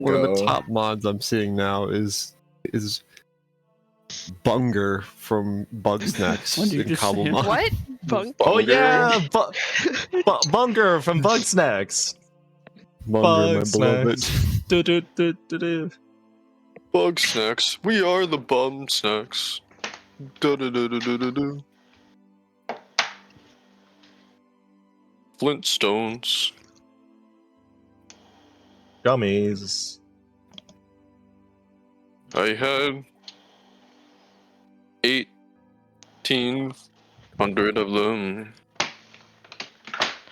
One of the top mods I'm seeing now is Bunger from Bugsnax What did you in just say? Cobblemon. What? Bunk? Oh yeah, Bunger from Bugsnax. Bunger, my beloved. Bug snacks. We are the bum snacks. Du-du-du-du-du-du-du. Flintstones. Gummies. I had 1,800 of them.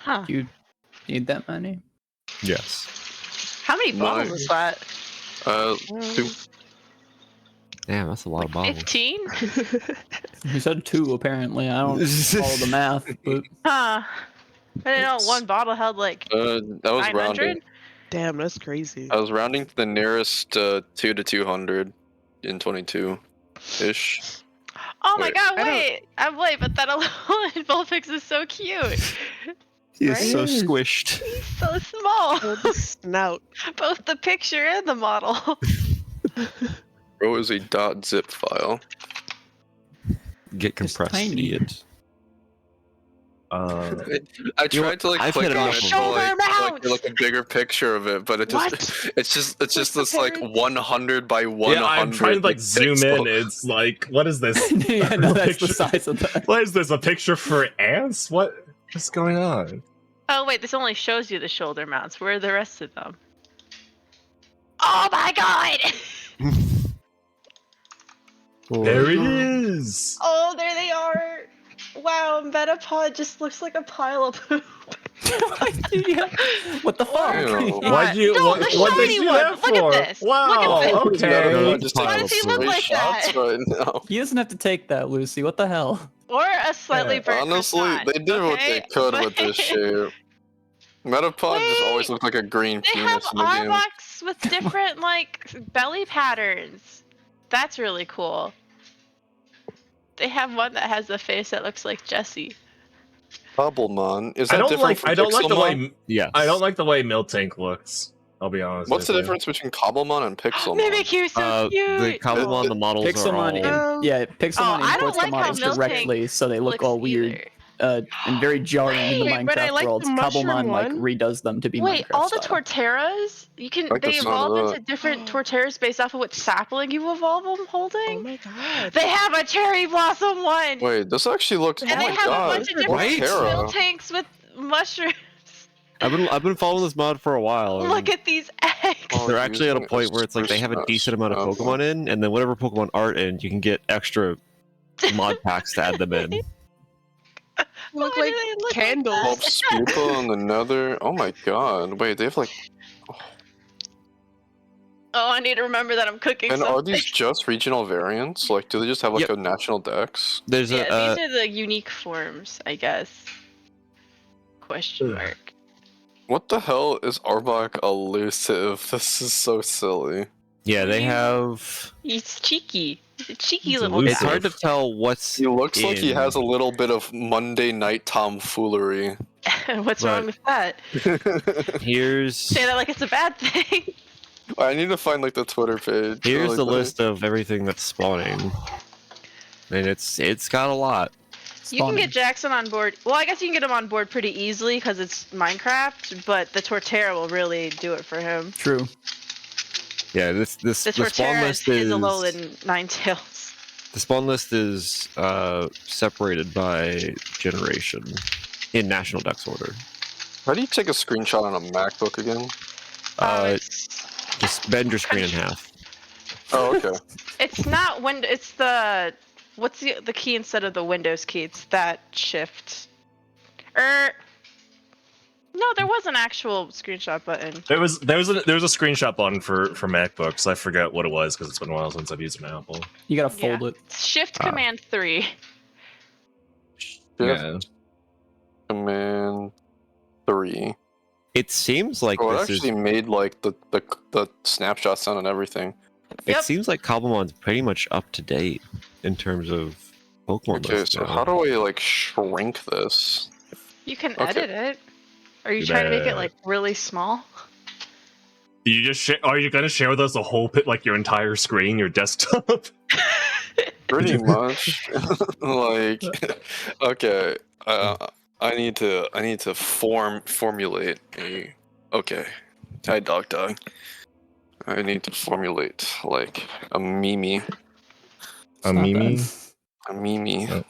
Huh. You need that many? Yes. How many bottles is that? 2. Damn, that's a lot of bottles. 15? You said 2 apparently. I don't follow the math, but Huh. I didn't know one bottle held like That was 900? rounding. Damn, that's crazy. I was rounding to the nearest 2 to 200 in 22-ish. Oh my Wait, god, I don't- wait! I'm late, but that alone, Bullfix is so cute. He is Right? so squished. He's so small. Oh, the snout. Both the picture and the model. Bro is a .zip file. Get compressed, tiny. idiot. I tried to like I've click hit it on off it of to Shoulder like get, like a bigger picture of it, but it just it's just this like apparent? 100 by 100. Yeah, I'm trying to like zoom in. pixel. It's like, what is this? yeah, no, that's the Picture- size of that. What is this? A picture for ants? What's going on? Oh wait, this only shows you the shoulder mounts. Where are the rest of them? Oh my god! There it is. Oh, there they are! Wow, Metapod just looks like a pile of poop. Yeah. What the fuck? Ew. Why'd you? No, what the what did shiny you do one. that Look at for? this. Look Wow. at this. Okay. Just Why does he look like Shots that? right now. He doesn't have to take that, Lucy. What the hell? Or a slightly Yeah, burnt Honestly, croissant, they did what they okay? could with this shape. Metapod just always Wait, looked like a green They have penis in the game. Arbox with different like belly patterns. That's really cool. They have one that has a face that looks like Jessie. Bubblemon. Is I that don't different like. from I don't like the Pixelmon? way. Yes. I don't like the way Miltank looks. I'll be honest. What's the with you. difference between Cobblemon and Pixelmon? Mimikyu's so cute. The Cobblemon, the models Pixelmon, are all... yeah, Pixelmon Oh, I don't imports the like how models Miltank directly, so they look looks all weird either. and very jarring in the Wait, but I Minecraft like the worlds. mushroom Cobblemon like one. redoes them to be Wait, Minecraft all the style. Torterras, you can Like the they sound of evolve that. into different Torterras based off of which sapling you evolve them holding. Oh my god. They have a cherry blossom one, Wait, this actually looks. and oh they my have god. a bunch of different Right? mill tanks with mushrooms. I've been following this mod for a while. and Look at these eggs. Oh, they're actually at a using point where it's like they have a spruce decent amount of nut. Pokemon in, and then whatever Pokemon aren't in, you can get extra mod packs to add them in. Look Why like do they look like candles. that? Bob Spupa on the Nether. Oh my god. Wait, they have like. Oh, I need to remember that I'm cooking And something. are these just regional variants? Like, do they just have like Yep. a national dex? There's Yeah, a these are the unique forms, I guess. Question Ugh. mark. What the hell is Arbok elusive? This is so silly. yeah, they have. He's cheeky. He's a cheeky He's little elusive. It's guy. hard to tell what's. He looks like he in- has a little bit of Monday night tomfoolery. What's Right. wrong with that? Here's Say that like it's a bad thing. I need to find like the Twitter page. here's really the quick. list of everything that's spawning, and it's got a lot. You can Spawning. get Jackson on board. Well, I guess you can get him on board pretty easily because it's Minecraft, but the Torterra will really do it for him. True. Yeah, the The spawn Torterra is list his is Alolan Ninetales. the spawn list is separated by generation in national dex order. How do you take a screenshot on a MacBook again? It's Just bend your screen in half. Oh, okay. it's not it's the what's the key instead of the Windows key? It's that shift. No, there was an actual screenshot button. There was a screenshot button for MacBooks. I forget what it was because it's been a while since I've used an Apple. You gotta fold Yeah. it. Shift Ah. Command 3. Yeah. Command 3. It seems like Oh, it this actually is. made like the snapshot sound and everything. It Yep. seems like Cobblemon's pretty much up to date in terms of Pokemon. Okay, lists so now. how do I like shrink this? You can Okay. edit it. Are you Too trying to make it bad. like really small? You just are you gonna share with us a whole pit, like your entire screen, your desktop? Pretty much. Like, okay. I need to formulate a. Okay. Hi, dog. I need to formulate like a meme. A Not meme? bad. A meme.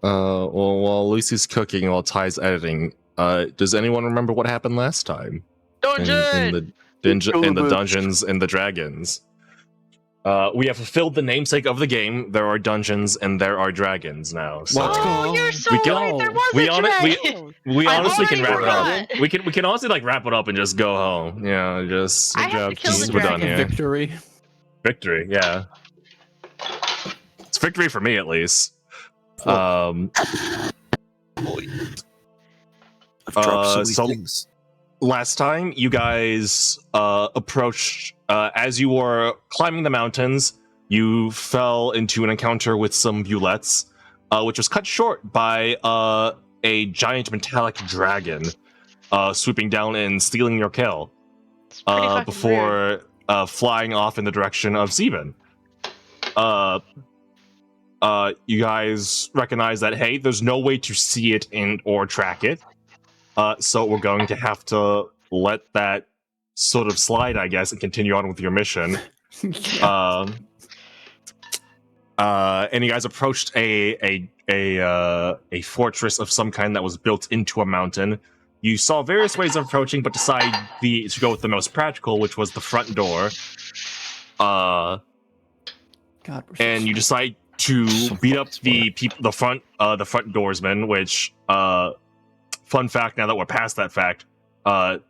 Well, while Lucy's cooking, while Ty's editing, does anyone remember what happened last time? Dungeon! In the dungeons and the dragons. We have fulfilled the namesake of the game. There are dungeons and there are dragons now. So Let's Oh, go. you're so We can- right. There was we a on it- we- dragon. we I've honestly can wrap already it up. forgot. We can honestly like wrap it up and just go home. Yeah, just I have to kill the we're done dragon. here. Victory. Victory, yeah. It's victory for me at least. I've dropped so many so- things. Last time you guys approached, as you were climbing the mountains, you fell into an encounter with some bullets, which was cut short by a giant metallic dragon swooping down and stealing your kill It's pretty fucking rude. before flying off in the direction of Zeben. You guys recognize that, hey, there's no way to see it or track it. So we're going to have to let that sort of slide, I guess, and continue on with your mission. And you guys approached a fortress of some kind that was built into a mountain. You saw various ways of approaching, but decided to go with the most practical, which was the front door. God, we're so And you decide to beat up the front doorsman, which fun fact, now that we're past that fact,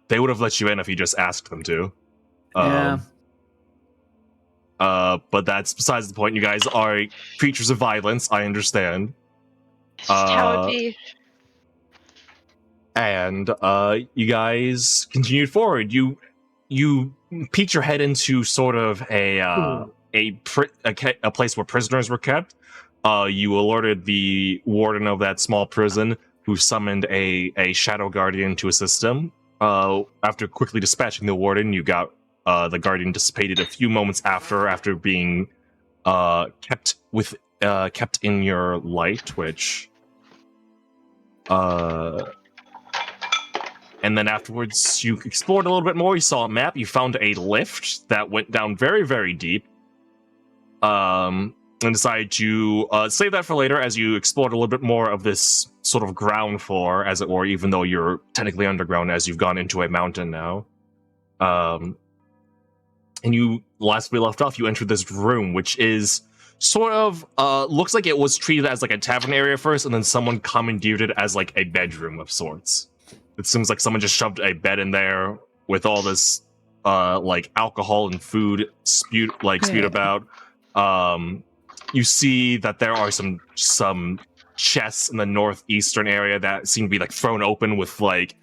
they would have let you in if you just asked them to. Yeah. But that's besides the point. You guys are creatures of violence, I understand. It's just how it be. And you guys continued forward. You peeked your head into sort of a place where prisoners were kept. You alerted the warden of that small prison, who summoned a shadow guardian to assist him. After quickly dispatching the warden, you got the guardian dissipated a few moments after being kept in your light, which and then afterwards you explored a little bit more. You saw a map. You found a lift that went down very, very deep. And decided to save that for later as you explored a little bit more of this sort of ground floor, as it were, even though you're technically underground as you've gone into a mountain now. And you, last we left off, you entered this room, which is sort of, looks like it was treated as like a tavern area first, and then someone commandeered it as like a bedroom of sorts. It seems like someone just shoved a bed in there with all this, like alcohol and food spewed about. You see that there are some chests in the northeastern area that seem to be like thrown open with like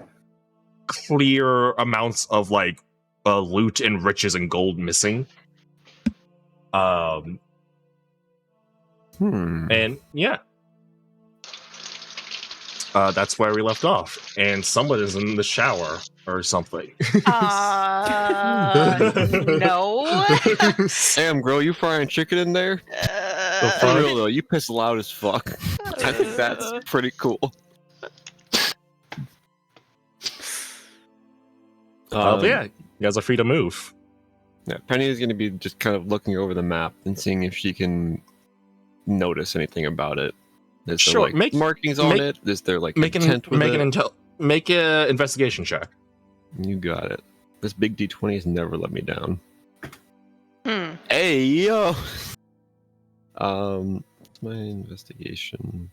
clear amounts of like loot and riches and gold missing. And yeah, that's where we left off. And someone is in the shower or something. No. Damn, girl, you frying chicken in there? For real though, you piss loud as fuck. I think that's pretty cool. But yeah, you guys are free to move. Yeah, Penny is going to be just kind of looking over the map and seeing if she can notice anything about it. Is Sure, there like markings on it? Is there like Make intent with it? Make an investigation check. You got it. This big D20 has never let me down. Hey, yo. What's my investigation?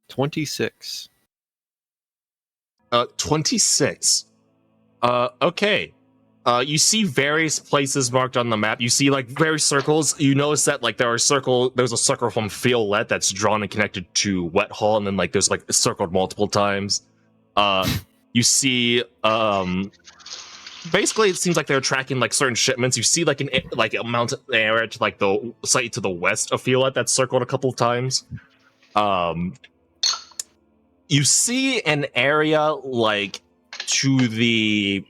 26. 26. Okay. You see various places marked on the map. You see like various circles. You notice that like there's a circle from Fiolet that's drawn and connected to Wet Hall, and then like there's like circled multiple times. You see basically it seems like they're tracking like certain shipments. You see like a mountain area to like the site to the west of Fiolet that's circled a couple of times. You see an area like to the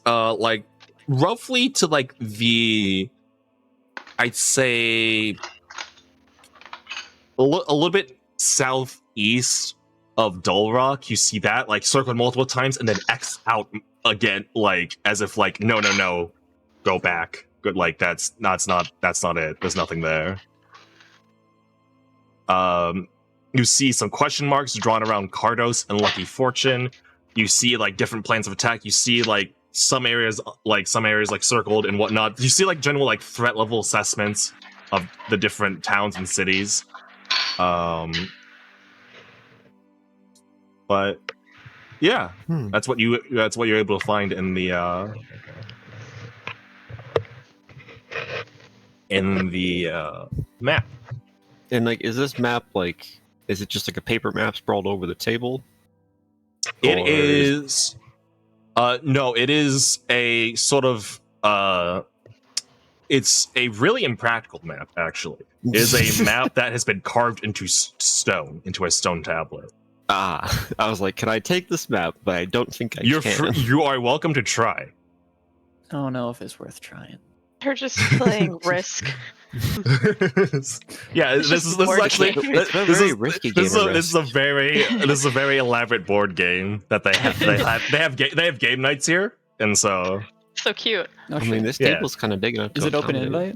like roughly to like the, I'd say a little bit southeast of Dull Rock. You see that like circled multiple times and then X out again, like as if like no, go back. Good, like that's not it. There's nothing there. You see some question marks drawn around Cardos and Lucky Fortune. You see like different plans of attack. You see like some areas like circled and whatnot. You see like general like threat level assessments of the different towns and cities. But yeah, that's what you're able to find in the map. And like, is this map like? Is it just like a paper map sprawled over the table? It is. No, it is a sort of. It's a really impractical map. Actually, it is a map that has been carved into stone, into a stone tablet. Ah, I was like, can I take this map? But I don't think I can. You are welcome to try. I don't know if it's worth trying. They're just playing Risk. Yeah, this is actually this is a very elaborate board game that they have. They have game nights here, and so cute. No, I mean, this table's kind of big enough. Is it open invite?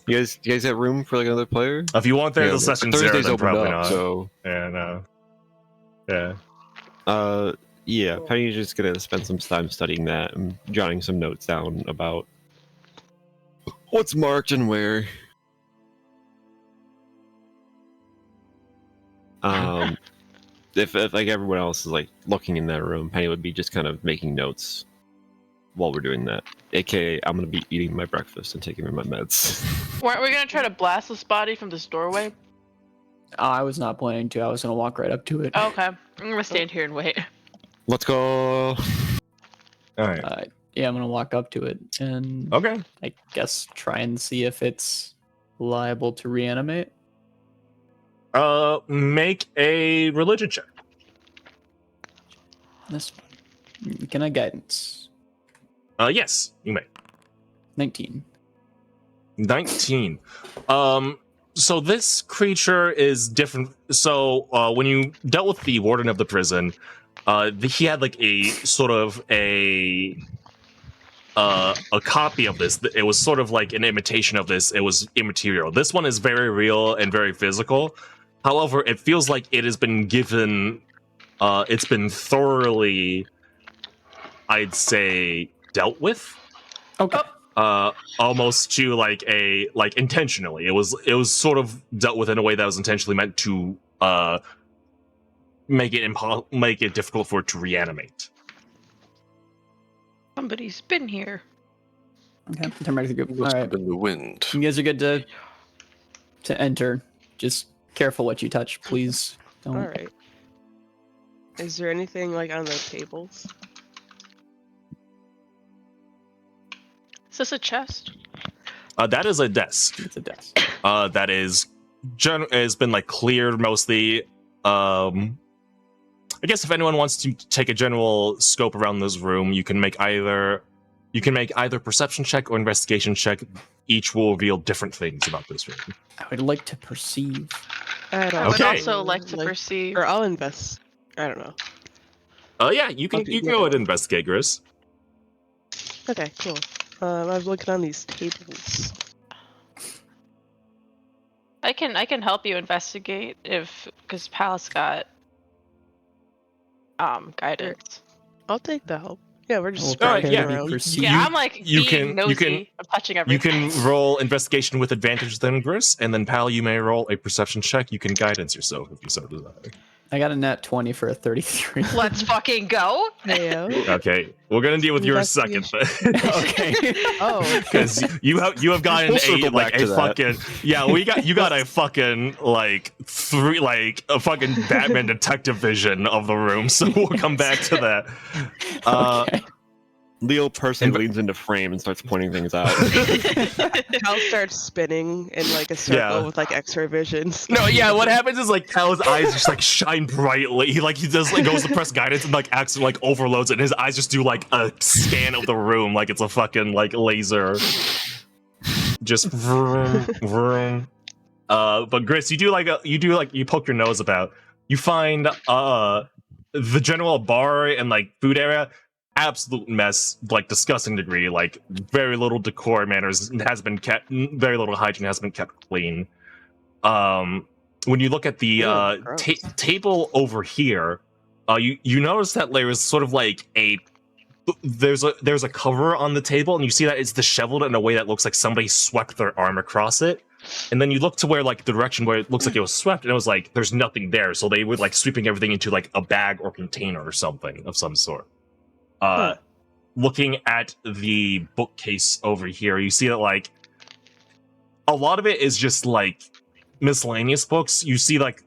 you guys have room for like another player? If you want there, the session's there, then probably not. So yeah, Penny's just gonna spend some time studying that and jotting some notes down about what's marked and where. If like everyone else is like looking in that room, Penny would be just kind of making notes while we're doing that. AKA, I'm gonna be eating my breakfast and taking my meds. Weren't we gonna try to blast this body from this doorway? I was not planning to. I was gonna walk right up to it. Oh, okay, I'm gonna stand here and wait. Let's go. All right. Yeah, I'm gonna walk up to it and Okay. I guess try and see if it's liable to reanimate. Make a religion check. This one. Can I guidance? Yes, you may. 19. 19. So this creature is different. So when you dealt with the warden of the prison, he had like a sort of a copy of this. It was sort of like an imitation of this. It was immaterial. This one is very real and very physical. However, it feels like it has been given. It's been thoroughly, I'd say, dealt with. Okay. Almost to like intentionally. It was sort of dealt with in a way that was intentionally meant to make it difficult for it to reanimate. Somebody's been here. Okay. Turn back to the group. All Must right. have been the wind. You guys are good to enter. Just careful what you touch, please. Don't. All right. Is there anything like on the tables? Is this a chest? That is a desk. It's a desk. That has been like cleared mostly. I guess if anyone wants to take a general scope around this room, you can make either perception check or investigation check. Each will reveal different things about this room. I would like to perceive. I don't I would Okay. also like to perceive. Or I'll invest. I don't know. Yeah, you can go ahead and investigate, Gris. Okay, cool. I was looking on these tables. I can help you investigate because Pal's got guidance. I'll take the help. Yeah, we're just Well, scrolling yeah, around. Yeah, I'm like you being nosy. I'm touching everything. You can roll investigation with advantage then, Gris, and then Pal, you may roll a perception check. You can guidance yourself if you so desire. I got a nat 20 for a 33. Let's fucking go. Heyo. Okay, we're gonna deal with yours second. Okay. Oh, Because you have gotten We'll circle back to that. fucking you got a fucking a fucking Batman detective vision of the room. So we'll come back to that. Okay. Leo personally leans into frame and starts pointing things out. Cal starts spinning in like a circle Yeah. with like X-ray visions. No, yeah, what happens is like Cal's eyes just like shine brightly. He does like goes to press guidance and like accidentally like overloads it, and his eyes just do like a scan of the room like it's a fucking like laser. Just vroom, vroom. But Gris, you poke your nose about. You find the general bar and like food area, absolute mess, like disgusting degree, like very little decor manners has been kept, very little hygiene has been kept clean. When you look at the table over here, you notice that there is sort of like there's a cover on the table, and you see that it's disheveled in a way that looks like somebody swept their arm across it. And then you look to where like the direction where it looks like it was swept, and it was like there's nothing there. So they were like sweeping everything into like a bag or container or something of some sort. Looking at the bookcase over here, you see that like a lot of it is just like miscellaneous books. You see like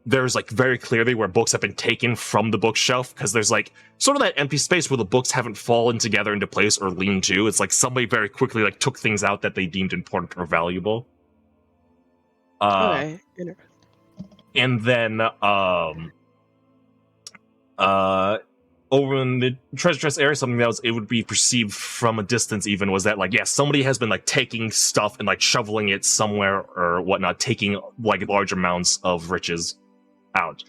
there's like very clearly where books have been taken from the bookshelf, because there's like sort of that empty space where the books haven't fallen together into place or leaned to. It's like somebody very quickly like took things out that they deemed important or valuable. Okay. And then over in the treasure chest area, something that it would be perceived from a distance even was that like, yeah, somebody has been like taking stuff and like shoveling it somewhere or whatnot, taking like large amounts of riches out.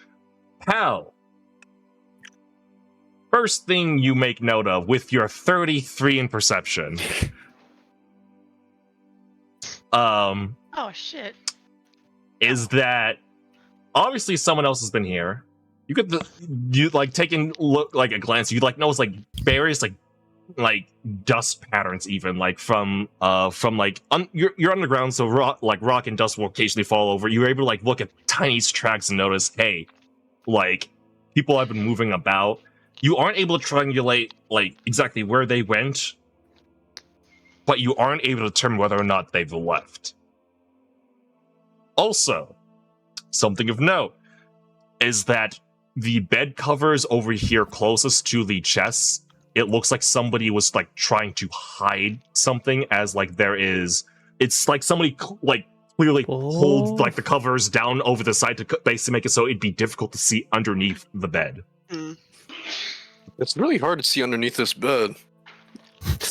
Pal, first thing you make note of with your 33 in perception. Oh shit. Is that obviously someone else has been here. You like taking look like a glance, you like notice like various like dust patterns, even like from like you're underground, so rock and dust will occasionally fall over. You're able to like look at tiny tracks and notice, hey, like people have been moving about. You aren't able to triangulate like exactly where they went, but you aren't able to determine whether or not they've left. Also, something of note is that the bed covers over here closest to the chests, it looks like somebody was like trying to hide something, as like it's like somebody like clearly pulled like the covers down over the side to basically make it so it'd be difficult to see underneath the bed. It's really hard to see underneath this bed.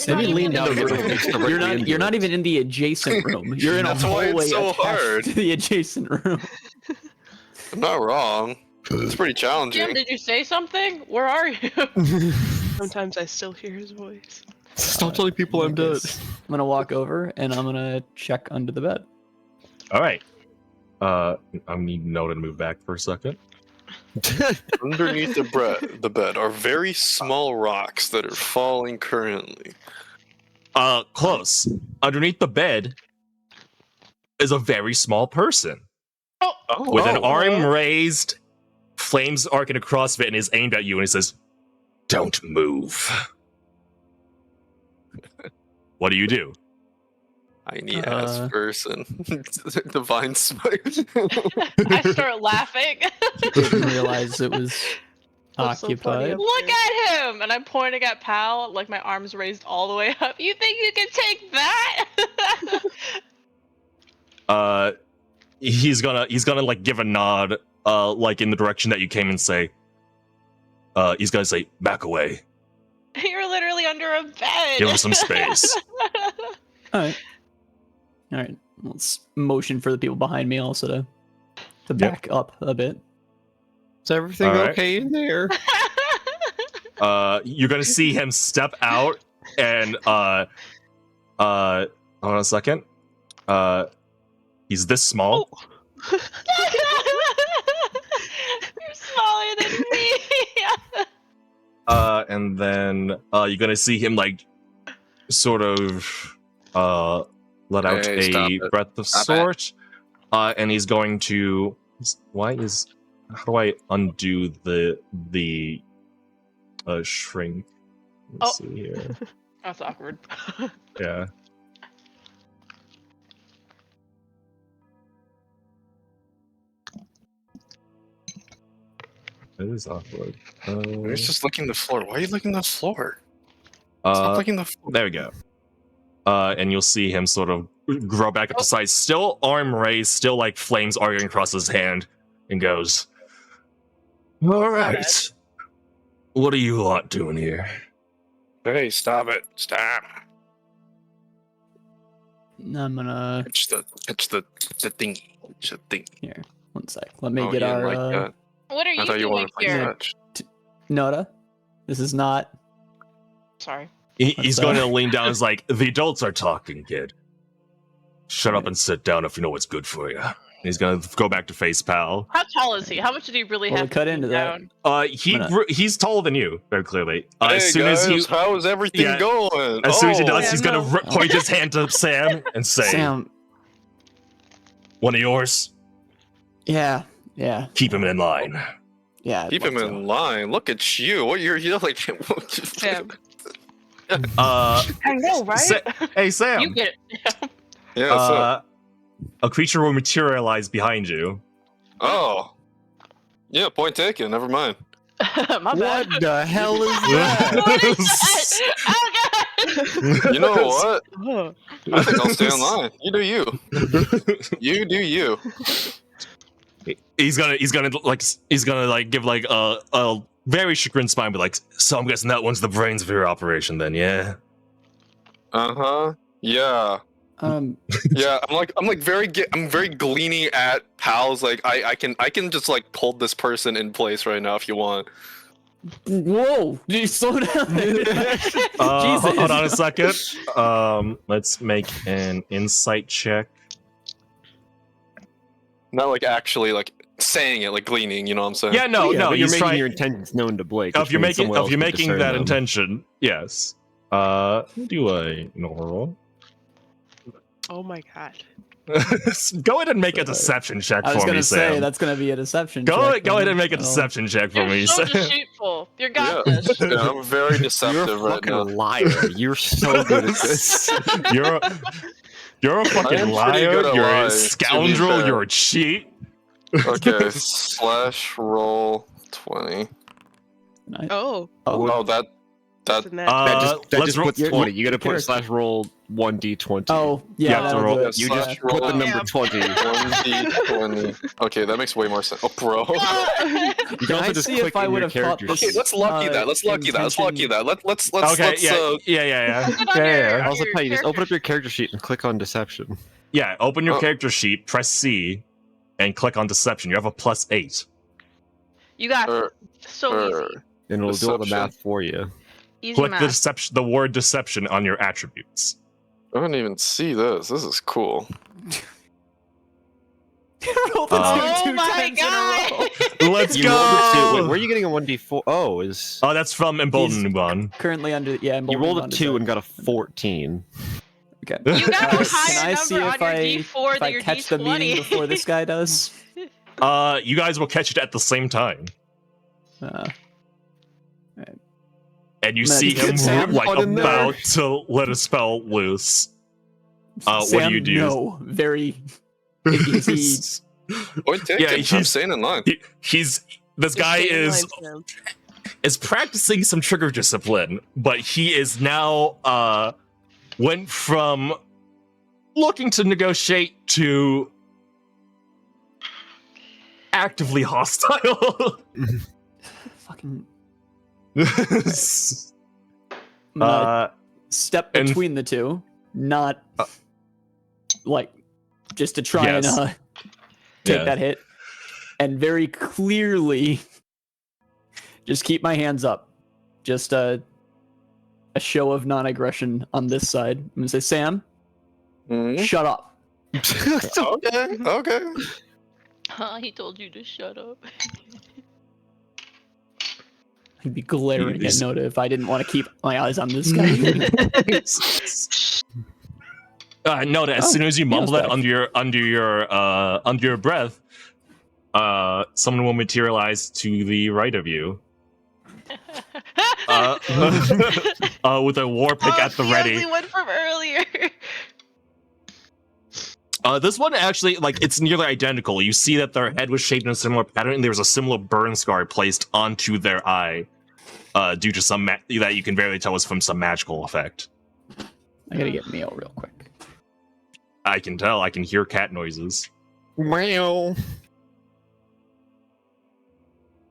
Maybe lean down. You're not even in the adjacent room. You're in a hallway so attached to the adjacent room. I'm not wrong. It's pretty challenging. Jim, did you say something? Where are you? Sometimes I still hear his voice. Stop telling people I'm dead. I'm gonna walk over and I'm gonna check under the bed. All right. I need Noah to move back for a second. Underneath the bed are very small rocks that are falling currently. Close. Underneath the bed is a very small person. With an arm raised, flames arcing across it, and is aimed at you, and he says, "Don't move." What do you do? Tiny ass person. Divine smite. I start laughing. Didn't realize it was That's so funny. occupied. Look at him! And I'm pointing at Pal, like my arms raised all the way up. You think you can take that? He's gonna like give a nod, like in the direction that you came and say, he's gonna say, "Back away. You're literally under a bed. Give him some space." All right. Let's motion for the people behind me also to back up a bit. Is everything okay in there? You're gonna see him step out and hold on a second. He's this small. You're smaller than me. And then you're gonna see him like sort of let out a breath of sort. And he's going to how do I undo the shrink? Let's see here. That's awkward. Yeah. That is awkward. He's just licking the floor. Why are you licking the floor? Stop clicking the. There we go. And you'll see him sort of grow back up to size, still arm raised, still like flames arguing across his hand, and goes, "All right, what do you want doing here?" Hey, stop it! Stop! I'm gonna It's the thingy. It's the thingy. here. One sec. Let me Oh, get you our didn't like that. What are I you thought you doing wanted to play here? touch. Noda. This is not. Sorry. He's going to lean down. And is like, "The adults are talking, kid. Shut up and sit down if you know what's good for you." He's going to go back to face pal. How tall is he? How much did he really Well, have to cut to into down? He's taller than you, very clearly. Hey As soon guys, as he how is everything Yeah. going? As soon as he Oh, does, Yeah, he's no. gonna point his hand to Sam and say, Sam. "One of yours. Yeah. Keep him in line." Yeah. I'd keep love him to. in line. Look at you. What you're like? Sam. Uh, I know, right? hey Sam. You get it. Yeah. So, A creature will materialize behind you. oh. Yeah. Point taken. Never mind. My bad. What the hell is that? What is that? Oh god! You know what? Oh. I think I'll stay in line. You do you. You do you. He's gonna give like a very chagrined smile, and be like, "So I'm guessing that one's the brains of your operation, then, yeah." Yeah. Yeah. I'm very gleaning at pals. Like I can just like hold this person in place right now if you want. Whoa! Did you slow down? Jesus. Hold on a second. Let's make an insight check. Not like actually like saying it, like gleaning. You know what I'm saying? Yeah, no, Yeah, no. but you're He's making trying. your intentions known to Blake. If which you're means making someone else can that discern them. intention, yes. Do I roll? Oh my god. Go ahead and make a deception check I was for gonna me, say Sam. that's gonna be a deception. Go check, ahead and make a Oh. deception check for You're me, so Sam. deceitful. You Yeah. got this. Yeah, I'm very You're a deceptive right fucking now. liar. You're so good at this. You're a I am fucking pretty liar. good at You're lying, a to be scoundrel. fair. You're a cheat. Okay, slash roll 20. Oh. Oh, that That's a nat. That let's just roll- puts 20. You gotta put character. slash roll 1d20. Oh, You yeah. have to that'll roll- do it. You slash just roll put the number Yeah. 20. 1d20. Okay, that makes way more sense. Oh, bro. You can Can also I just see click if I in would your have caught character this? Okay, sheet. let's lucky that. Let's lucky that. Let's lucky that. Let's Okay, yeah. Put it on your- I also your tell you, just character open up your character sheet and click on deception. Yeah, open your Oh. character sheet, press C, and click on deception. You have a +8. You got this. So easy. And it'll do all the Deception. math for you. Easy Click math. the word deception on your attributes. I didn't even see this. This is cool. Rolled a Oh two my times in a row. god! Let's You rolled a 2. Wait, go! where are you getting a 1d4? Oh, is Oh, that's from Emboldened One. Currently under you rolled a 2 and got a 14. Okay. You got a Can higher I see number if on your I D4 if than I your catch the meeting D20. before this guy does? You guys will catch it at the same time. And you Man, see you could him Sam like put in there. about to let a spell loose. What Sam, do you do? No, very easy. Point taken. Yeah, I'm he's- staying in line. This guy Stay in is line, Sam. is practicing some trigger discipline, but he is now went from looking to negotiate to actively hostile. Fucking I'm gonna step and- between the two, not like just to try Yes. and take Yeah. that hit, and very clearly just keep my hands up. Just a show of non-aggression on this side. I'm gonna say, Sam, Mhm. shut up. Okay. Okay. He told you to shut up. I'd be glaring at These- Noda if I didn't want to keep my eyes on this guy. No, as Oh, soon as you he mumble knows that that. under your breath, someone will materialize to the right of you. With a war pick at the the ready. ugly one from earlier. This one actually, like, it's nearly identical. You see that their head was shaped in a similar pattern, and there was a similar burn scar placed onto their eye. due to some that you can barely tell is from some magical effect. I gotta get meal real quick. I can tell. I can hear cat noises. Meow.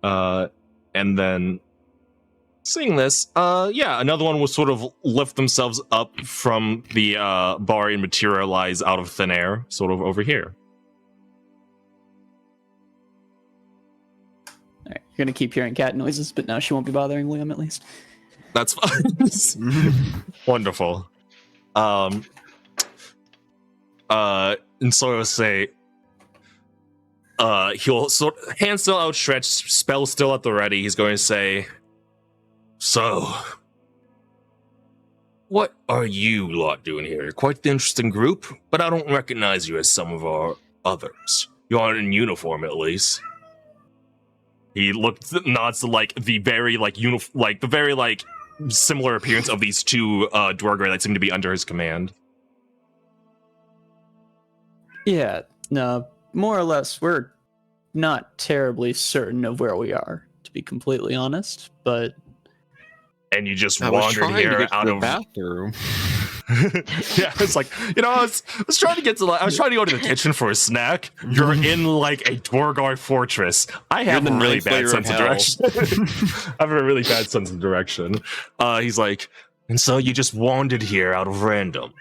And then seeing this, another one will sort of lift themselves up from the bar and materialize out of thin air, sort of over here. All right, you're gonna keep hearing cat noises, but now she won't be bothering Liam at least. That's fine. Wonderful. And so I'll say, he'll sort hand still outstretched, spell still at the ready. He's going to say, "So, what are you lot doing here? Quite the interesting group, but I don't recognize you as some of our others. You aren't in uniform, at least." He nods to the very similar appearance of these two Dwargray that seem to be under his command. Yeah, no, more or less, we're not terribly certain of where we are, to be completely honest, but... And you just I was wandered trying to here get to out the of... bathroom. Yeah, it's like, I was trying to get to I was trying to go to the kitchen for a snack. You're in a Dwargar fortress. I have a really bad sense of direction. I have a really bad sense of direction. He's like, and so you just wandered here out of random.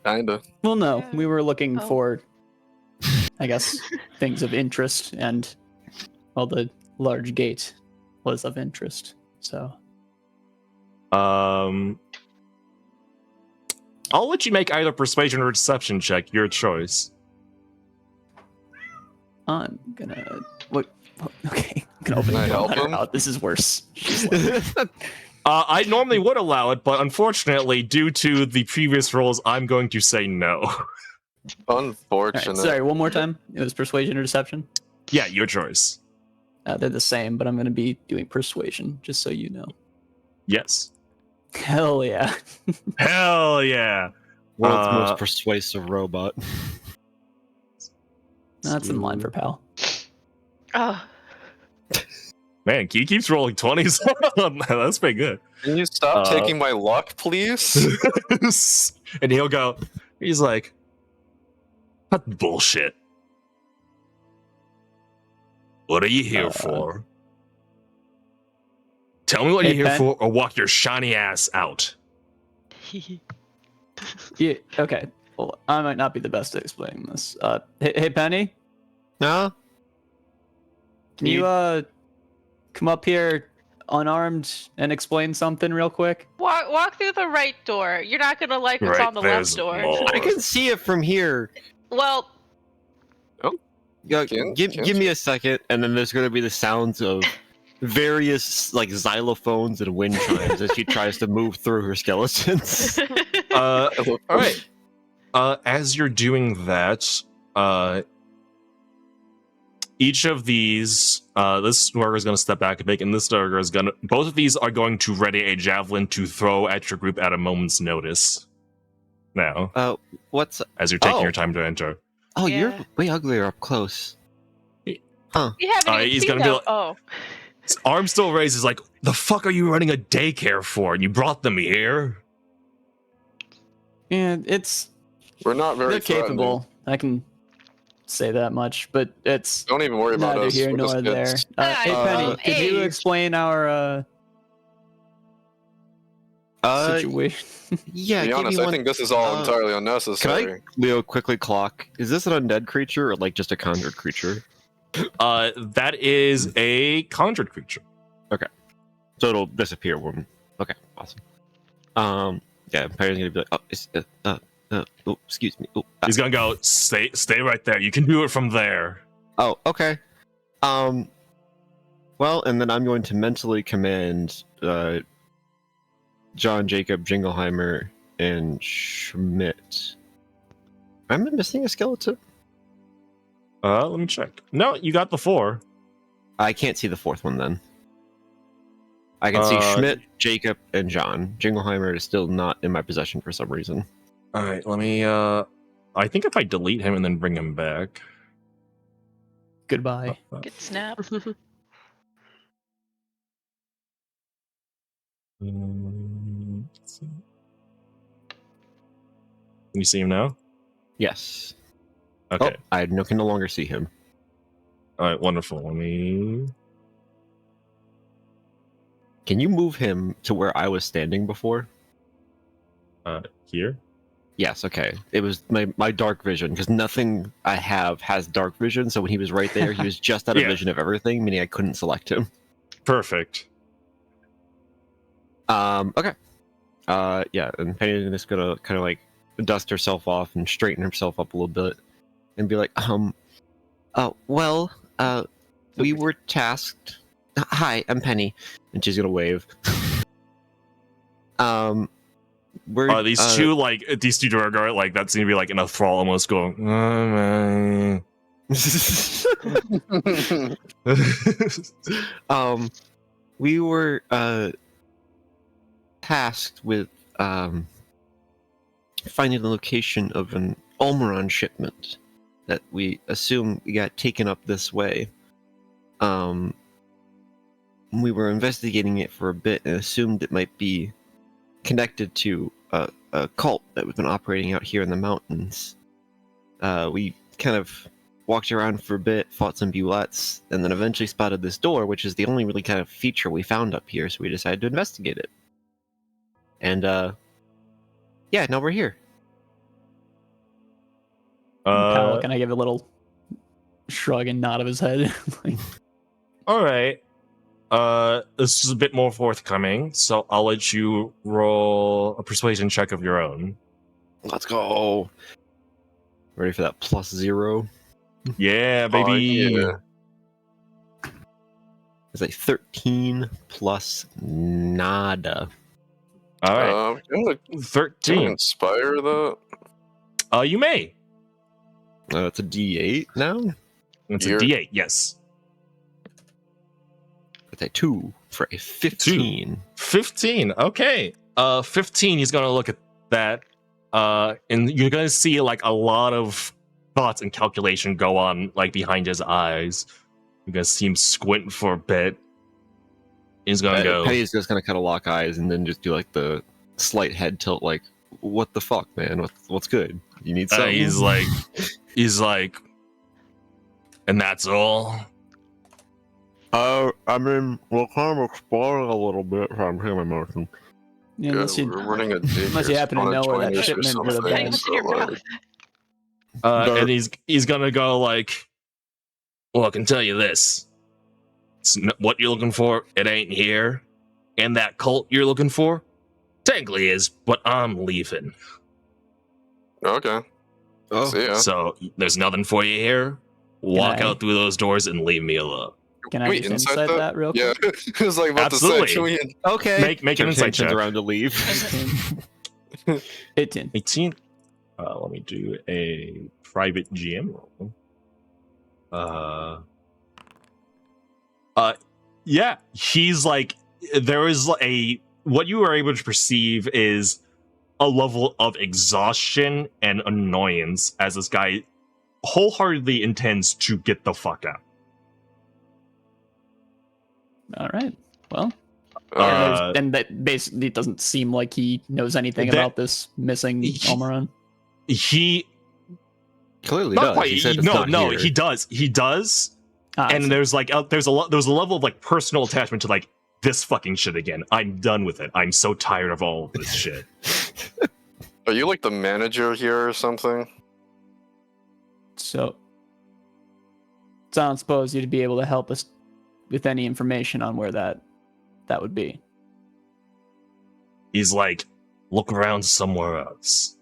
Kinda. Well, no, we were looking Oh. for, I guess, things of interest, and, well, the large gate was of interest, so... I'll let you make either persuasion or deception check, your choice. I'm gonna... What? Okay, I'm gonna open Can the I door and help let her him? out. This is worse. She's like, I normally would allow it, but unfortunately, due to the previous rolls, I'm going to say no. Unfortunate. Alright, sorry, one more time. It was persuasion or deception? Yeah, your choice. They're the same, but I'm gonna be doing persuasion, just so you know. Yes. Hell yeah. Hell yeah. World's most persuasive robot. That's in line for Pal. Oh, Man, he keeps rolling 20s. That's pretty good. Can you stop taking my luck, please? And he's like, "What bullshit. What are you here for? Tell me what Hey, you're here Ben? for, or walk your shiny ass out." Yeah, okay. Well, I might not be the best at explaining this. Hey, Penny? No? Can you, come up here unarmed and explain something real quick? walk through the right door. You're not gonna like what's Right, on the there's left door. more. I can see it from here. Well, Yeah, Can't give me a second, and then there's going to be the sounds of various xylophones and wind chimes as she tries to move through her skeletons. All right. As you're doing that, each of these, this Dwarger is going to step back a bit, and this Dwarger is going to... Both of these are going to ready a javelin to throw at your group at a moment's notice. Now, What's... as you're taking Oh. your time to enter. Oh, you're Yeah. way uglier up close. you haven't even he's seen gonna be them. like- Oh, His arm still raised. Is like, "The fuck are you running a daycare for? And you brought them here?" And it's... We're not very They're capable. I can say that much, but it's Don't even worry about neither us. here We're nor just there. kids. Hey, Penny, could you age. explain our situation? Yeah, To be give honest, me I one... think this is all entirely Can unnecessary. I, Leo, quickly clock? Is this an undead creature or like just a conjured creature? That is a conjured creature. So it'll disappear when... Okay, awesome. Yeah, Perry's gonna be like, "Oh, it's... oh, excuse me. Oh, He's gonna go, stay right there. You can do it from there. oh, okay. Well, and then I'm going to mentally command John, Jacob, Jingleheimer, and Schmidt. Am I missing a skeleton? Let me check. No, you got the 4. I can't see the fourth one then. I can see Schmidt, Jacob, and John. Jingleheimer is still not in my possession for some reason. All right, let me. I think if I delete him and then bring him back. Goodbye. good snap. let's see. Can you see him now? Yes. Okay. Oh, I can no longer see him. All right, wonderful. Let me. Can you move him to where I was standing before? Here. Yes, okay. It was my dark vision, because nothing I have has dark vision, so when he was right there, he was just out of Yeah. vision of everything, meaning I couldn't select him. Perfect. Okay. Yeah, and Penny's just gonna kind of like dust herself off and straighten herself up a little bit and be like, we were tasked. Hi, I'm Penny. And she's gonna wave. We're These two Durgar, like that seem to be like in a thrall, almost going. We were tasked with finding the location of an Almiron shipment that we assume got taken up this way. We were investigating it for a bit and assumed it might be connected to a cult that we've been operating out here in the mountains. We kind of walked around for a bit, fought some Bullets, and then eventually spotted this door, which is the only really kind of feature we found up here, so we decided to investigate it. And, yeah, now we're here. Pal, can I give a little shrug and nod of his head? Like, All right. This is a bit more forthcoming, so I'll let you roll a persuasion check of your own. Let's go. Ready for that +0? Yeah, baby. Oh, yeah. It's like 13 plus nada. All right. Can I 13. inspire that? You may. It's a D8 now. It's You're- a D8, yes. It's a 2 for a 15. 15. Okay. 15, he's going to look at that. And you're going to see like a lot of thoughts and calculation go on like behind his eyes. You're going to see him squint for a bit. He's going to go. Penny's just gonna kind of lock eyes and then just do like the slight head tilt, like, "What the fuck, man? What's good? You need something?" He's like, and that's all. I mean, we're kind of exploring a little bit from human motion. yeah, Yeah, unless you, we're running a unless you happen to know where that shipment would have been. What's in your mouth? And he's gonna go like, well, I can tell you this: what you're looking for, it ain't here, and that cult you're looking for, technically is, but I'm leaving. Okay. Oh, See ya. So there's nothing for you here. Walk I- out through those doors and leave me alone. Can Can I we just insight insight that real Yeah, quick? I was like about Absolutely. to say, can we okay. Make an insight turns check. around to leave. 18. 18. Let me do a private GM roll. Yeah, he's like, there is what you are able to perceive is a level of exhaustion and annoyance as this guy wholeheartedly intends to get the fuck out. All right. Well, Uh, and that basically doesn't seem like he knows anything that- about this missing Almiron. He Clearly not does. quite. He said it's not here. He does. He does. I And see. there's a level of like personal attachment to like this fucking shit again. I'm done with it. I'm so tired of all of this shit. Are you like the manager here or something? So I don't suppose you'd be able to help us with any information on where that would be. He's like, look around somewhere else.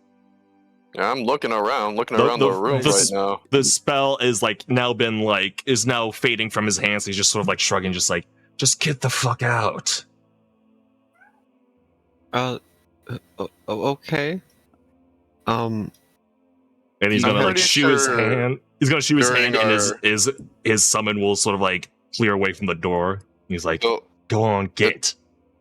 Yeah, I'm looking around The- the the- room the- right now. The spell is like is now fading from his hands. He's just sort of like shrugging, just like, just get the fuck out. Okay. And he's I'm gonna like pretty shoo his sure hand. He's gonna shoo his during hand, and our- his summon will sort of like clear away from the door. He's like, So go on, get.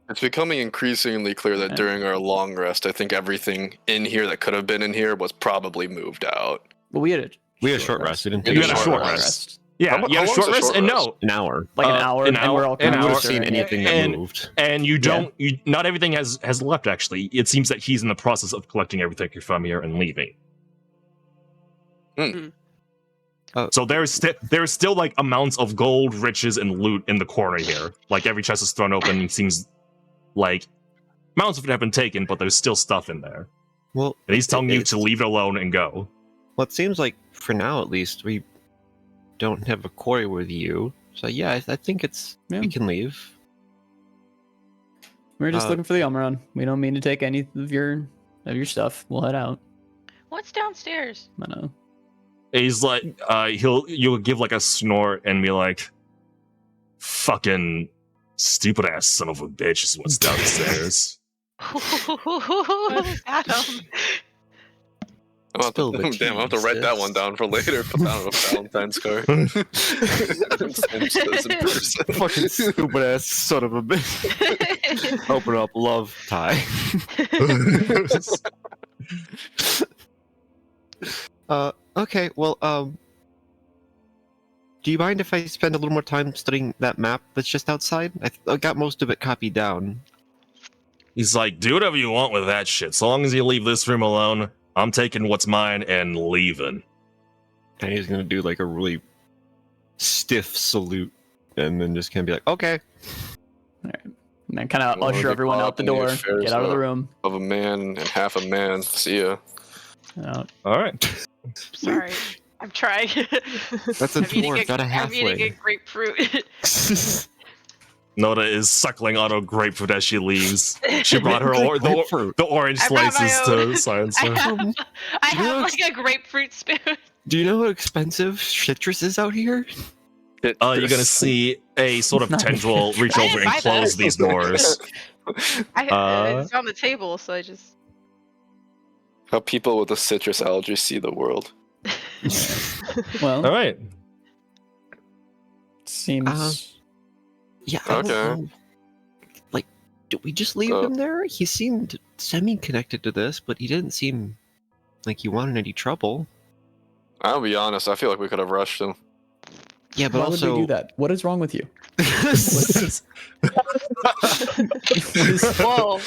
it's becoming increasingly clear that Yeah. during our long rest, I think everything in here that could have been in here was probably moved out. Well, we had a Short rest. We didn't You take had a a short rest. rest. Yeah, How you had a long's short a rest, short and rest? no, An hour. Like an hour, an and we're all hour, kind an of I would hour. have seen staring at anything it. that And- moved. And you don't, not everything has left. Actually, it seems that he's in the process of collecting everything from here and leaving. So there's still like amounts of gold, riches, and loot in the corner here. Like every chest is thrown open. It seems like amounts of it have been taken, but there's still stuff in there. Well, And he's telling you it's- to leave it alone and go. Well, it seems like for now, at least, we don't have a quarry with you. So yeah, I think Yeah. we can leave. We're just Uh, looking for the Omron. We don't mean to take any of your stuff. We'll head out. What's downstairs? I know. He's like, you'll give like a snort and be like, "Fucking stupid ass son of a bitch is what's downstairs." Adam. I'm about Spill the to, damn, I have to tea, write that sis. one down for later. Put that on a Valentine's card. Same says in person. Fucking stupid ass son of a bitch. Open up, love tie. Okay, well, do you mind if I spend a little more time studying that map that's just outside? I got most of it copied down. He's like, "Do whatever you want with that shit. So long as you leave this room alone, I'm taking what's mine and leaving." And he's gonna do like a really stiff salute, and then just kind of be like, "Okay." And then kind of Well, usher the everyone out the clock and the door. affairs Get out of the of- room. Of a man and half a man. See ya. Out. All right. Sorry. I'm trying. That's a I'm eating dwarf, not a I'm eating a halfling. grapefruit. Noda is suckling on a grapefruit as she leaves. She brought her Grapefruit. the orange I brought my slices own. to science. I have, I You know have what's- like a grapefruit spoon. Do you know how expensive citrus is out here? You're gonna see a sort of Nice. tendril reach I over didn't and buy close that. these doors. It's on the table, so I just. How people with a citrus allergy see the world. Well, All right. seems. Yeah. I don't Okay. know. Like, did we just leave Uh, him there? He seemed semi-connected to this, but he didn't seem like he wanted any trouble. I'll be honest, I feel like we could have rushed him. Yeah, but Why also. would we do that? What is wrong with you? Whoa.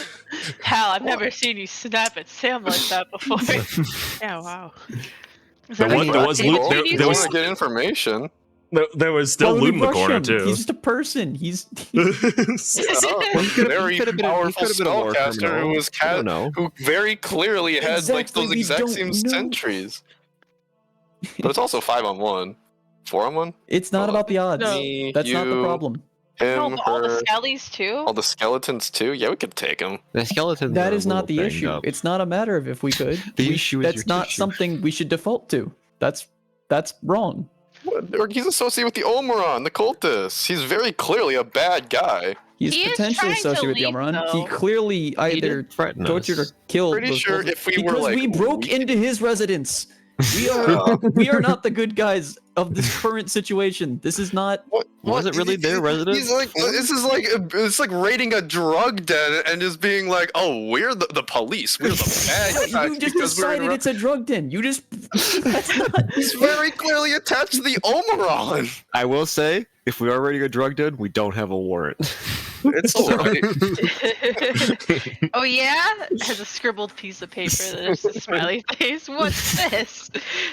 Hal, I've never seen you snap at Sam like that before. Yeah, wow. Is There that was- like there a was table loot- you there I was- want to get information. There was still Why would loot we in the rush corner him? too. He's just a person. He's. A very could've been a war spellcaster criminal. who was I don't know. who very clearly had like Exactly, those we exact don't same know. sentries. But it's also 5-on-1. 4-on-1? It's not about the odds. No. Me, That's not the you, problem. Him, all the her, skellies too? all the skeletons too. Yeah, we could take them. The skeletons. That are is a not the little banged issue. up. It's not a matter of if we could. The We- issue is that's your not tissue. something we should default to. That's wrong. Or he's associated with the Omeron, the cultists. He's very clearly a bad guy. He's He is potentially trying to associated with the leave, Omeron. though. He clearly He either did threaten tortured or us. killed. Pretty those sure cultists if we were, because like, we broke weak- into his residence. We are we are not the good guys of this current situation. This is not. Was it really their residence? He's like, this is like, it's like raiding a drug den and just being like, oh, we're the police. We're the bad guys You just because we're in decided it's a drug den. You just. That's not. He's very clearly attached to the Omeron. I will say, if we are raiding a drug den, we don't have a warrant. It's alright. Oh yeah? It has a scribbled piece of paper that is a smiley face. What's this?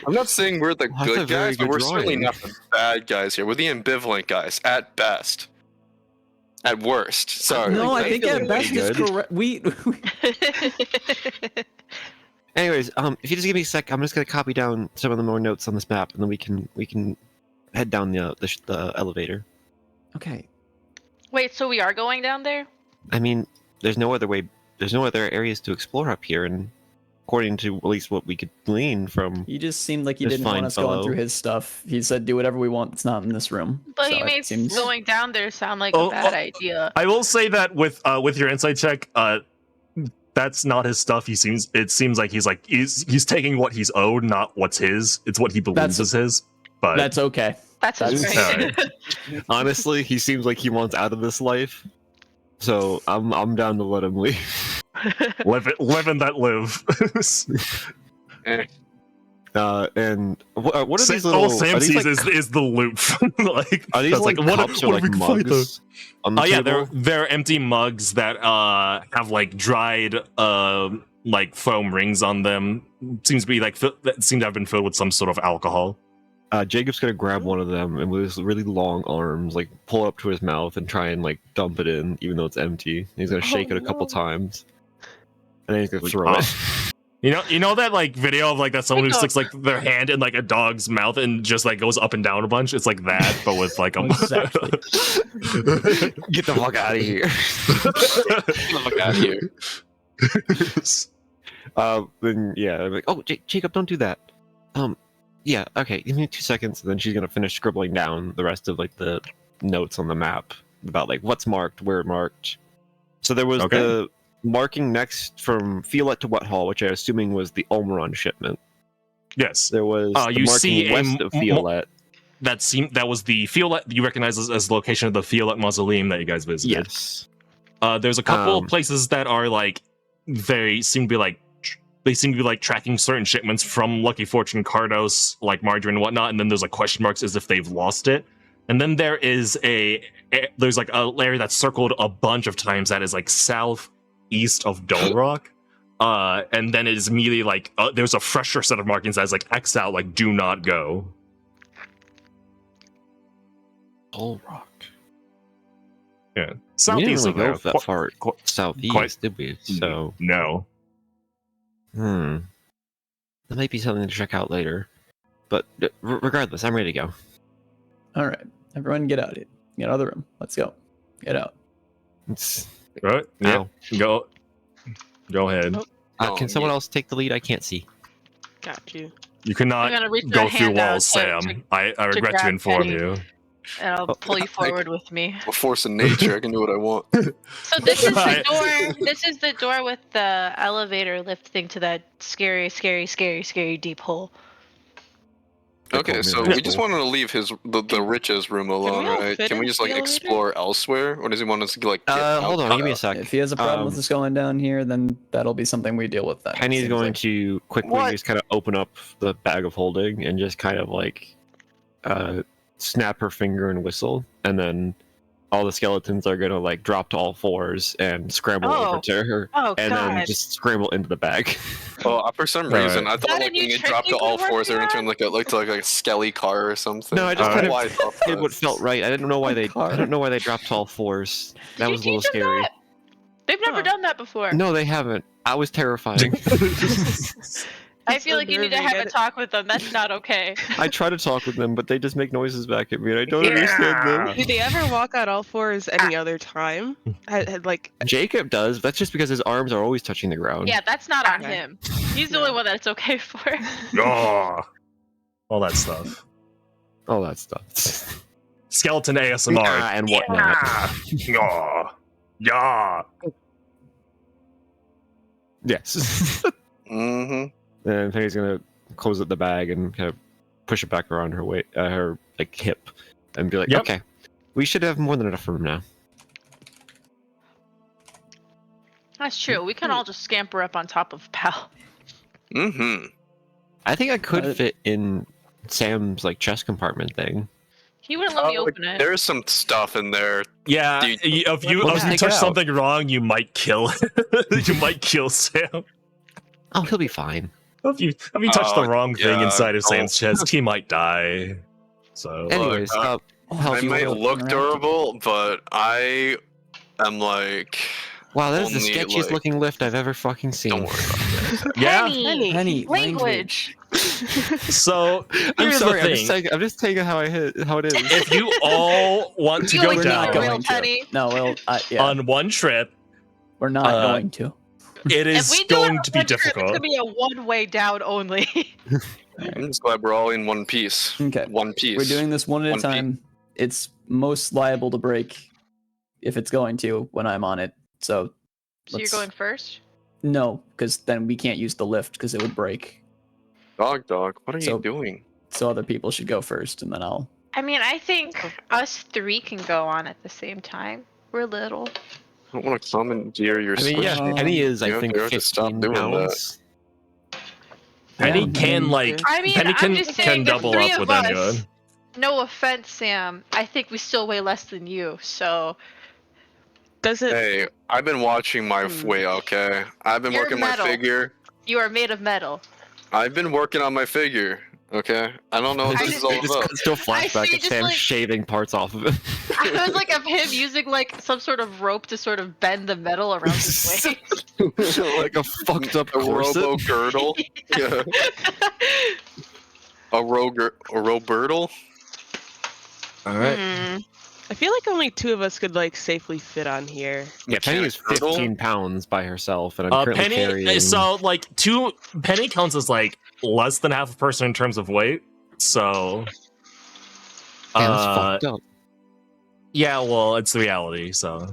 I'm not saying we're the Well, that's a good very guys, but good we're certainly drawing. not the bad guys here. We're the ambivalent guys, at best. At worst. Sorry. No, I I think feel at pretty best it's good. correct. We Anyways, if you just give me a sec, I'm just gonna copy down some of the more notes on this map, and then we can head down the elevator. okay. Wait, so we are going down there? I mean, there's no other way. There's no other areas to explore up here, and according to at least what we could glean from. He just seemed like he This didn't want fine us going fellow. through his stuff. He said, "Do whatever we want. It's not in this room." But So he it makes seems- going down there sound like Oh, a bad oh. idea. I will say that with your insight check, that's not his stuff. It seems like he's taking what he's owed, not what's his. It's what he believes That's- is his. But That's okay. That's his that's- right. Honestly, he seems like he wants out of this life, so I'm down to let him leave. live and that live. And what are these All little? Sam Are these sees like, is the loot. Like, are these that's like what cups or what like if we can find mugs? On the yeah, table? they're empty mugs that have like dried like foam rings on them. Seems to be like that seem to have been filled with some sort of alcohol. Jacob's gonna grab one of them and with his really long arms, like pull it up to his mouth and try and like dump it in, even though it's empty. He's gonna shake it a couple times, and then he's gonna throw it. You know that like video of like that someone who Wait, no. sticks like their hand in like a dog's mouth and just like goes up and down a bunch. It's like that, but with like a Exactly. Get the fuck out of here! Get the fuck out of here. Then yeah, I'm like, oh, Jacob, don't do that. Yeah, okay, give me 2 seconds, and then she's gonna finish scribbling down the rest of like the notes on the map about like what's marked, where marked. So there was the marking next from Fiolet to Wethall, which I'm assuming was the Olmeron shipment. Yes. There was the you marking see west of Fiolet. that was the Fiolet you recognize as the location of the Fiolet mausoleum that you guys visited. Yes. There's a couple of places that are like they seem to be like tracking certain shipments from Lucky Fortune, Cardos, like margarine and whatnot, and then there's like question marks as if they've lost it. And then there is there's like a area that's circled a bunch of times that is like southeast of Dull Rock. And then it is immediately like there's a fresher set of markings that is like X out, like do not go. Dull Rock. Yeah, We didn't southeast really of there. go that far southeast, did we? So No. that might be something to check out later. But regardless, I'm ready to go. All right, everyone, get out of here. Get out of the room. Let's go. Get out. It's, Right? Yeah. Go ahead. Oh. can someone else take the lead? I can't see. Got you. You I'm gonna cannot reach go my through hand out walls, to- Sam. I regret to grab inform Teddy. you. And I'll pull you forward with me. A force of nature. I can do what I want. So this is the Right. door. This is the door with the elevator lift thing to that scary deep hole. Okay, so we just wanted to leave the rich's room alone, all right? fit Can we into just the like elevator? explore elsewhere, or does he want us to like? Get Hold on, out? give me a sec. If he has a problem with us going down here, then that'll be something we deal with then. Penny's Seems going like. to quickly What? just kind of open up the bag of holding and just kind of like snap her finger and whistle, and then all the skeletons are gonna like drop to all fours and scramble over Oh. to her, Oh and then god. just scramble into the bag. Well, for some Alright. reason, I thought That like a new when you trick dropped you to all could work fours, they're gonna on? turn like a skelly car or something. No, I just don't kind know of why I thought did what that. felt right. I didn't know why they. Car. I don't know why they dropped to all fours. That Did was a you little teach them scary. that? They've never Huh. done that before. No, they haven't. I was terrifying. I That's feel like you need to unnerving. have I a d- talk with them. That's not okay. I try to talk with them, but they just make noises back at me, and I don't understand them. Do they ever walk on all fours any other time? Had like Jacob does. That's just because his arms are always touching the ground. Yeah, that's not on Okay. him. He's the only one that it's okay for. Oh, all that stuff. All that stuff. Skeleton ASMR. And whatnot. Yeah. Yeah. Yes. Mm-hmm. And Penny's gonna close up the bag and kind of push it back around her her like hip, and be like, Yep. "Okay, we should have more than enough room now." That's true. We can all just scamper up on top of Pal. Mm-hmm. I think I could Uh, fit in Sam's like chest compartment thing. He wouldn't let me open it. There's some stuff in there. Yeah. Dude. If you Well, just take it touch out. something wrong, you might kill. You might kill Sam. Oh, he'll be fine. If you touch the wrong thing yeah, inside of don't. Sam's chest, he might die. So Anyways, uh, Hal, I do you might wanna- look durable, but I am like, wow, that is the only, sketchiest like- looking lift I've ever fucking seen. don't worry about that. yeah. Penny. Penny, Language. So I'm here's sorry. the thing. I'm just taking how it is. If you all want to You go ain't We're doing not the down real going to. Penny. No, well, yeah, on one trip, we're not going to. it If is we do going it to be on one trip, It's difficult. gonna be a one-way down only. I'm just glad we're all in one piece. Okay, One piece. we're doing this one at a One piece. time. It's most liable to break if it's going to when I'm on it. So So you're Let's- going first? no, because then we can't use the lift because it would break. Dog, what are So- you doing? So other people should go first, and then I'll. I mean, I think us three can go on at the same time. We're little. I don't want to commandeer your I mean, yeah, Um, Penny is, I you think, have to stop 15 doing pounds. Penny Yeah, can and- like I mean, Penny I'm just can saying, the double three up of with us. anyone. No offense, Sam. I think we still weigh less than you. So Does it? Hey, I've been watching my weight, okay? I've been You're working metal. my figure. you are made of metal. I've been working on my figure, okay? I don't know what I this is just- all It just about. cuts to a flashback see of just, Sam like- shaving parts off of it. I was like of him using like some sort of rope to sort of bend the metal around his waist. Like a fucked up A corset. robo girdle. Yeah. A robertle. All right. Hmm. I feel like only 2 of us could like safely fit on here. Yeah, Penny is Mechanic girdle? 15 pounds by herself, and I'm currently Penny. carrying. So like Penny counts as like less than half a person in terms of weight. So. Man, that's fucked up. Yeah, well, it's the reality. So.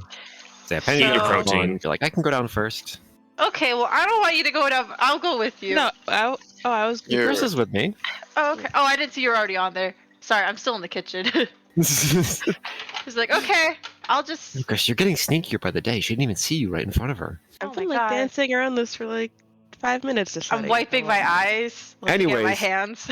Yeah, Penny Eat your can go protein. on. You're like, I can go down first. Okay, well, I don't want you to go down. I'll go with you. No, I was. You're- Chris is with me. Oh, okay. Oh, I didn't see you were already on there. Sorry, I'm still in the kitchen. He's like, okay, I'll just. Chris, you're getting sneakier by the day. She didn't even see you right in front of her. Oh I've my been like god. dancing around this for like 5 minutes. I'm deciding wiping if I my want- eyes. Looking at my Anyways, hands.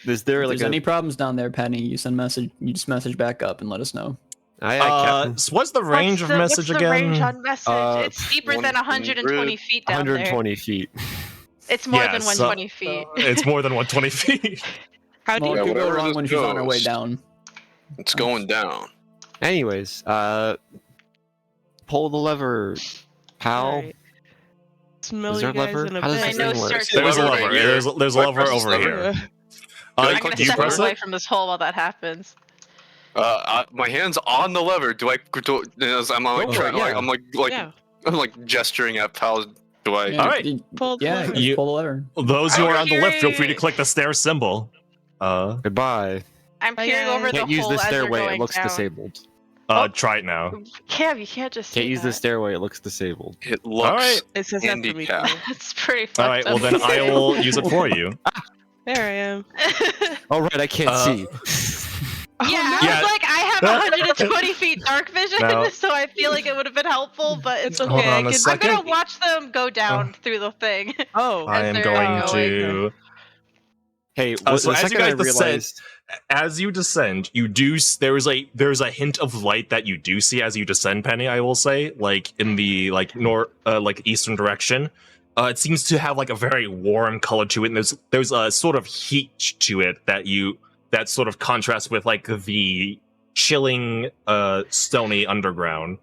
Is there If like there's any problems down there, Penny, you just message back up and let us know. Captain. So what's the range of message what's again? The range on message? It's deeper than 120 100 feet down 120 feet. there. It's more Yeah, than so- 120 feet. It's more than 120 feet. How do Well, you? it could go whatever wrong this when she's on her way goes. down. It's going down. Anyways, pull the lever, pal. Alright. Smell Is you there a guys lever? in a How does bit. I this know thing work? search There's a lever lever. right here. There's a lever Press over this here. lever. I'm Do gonna you step press away it? from this hole while that happens. My hand's on the lever. Do I? I'm like, Go for trying, it, yeah. like, I'm like gesturing at pal. Do I? Yeah, All right. Pull the Yeah, lever. just pull the lever. Those who are on the left, feel free to Okay. click the stair symbol. Goodbye. I'm Bye, peering guys. over the Can't use hole this as they're stairway. It going looks down. disabled. Try it now. Cav, you can't just say Can't use that. the stairway. It looks disabled. It looks. Alright. It says that for me. handicap. too. It's pretty fucked All right. Well, up. then I will use it for you. There I am. Oh right, I can't see. Yeah, Yeah. I was like, I have 120 feet dark vision, No. so I feel like it would have been helpful, but it's okay. Hold on a I'm gonna second. watch them go down through the thing. Oh, I am they're going going. to. Hey, So the as you second I guys descend- realized, As you descend, you do. There's a hint of light that you do see as you descend, Penny. I will say, like in the like eastern direction. It seems to have like a very warm color to it, and there's a sort of heat to it that sort of contrasts with like the chilling, stony underground.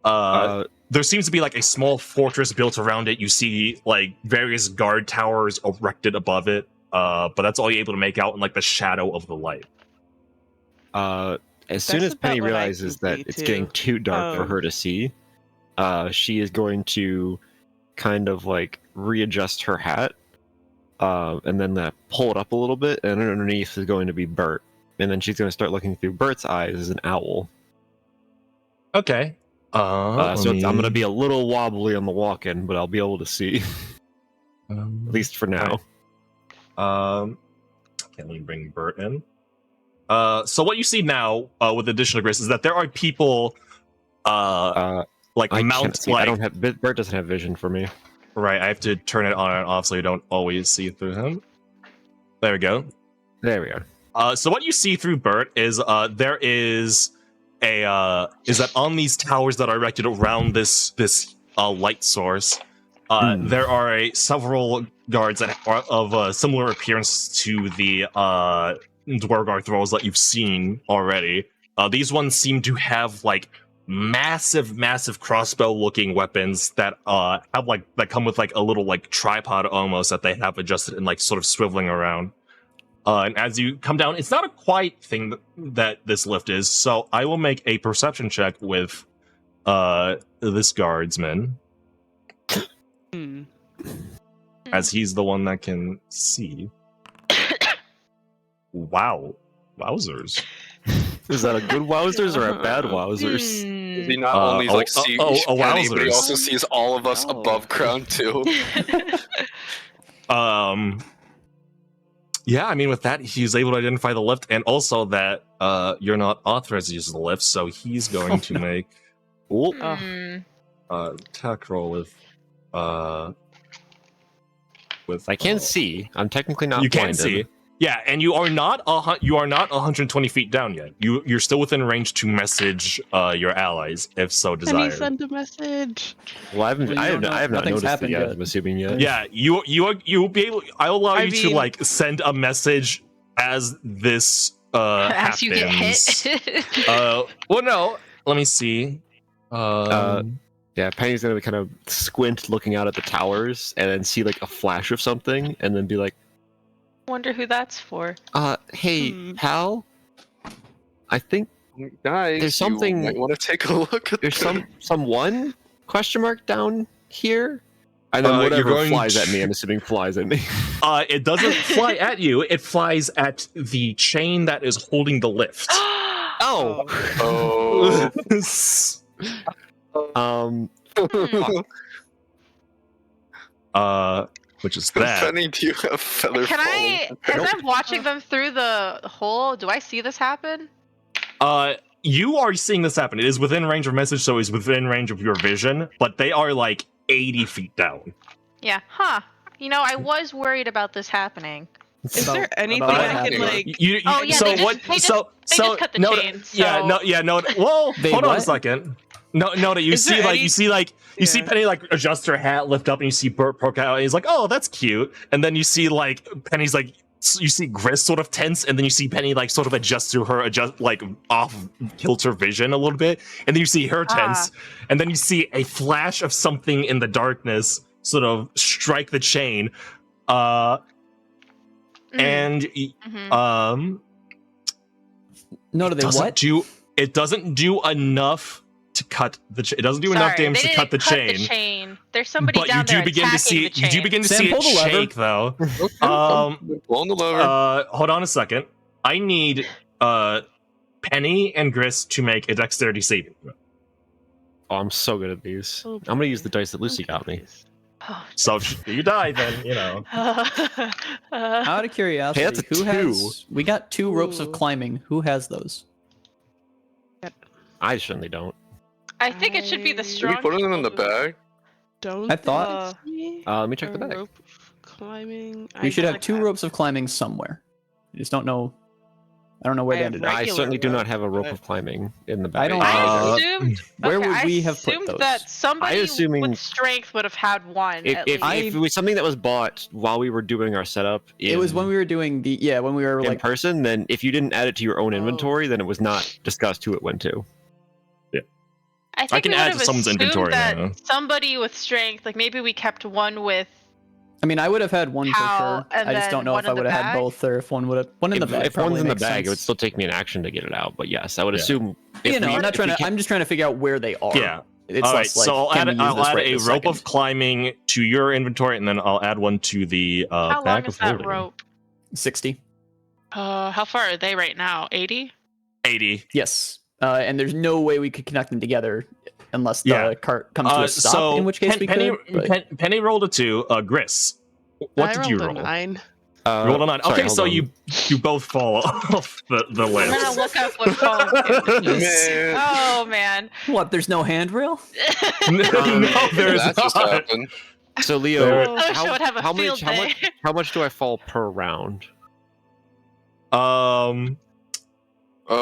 There seems to be like a small fortress built around it. You see like various guard towers erected above it. But that's all you're able to make out in like the shadow of the light. as soon That's as Penny about what I realizes can that see, it's too. getting too dark for her to see, she is going to kind of like readjust her hat, and then pull it up a little bit, and underneath is going to be Bert, and then she's going to start looking through Bert's eyes as an owl. Okay. So I'm going to be a little wobbly on the walk-in, but I'll be able to see, at least for now. Can we bring Bert in? So what you see now, with the addition of Grace, is that there are people, like I can't mount, see. like I don't have. Bert doesn't have vision for me. right. I have to turn it on and off so you don't always see through him. There we go. There we are. So what you see through Bert is there is that on these towers that are erected around this light source, there are several guards that are of a similar appearance to the Dwargar thralls that you've seen already. These ones seem to have like massive crossbow-looking weapons that that come with like a little like tripod almost that they have adjusted and like sort of swiveling around. And as you come down, it's not a quiet thing that this lift is, so I will make a perception check with this guardsman, Hmm. as he's the one that can see. Wow. Wowzers. Is that a good wowzers or a bad wowzers? Is he not only oh, like see oh, Penny, but he wowzers. also sees all of us above ground too. Yeah, I mean, with that, he's able to identify the lift, and also that you're not authorized to use the lift, so he's going to make Hmm. attack roll with with. I can see. I'm technically not. You can blinded. see. Yeah, and you are not 120 feet down yet. You're still within range to message your allies if so Can he desired. send a message? Well, I haven't. Well, you I don't have know. not Nothing's noticed it happened yet. yet. I'm assuming yet. Yeah, you'll be able. I'll allow I you to mean- like send a message as this As happens. you get hit. Well, no. Let me see. Yeah, Penny's gonna kind of squint, looking out at the towers, and then see like a flash of something, and then be like, Wonder who that's for. Hey, pal. I think Guys, There's something- You might want to take a look at there's this. someone question mark down here, and then you're whatever going flies at to- me. I'm assuming flies at me. It doesn't fly at you. It flies at the chain that is holding the lift. Oh. Oh. Which is that. Penny, do you have feather Can I, falling? as I'm watching them through the hole, do I see this happen? You are seeing this happen. It is within range of message, so it's within range of your vision, but they are like 80 feet down. Yeah. Huh. You know, I was worried about this happening. Is there anything about what I can happened. like? Oh, yeah, so they just- what? they just- so they so just cut the no, chain, yeah, so- no, yeah, no. Well, They hold on a what? second. No, you Is see there like any- you see like you see Yeah. Penny like adjust her hat, lift up, and you see Bert poke out, and he's like, "Oh, that's cute." And then you see like Penny's like you see Gris sort of tense, and then you see Penny like sort of adjust to her like off kilter vision a little bit, and then you see her tense, and then you see a flash of something in the darkness sort of strike the chain, and Mhm. No, do they doesn't what? do it doesn't do enough to cut the it doesn't do enough Sorry, damage they to cut the didn't chain. There's somebody But down you do there begin to see attacking the you do chain. begin to Sam, see pull it the lever. shake though. Blowing the lever. Hold on a second. I need Penny and Gris to make a dexterity saving throw. Oh, I'm so good at these. Oh, I'm gonna use boy. the dice that Lucy got me. Please. Oh. So if you die, then you know. Out of curiosity, Hey, that's a who two. has? We got 2 ropes of Ooh. climbing. Who has those? I certainly don't. I think it should be the Can we strong. Can we put them in the people who- bag? Don't. I thought- me Let me check a the bag. rope climbing. We I should have like 2 that. ropes of climbing somewhere. I just don't know. I don't know where I they have ended up. I regular certainly do not rope, have a rope but- of climbing in the I bag. don't- I assumed. Where okay, would we I have put assumed those? that somebody assuming- with strength would have had one. If, at if, least. if it was something that was bought while we were doing our setup, It was when we were doing when we were in like person. Then if you didn't add it to your own Oh. inventory, then it was not discussed who it went to. I think can we add would to have someone's assumed inventory that now. somebody with strength, like maybe we kept one with. I mean, I would have had one for How? sure. And I just don't then know one if I in the would have had bag? both, or if one would have one in the bag. If one's probably in the makes bag, it would sense. still take me an action to get it out. But yes, I would Yeah. assume. You know, I'm not if trying we to. can- I'm just trying to figure out where they are. Yeah. It's All right. less like, So can we use I'll this add right a this rope of second? climbing to your inventory, and then I'll add one to the How long bag is of that holding. rope? 60. How far are they right now? 80? 80. Yes. And there's no way we could connect them together unless the Yeah. cart comes to a stop. So in which case we Penny, could. but- Penny rolled a 2. Gris, what I did you rolled roll? a 9. You rolled a 9. sorry, Okay, hold so on. you both fall off the I'm gonna list. look up what falling damage is. Man, Oh man. What? There's no handrail? No, there's that just not. happened. So Leo, I wish I would have a field day. how much do I fall per round?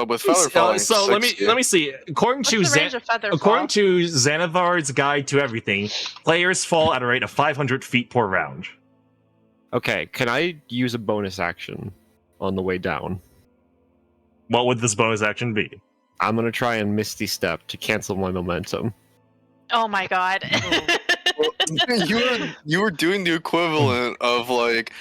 With feather falling. So let 60. me see. According to What's the range of feather fall? according to Xanathar's Guide to Everything, players fall at a rate of 500 feet per round. Okay, can I use a bonus action on the way down? What would this bonus action be? I'm gonna try and Misty Step to cancel my momentum. Oh my god. you were doing the equivalent of like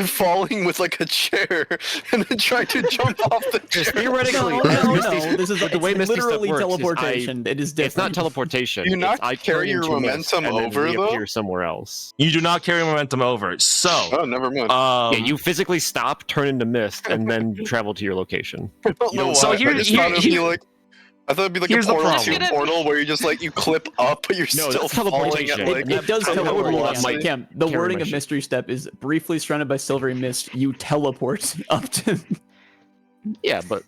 falling with like a chair and then trying to jump off the Just chair. theoretically, No. Misty- This is the way it's Misty Step literally works is teleportation. It is different. It's not teleportation. Do you not it's I carry turn your into mist momentum and then over, though? reappear somewhere else. You do not carry momentum over. So, Oh, never mind. Yeah, you physically stop, turn into mist, and then travel to your location. I don't know so why. here- I just thought it'd be here- like. I thought it'd be like here's a the Portal problem. 2 portal where you just like you clip up, but you're No, still that's falling teleportation. at like. It does I would teleport. roll Yeah, up my Cam, the carry wording of machine. Mystery Step is briefly surrounded by silvery mist. You teleport up to. Yeah, but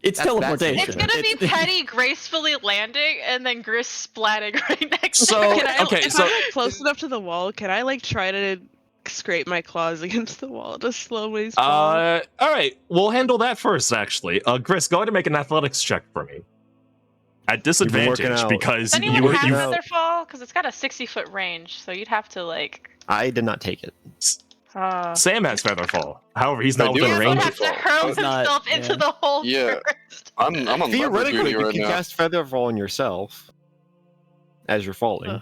It's That's teleportation. It's gonna be Petty gracefully landing and then Gris splatting right next So- to it. Can I, okay, if so- I'm like, close enough to the wall, can I like try to like scrape my claws against the wall to slowly fall. All right, we'll handle that first. Actually, Gris, go ahead and make an athletics check for me. At disadvantage out. because Does anyone have you out. feather fall? Because it's got a 60-foot range, so you'd have to like. I did not take it. Sam has feather fall. However, he's I not do within have He would range. have to Feather hurl fall. It's not- himself into yeah. the hole Yeah. first. I'm on level Theoretically, duty you right can now. cast Featherfall on yourself as you're falling, Ugh.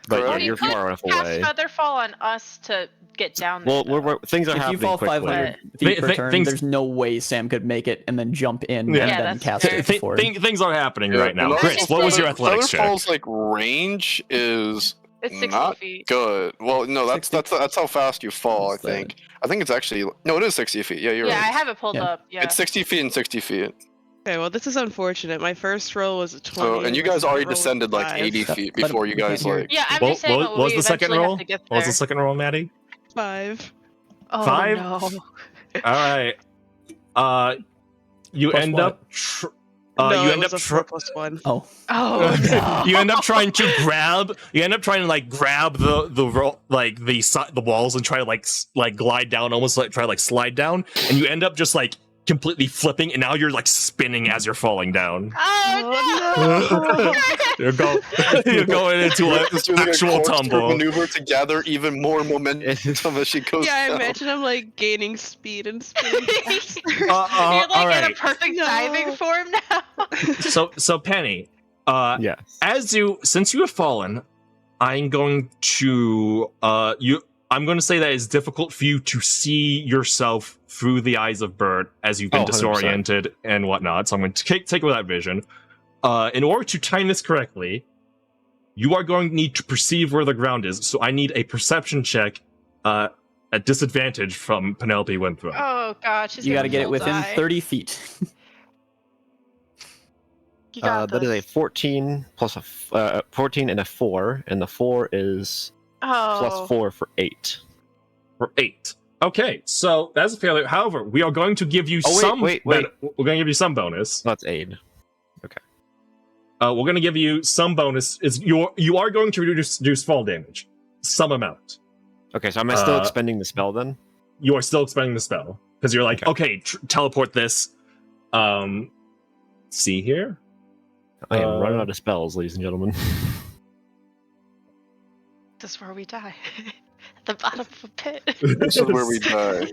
but Correct. you're You could far enough cast away. feather fall on us to get down there. Well, though. things are If you happening fall quickly. 500 feet per Th- turn, things- there's no way Sam could make it and then jump in Yeah. and Yeah, then that's cast fair. it before. Things are happening right now. and Chris, also What was your Feather- athletics check? Featherfall's like range is It's 60 not feet. good. Well, no, that's 60? that's how fast you fall. What's I think. I think it's actually no, it is 60 feet. Yeah, you're Yeah, I right. have it pulled Yeah. up. Yeah. It's 60 feet and 60 feet. Okay, well this is unfortunate. My first roll was a 20. So, and you my guys second already roll was descended like 5. 80 But- feet but before you we guys can't hear. like. Yeah, I'm What, just saying what that was we the second eventually roll? have to get What was there. the second roll, Maddie? 5. Oh 5? no. All right. You Plus end what? up. No, you it end was up. a 4 plus 1. Oh, Oh no. You end up trying to grab. You end up trying to like grab the walls and try to like glide down, almost like try to like slide down, and you end up just like completely flipping, and now you're like spinning as you're falling down. Oh no. You're going into an Just doing, like, a actual corkscrew tumble. maneuver to gather even more momentum as she goes Yeah, I down. imagine I'm like gaining speed and spinning faster. You're like all in a right. perfect No. diving form now. So Penny, Yes. since you have fallen, I'm going to I'm going to say that it's difficult for you to see yourself through the eyes of Bert as you've been 100%. disoriented and whatnot. So I'm going to take away that vision. In order to time this correctly, you are going to need to perceive where the ground is. So I need a perception check at disadvantage from Penelope Winthrop. Oh god, she's you got to gonna get it full within die. 30 feet. You got That is a this. 14 plus 14 and a 4, and the 4 is Oh. plus 4 for 8. For 8. Okay, so that's a failure. However, we are going to give you Oh, wait, some. wait. We're going to give you some bonus. That's aid. We're going to give you some bonus. You are going to reduce fall damage, some amount. Okay, so am I still Uh, expending the spell then? You are still expending the spell because you're like, okay, teleport this. See here. I am running out of spells, ladies and gentlemen. This is where we die. At the bottom of a pit. This is where we die.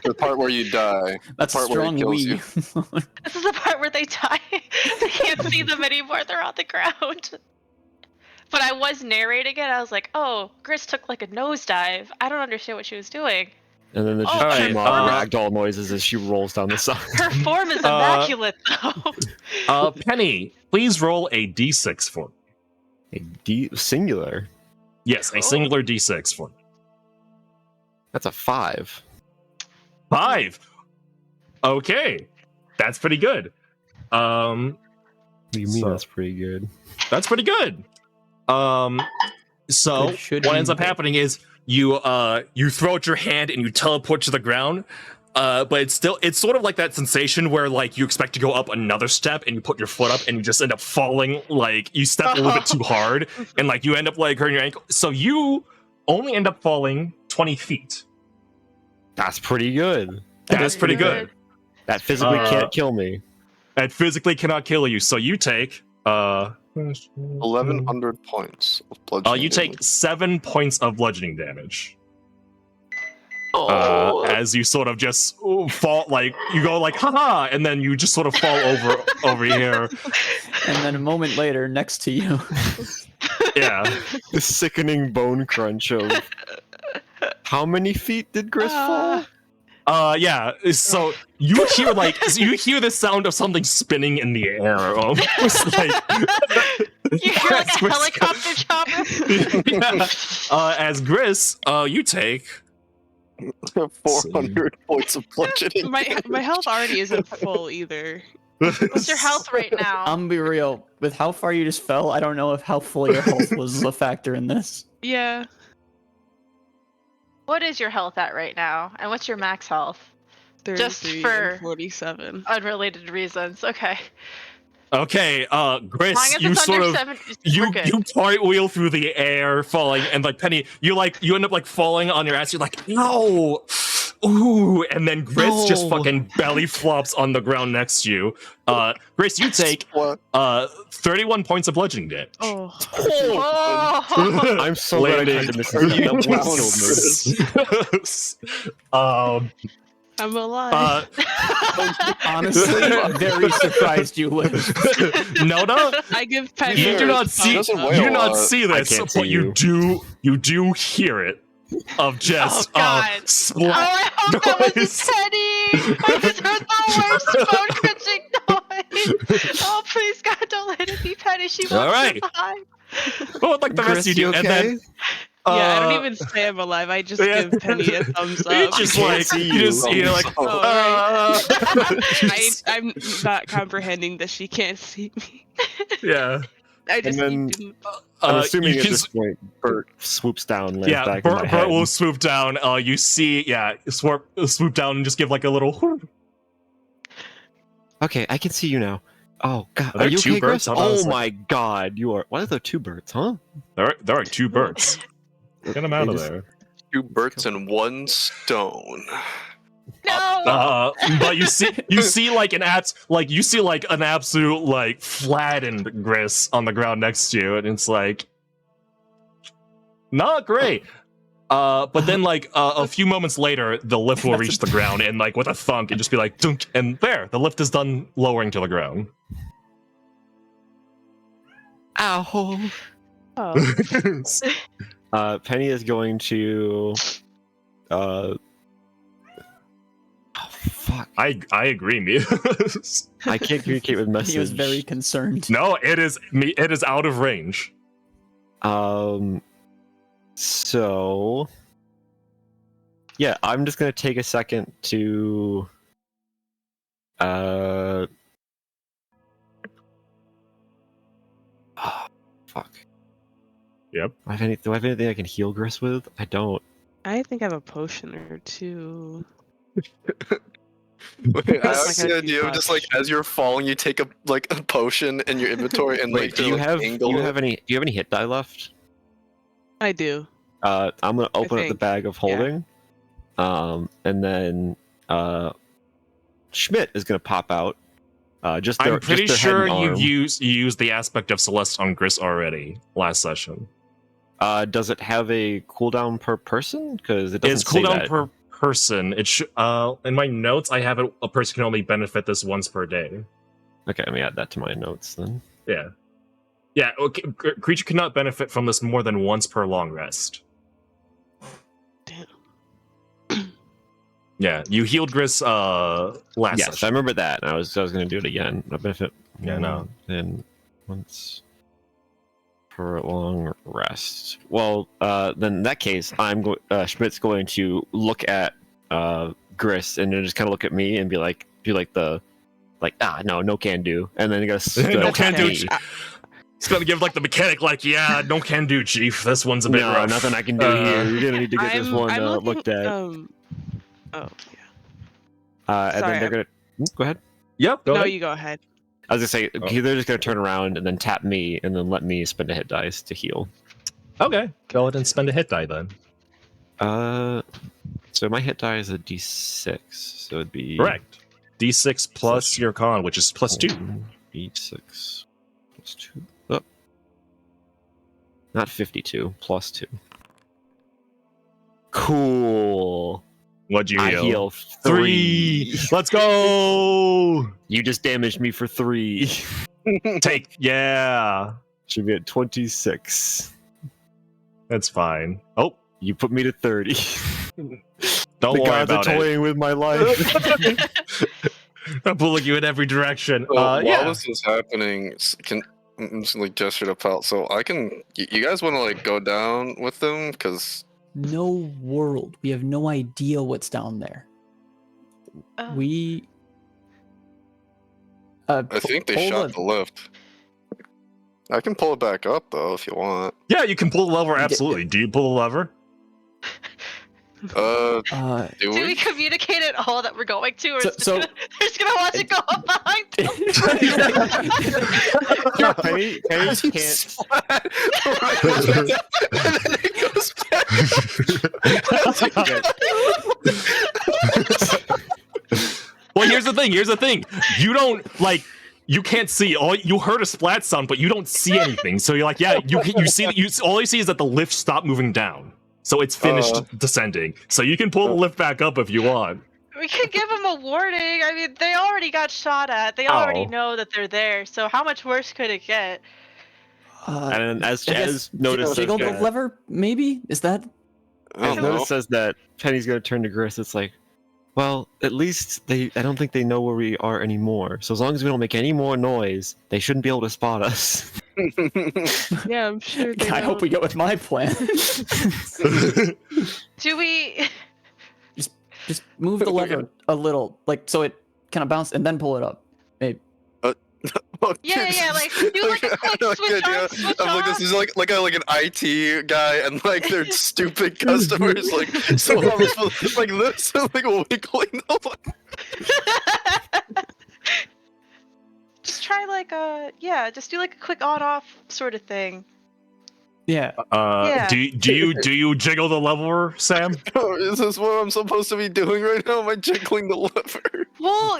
The part where you die. That's a part where it strong kills we. you. This is the part where they die. I can't see them anymore. They're on the ground. But I was narrating it. I was like, oh, Gris took like a nosedive. I don't understand what she was doing. And then there's Oh, just alright, two more ragdoll noises as she rolls down the side. Her form is immaculate, though. Penny, please roll a d6 for me. Singular. Yes, a Cool. singular d6 for me. That's a 5. 5. Okay, that's pretty good. What do you mean So- that's pretty good? That's pretty good. So It should what be ends up good. happening is you throw out your hand and you teleport to the ground. But it's sort of like that sensation where like you expect to go up another step and you put your foot up and you just end up falling, like you step a little bit too hard and like you end up like hurting your ankle. So you only end up falling 20 feet. That's pretty good. That's pretty good. good. That physically Uh, can't kill me. It physically cannot kill you. So you take 1,100 points of bludgeoning. you take 7 points of bludgeoning damage. Oh. As you sort of just fall, like you go like haha, and then you just sort of fall over here. And then a moment later, next to you. Yeah. The sickening bone crunch of how many feet did Gris fall? Yeah. So you hear the sound of something spinning in the air, almost like You hear like a Gris- helicopter chopper. yeah. As Gris, you take 400 points of bludgeoning. My health already isn't full either. What's your health right now? I'm be real. With how far you just fell, I don't know if how full your health was a factor in this. Yeah. What is your health at right now? And what's your max health? 33 for- and 47. Unrelated reasons. Okay. Okay, As long Gris, as you it's sort under of 7, you we're good. you cartwheel through the air, falling, and like Penny, you end up like falling on your ass. You're like, no, ooh, and then Gris just No. fucking belly flops on the ground next to you. Gris, you take What? 31 points of bludgeoning damage. Oh. Oh! I'm so glad I tried to miss that. That would have killed me. I'm alive. Honestly, very surprised you lived. Noda, I give Penny. you do not a see doesn't thumbs weigh you a do not lot. see this, can't see but you do hear it of just God. Oh, splat I hope that was noise. a Penny! I just heard the worst bone crunching noise! Oh, please, God, don't let it be Penny. She won't All right. survive. What would like the rest Chris, of you do? you And then okay? Yeah, I don't uh, even say I'm alive. I just yeah. give Penny a thumbs up. you just can't like see you you. just you're like Oh, right. just- I'm not comprehending that she can't see me. yeah. I just then- need to. I'm assuming you at can this point, Bert swoops down, lands yeah, back in my Bert head. will swoop down. You see, swoop down and just give like a little. Whoop. Okay, I can see you now. Oh God, Are there you two okay, birds? Chris? Hold on a Oh second. my God, you are. Why are there 2 birds, huh? There are 2 birds. Get them out They of just- there. 2 birds and 1 stone. No! But you see like an absolute like flattened Gris on the ground next to you, and it's like not great. But then like a few moments later, the lift will reach the ground, and like with a thunk, and just be like dunk, and there, the lift is done lowering to the ground. Ow. Oh, Penny is going to. Oh fuck! I agree, Muse. I can't communicate with message. He was very concerned. No, it is out of range. So. Yeah, I'm just gonna take a second to. Oh, fuck. Yep. Do I have anything I can heal Gris with? I don't. I think I have a potion or 2. Wait, I Like like the a idea of just much. like as you're falling, you take a potion in your inventory and Wait, like do you like, have angle it. any hit die left? I do. I'm gonna open up the think, bag of holding, and then Schmidt is gonna pop out. Just their, I'm pretty just their sure head and you arm. used the aspect of Celeste on Gris already last session. Does it have a cooldown per person? Because it doesn't It's say cooldown that. per person. It in my notes I have it, a person can only benefit this once per day. Okay, let me add that to my notes then. Yeah. Yeah, okay. Creature cannot benefit from this more than once per long rest. Damn. Yeah, you healed Gris last Yes, session. I remember that. I was gonna do it again. A benefit. Yeah, no. Then once per long rest. Well, then in that case, Schmidt's going to look at Gris and then just kind of look at me and be like no can do, and then he goes No can do. me. It's gonna give like the mechanic, like, yeah, no can do, chief. This one's a bit No, rough. nothing I can do here. You're gonna need to get this one looking, looked at. Oh, yeah. And then sorry, they're gonna go ahead. Yep. Go No, ahead. you go ahead. I was gonna say Oh. they're just gonna turn around and then tap me and then let me spend a hit dice to heal. Okay. Go ahead and spend a hit die then. So my hit die is a d6, so it'd be Correct. D6 plus your con, which is plus 2. D6 plus 2. Oh. Not 52, plus 2. Cool. What'd you I heal? heal 3. Let's go. You just damaged me for 3. Take. Yeah. Should be at 26. That's fine. Oh, You put me to 30. don't The worry gods are about it. toying with my life. I'm pulling you in every direction. So while Yeah. this is happening, I'm just like gesture to Pal. So I can. You guys want to like go down with them? Because No world. We have no idea what's down there. Oh. We. I think they shot the lift. I can pull it back up though if you want. Yeah, you can pull the lever. Absolutely. Do you pull the lever? Do Do we we? communicate at all that we're going to, or So- is just so- gonna, they're just gonna watch it go up behind them? No, Penny can't. And then it goes back. Well, here's the thing. You don't like. You can't see. You heard a splat sound, but you don't see anything. So you're like, yeah, you see. All you see is that the lift stopped moving down, so it's finished descending. So you can pull the lift back up if you want. We could give them a warning. I mean, they already got shot at. They already know that they're there. So how much worse could it get? And as I guess Notice jiggle the says, lever, maybe? Is that? I as don't know. Notice says that Penny's gonna turn to Gris, it's like, well, at least I don't think they know where we are anymore. So as long as we don't make any more noise, they shouldn't be able to spot us. Yeah, I'm sure they I hope we go with my plan. Do we? Just move the lever a little, like so it kind of bounce and then pull it up. Maybe. Yeah, like do like a quick switch on, switch I'm like, off. this is like an IT guy, and like they're stupid customers. Like, so I'm supposed to, like this, like wiggling the Just try like just do like a quick on-off sort of thing. Yeah. Yeah. Do you jiggle the lever, Sam? Is this what I'm supposed to be doing right now? Am I jiggling the lever? Well,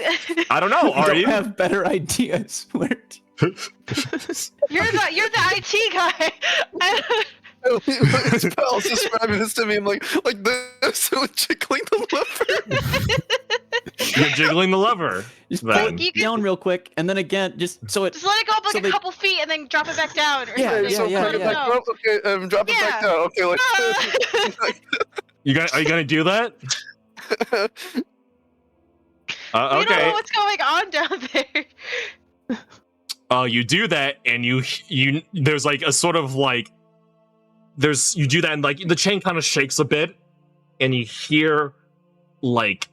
I don't know. Are Don't you? have better ideas. Where? you're the IT guy. His pal's describing this to me. I'm like this, so jiggling the lever. You're jiggling the lever. Just Then. pull You it can- down real quick, and then again, just so it. Just let it go up like So a they- couple feet and then drop it back down. Or Yeah, something. so yeah, bring it yeah. back up. Okay, drop it back Yeah. down. Okay, like. Are you gonna do that? We don't know Okay. what's going on down there. You do that, and you there's like a sort of like you do that, and like the chain kind of shakes a bit, and you hear like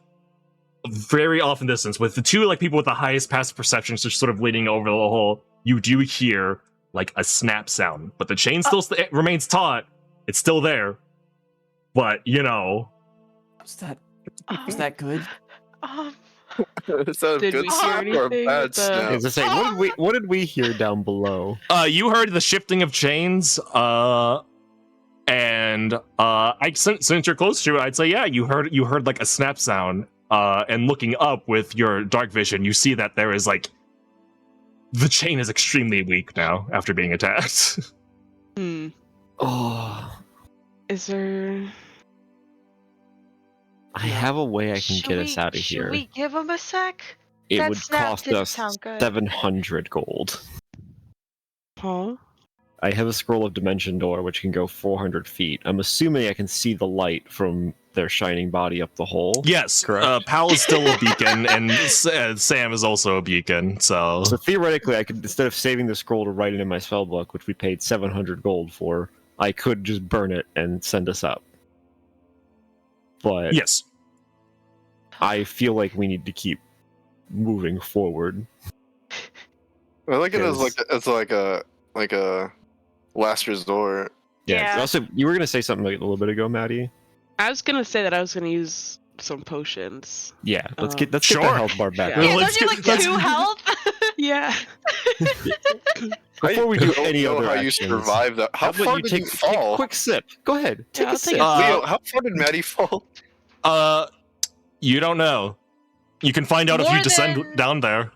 very off in distance with the two like people with the highest passive perceptions just sort of leaning over the hole. You do hear like a snap sound, but the chain still remains taut. It's still there, but you know. Was that good? Is that a Did good we hear snap or a anything bad with the- snap? As I say, what did we hear down below? You heard the shifting of chains, and since you're close to it, I'd say yeah, you heard like a snap sound, and looking up with your dark vision, you see that there is like the chain is extremely weak now after being attacked. Oh, Is there? I have a way I can get us out of Should here. we give him a sec? It That would snap cost didn't us sound good. 700 gold. Huh? I have a scroll of Dimension Door, which can go 400 feet. I'm assuming I can see the light from their shining body up the hole. Yes, Correct. Pal is still a beacon, and Sam is also a beacon. So So theoretically, I could, instead of saving the scroll to write it in my spellbook, which we paid 700 gold for, I could just burn it and send us up. But yes, I feel like we need to keep moving forward. I like it as Because- like a last resort. Yeah. Also, you were gonna say something like a little bit ago, Maddie. I was gonna say that I was gonna use some potions. Yeah, let's get Sure. the health bar back. Yeah. Yeah, let's don't you get- like 2 health? Yeah. Before we do I don't any know other how you actions, survive that. How about far you did take, you take a fall? quick sip? Go ahead, take I'll a take sip. a sip. Leo, how far did Maddie fall? you don't know. You can find out if More you descend than- down there.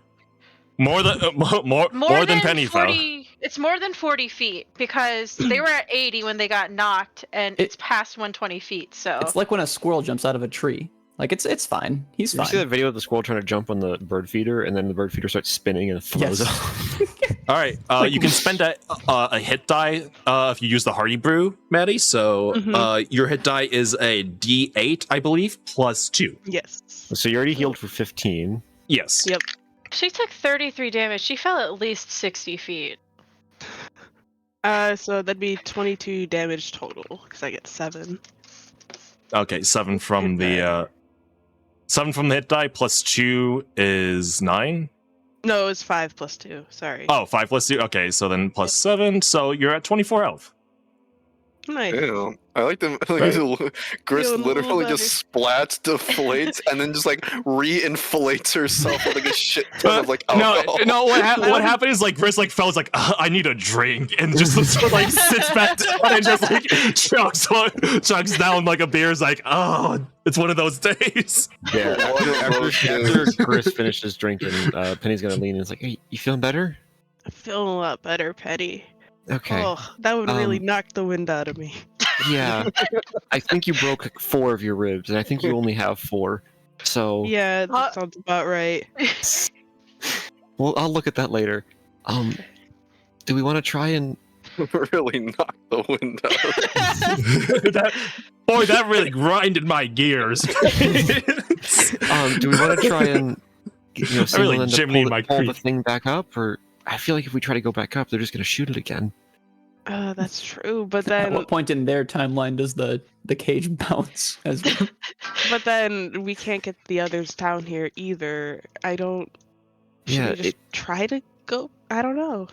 More than more than Penny fell. 40. It's more than 40 feet because they were at 80 when they got knocked, and it's past 120 feet. So It's like when a squirrel jumps out of a tree. Like it's fine. He's You ever fine. see that video of the squirrel trying to jump on the bird feeder, and then the bird feeder starts spinning and it throws Yes. off? All right, you can spend a hit die if you use the Hardy Brew, Maddie. So your hit die is a D8, I believe, plus 2. Yes. So you already healed for 15. Yes. Yep. she took 33 damage. She fell at least 60 feet. So that'd be 22 damage total because I get 7. Okay, 7 from Hit the 7 from the hit die plus 2 is 9. No, it's 5 plus 2. Sorry. Oh, 5 plus 2. Okay, so then plus 7. So you're at 24 health. Nice. Ew. I like them. Gris Feeling a literally little just splats, deflates, and then just like re-inflates herself with like a shit ton of like alcohol. No. What happened is like Gris like felt like I need a drink, and just sort of, like sits back down and just like chugs down like a beer. Is like, oh, it's one of those days. Yeah. One of those After days. Chris finishes drinking, Penny's gonna lean in and is like, "Hey, you feeling better?" I'm feeling a lot better, Petty. Okay. Oh, that would really Um, knock the wind out of me. Yeah. I think you broke like 4 of your ribs, and I think you only have 4. So Yeah, that sounds about right. well, I'll look at that later. Do we want to try and Really knock the wind out. that really grinded my gears. do we want to try and I really single-end chimneyed my pull the creek. thing back up, or I feel like if we try to go back up, they're just gonna shoot it again. That's true, but At then what point in their timeline does the cage bounce? As but then we can't get the others down here either. I don't. Should Yeah, we just try to go? I don't know.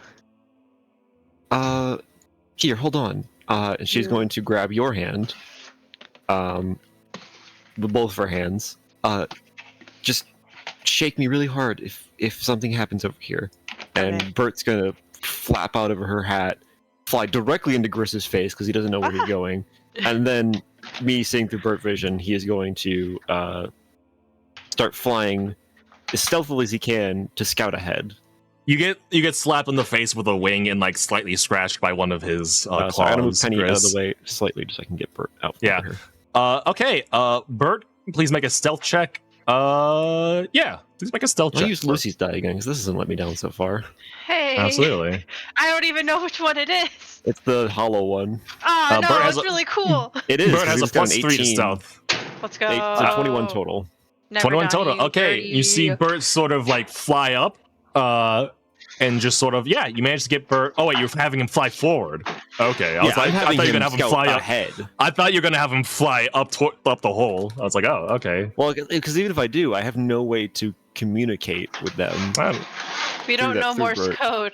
Here, hold on. And she's Yeah. going to grab your hand, with both of her hands. Just shake me really hard if something happens over here. And Okay. Bert's gonna flap out of her hat, fly directly into Gris's face because he doesn't know where he's going. And then, me seeing through Bert vision, he is going to start flying as stealthily as he can to scout ahead. You get slapped in the face with a wing and like slightly scratched by one of his claws. So I'm gonna move Penny out of Gris. the way slightly just so I can get Bert out. Yeah. From her. Okay. Bert, please make a stealth check. Yeah. Please make a stealth I'll check. use Lucy's die again because this hasn't let me down so far. Hey. Absolutely. I don't even know which one it is. It's the hollow one. Oh, no, Bert it has was a- really cool. It is. Bert has a it's got an +3 to 18, stealth. Let's go. So 21 total. Never 21 done total. you Okay, you see dirty. Bert sort of like fly up, and just sort of you managed to get Bert. Oh wait, you're having him fly forward. Okay, I was like, I thought you were gonna have him scout fly up. ahead. I thought you were gonna have him fly up the hole. I was like, oh, okay. Well, because even if I do, I have no way to communicate with them. We don't that know through Morse Bert. code.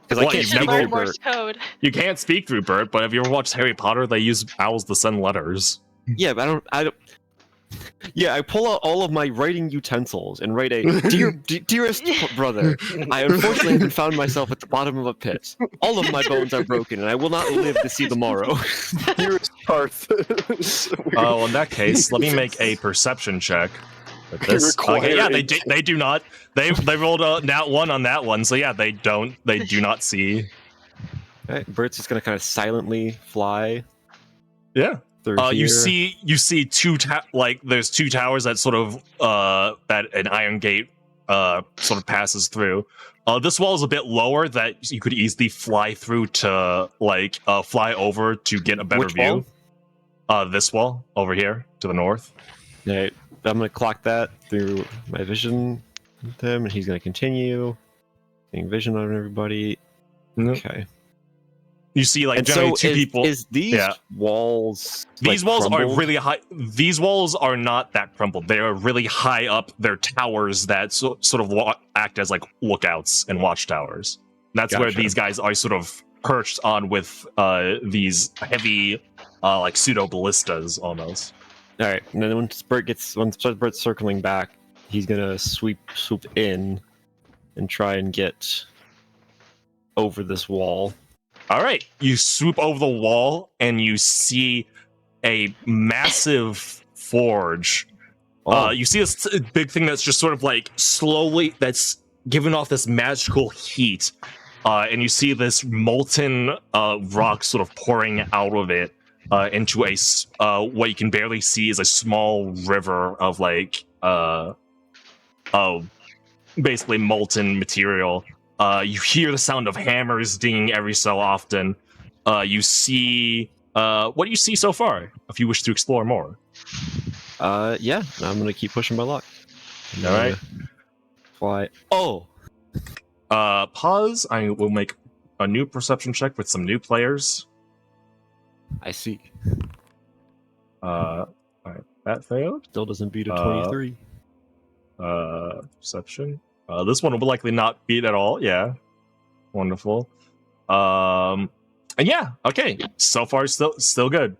Because I What, can't you've Should speak never- learn through Morse Bert. code. You can't speak through Bert, but have you ever watched Harry Potter? They use owls to send letters. Yeah, but I don't. Yeah, I pull out all of my writing utensils and write a dearest brother. I unfortunately have found myself at the bottom of a pit. All of my bones are broken, and I will not live to see the morrow. Here's Parth. Oh, in that case, let me make a perception check. With this. Okay, yeah, they do not. They rolled a nat 1 on that one, so yeah, they do not see. Right, Bert's just gonna kind of silently fly Yeah. through You here. see there's 2 towers that sort of that an iron gate sort of passes through. This wall is a bit lower that you could easily fly through to fly over to get a better Which view. This wall over here to the north. Right, I'm gonna clock that through my vision with him, and he's gonna continue getting vision on everybody. Okay. You see like And generally so 2 people. Is these Yeah. walls? These like, walls crumbled? are really high. These walls are not that crumpled. They are really high up. They're towers that sort of act as like lookouts and watchtowers. That's where Gotcha. these guys are sort of perched on with these heavy like pseudo ballistas almost. All right, and then once Bert's circling back, he's gonna swoop in and try and get over this wall. All right, you swoop over the wall and you see a massive forge. You see this big thing that's just sort of like slowly that's giving off this magical heat, and you see this molten rock sort of pouring out of it into what you can barely see is a small river of basically molten material. You hear the sound of hammers dinging every so often. You see what do you see so far? If you wish to explore more. Yeah, I'm gonna keep pushing my luck. All right. Fly. Oh, Pause. I will make a new perception check with some new players. I see. All right, that failed. Still doesn't beat a Uh, 23. Perception. This one will likely not beat at all. Yeah, wonderful. And And yeah, okay. So far, still good.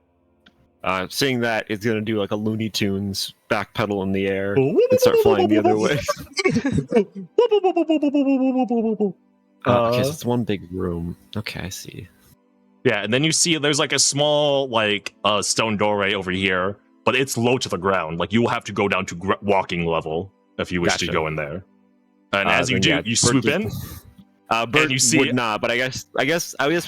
Seeing that, it's gonna do like a Looney Tunes backpedal in the air and start flying the other way. Okay, so it's one big room. Okay, I see. Yeah, and then you see there's like a small stone doorway over here, but it's low to the ground. Like you will have to go down to walking level if you wish to go in there. And as you do, you swoop in. Bert you see would not, but I guess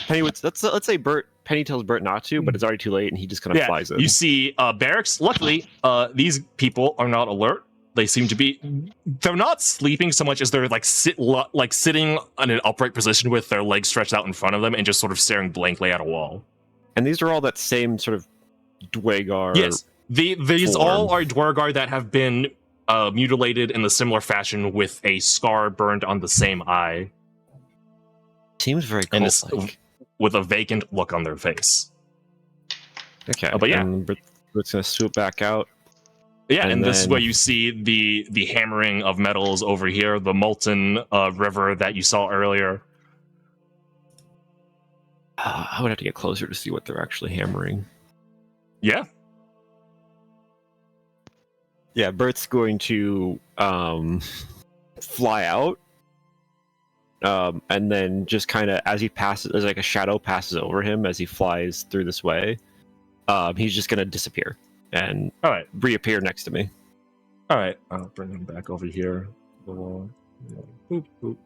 Penny would. Let's say Penny tells Bert not to, but it's already too late, and he just kind of flies in. You see barracks. Luckily, these people are not alert. They seem to be. They're not sleeping so much as they're sitting in an upright position with their legs stretched out in front of them and just sort of staring blankly at a wall. And these are all that same sort of Dwagar. Yes, these form. all are Dwagar that have been mutilated in a similar fashion with a scar burned on the same eye. Seems very cool. And with a vacant look on their face. Okay, but yeah, and Bert's gonna swoop back out. Yeah, and this is where you see the hammering of metals over here, the molten river that you saw earlier. I would have to get closer to see what they're actually hammering. Yeah. Yeah, Bert's going to fly out. And then just kind of as he passes, as like a shadow passes over him as he flies through this way, he's just gonna disappear and reappear next to me. All right, I'll bring him back over here. Boop, boop.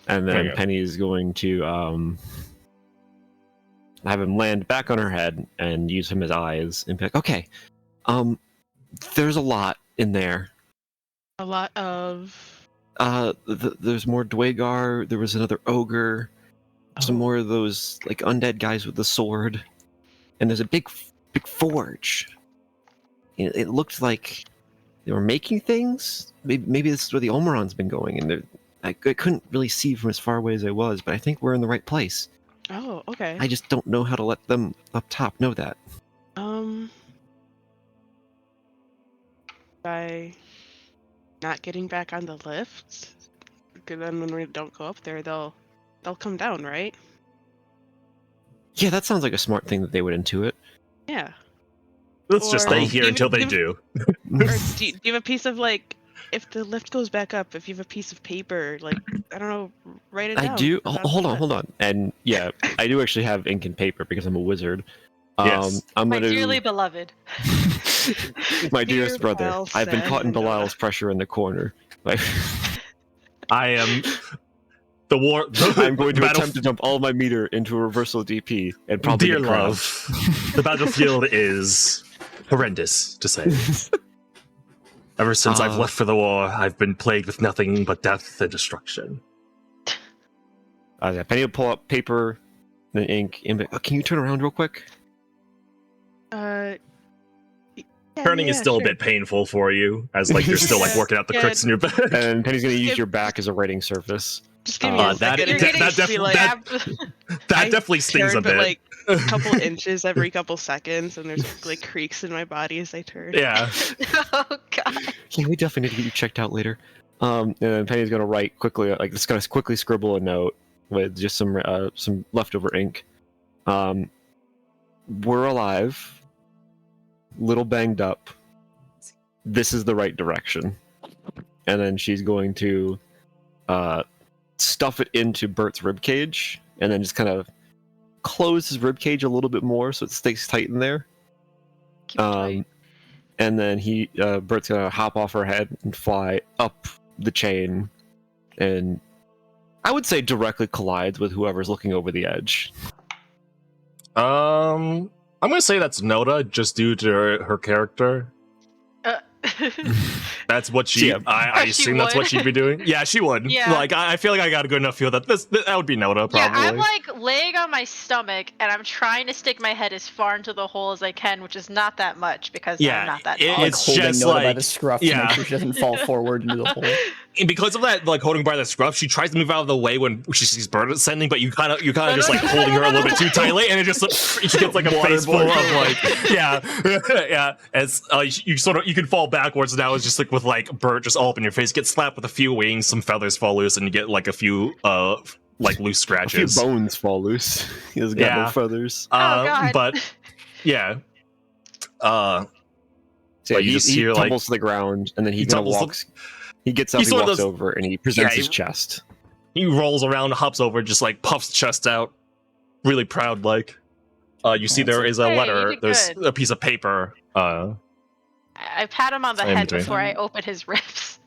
And then Penny is going to have him land back on her head and use him as eyes and be like, okay, there's a lot in there. A lot of... There's more Dwagar. There was another ogre. Some more of those like undead guys with the sword, and there's a big forge. It looked like they were making things. Maybe this is where the Omeron's been going, and I couldn't really see from as far away as I was, but I think we're in the right place. Oh, okay. I just don't know how to let them up top know that. By not getting back on the lift, because then when we don't go up there, they'll come down, right? Yeah, that sounds like a smart thing that they would intuit. Yeah. Let's just stay here until they do. Or do you have a piece of if the lift goes back up, if you have a piece of paper, I don't know, write it down. I do. Hold on. And yeah, I do actually have ink and paper because I'm a wizard. Yes. My dearly beloved. My dearest brother, I've been caught in Belial's pressure in the corner. I am the war. I'm going to attempt to dump all my meter into a reversal DP and probably dear love. The battlefield is horrendous, to say. Ever since I've left for the war, I've been plagued with nothing but death and destruction. Penny will pull up paper and ink. And can you turn around real quick? Turning is still a bit painful for you, as you're still working out the crits in your back. And Penny's gonna use your back as a writing surface. Just give me a second. That definitely stings a bit. A couple inches every couple seconds, and there's creaks in my body as I turn. Yeah. Oh god. Yeah, we definitely need to get you checked out later. And then Penny's gonna write quickly, just gonna quickly scribble a note with just some leftover ink. We're alive. Little banged up. This is the right direction. And then she's going to stuff it into Bert's ribcage, and then just kind of close his ribcage a little bit more so it stays tight in there. Keep it tight. And then Bert's gonna hop off her head and fly up the chain, and I would say directly collides with whoever's looking over the edge. I'm gonna say that's Noda, just due to her character. That's what she. I assume that's what she'd be doing. Yeah, she would. Yeah. I feel like I got a good enough feel that that would be Noda, probably. Yeah, I'm laying on my stomach and I'm trying to stick my head as far into the hole as I can, which is not that much because I'm not that tall. It's holding just Noda by the scruff to make sure she doesn't fall forward into the hole. And because of that, holding by the scruff, she tries to move out of the way when she sees Bert ascending, but you kind of just holding her a little bit too tightly, and it just she gets a face full of yeah. As you can fall backwards now. It's just with Bert just all up in your face, get slapped with a few wings, some feathers fall loose, and you get a few like loose A few scratches. bones fall loose. He has got no feathers. God. But yeah. So But you he, just he hear, like- tumbles to the ground, and then he he kind of tumbles to- walks. He gets up, He's he one of walks those- over, and he presents Yeah, his chest. He rolls around, hops over, just like puffs chest out, really proud like. You see there is a Hey, you letter. did There's good. a piece of paper. I pat him on the It's in head between. before I open his ribs.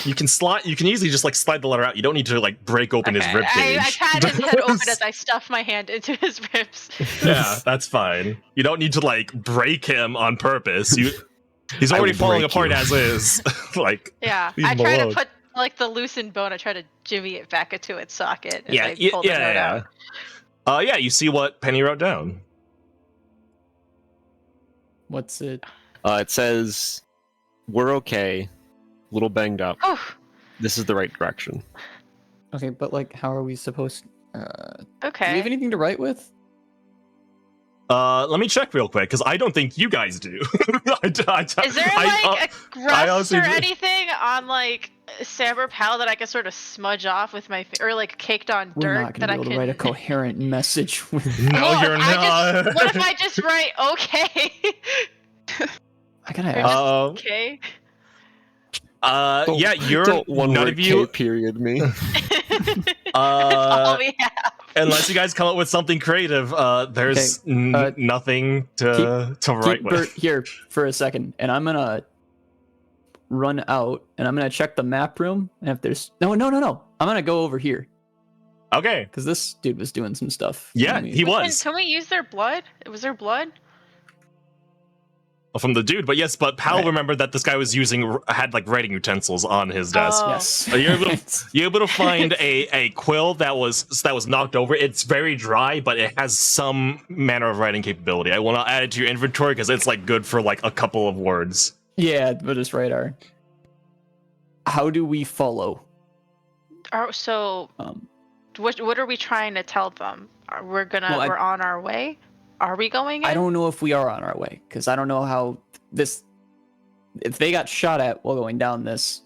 You can easily just like slide the letter out. You don't need to like break open his rib I cage. pat his head open as I stuff my hand into his ribs. Yeah, that's fine. You don't need to like break him on purpose. He's I already will falling break apart you. as is. Like Yeah, Leave I him try alone. to put like the loosened bone. I try to jimmy it back into its socket. As yeah, I pull the note out. yeah. You see what Penny wrote down. What's it? It says, "We're okay. Little banged up. Oh, This is the right direction." Okay, but like, how are we supposed? Do we okay. have anything to write with? Let me check real quick because I don't think you guys do. Is there like a rust honestly or do- anything on like Saber Pal that I can sort of smudge off with my or like caked on We're dirt not that gonna I be able can to write a coherent message. With... No, Well, you're not. What if I just write okay? I gotta Or ask. just okay. Yeah, you're Don't one none word of you. K period me. That's all we have. Unless you guys come up with something creative, there's nothing to write Keep with. Bert here for a second, and I'm gonna run out, and I'm gonna check the map room, and if there's no, I'm gonna go over here Okay. because this dude was doing some stuff. Yeah, Let me- he was Can we use their blood? Was there blood? from the dude, but yes, but Pal Right. remembered that this guy was had like writing utensils on his desk. Oh. Yes. You're able to find a quill that was knocked over. It's very dry, but it has some manner of writing capability. I will not add it to your inventory because it's like good for like a couple of words. Yeah, we'll just write our. How do we follow? So what are we trying to tell them? We're on our way? Are we going in? I don't know if we are on our way because I don't know how this. If they got shot at while going down this,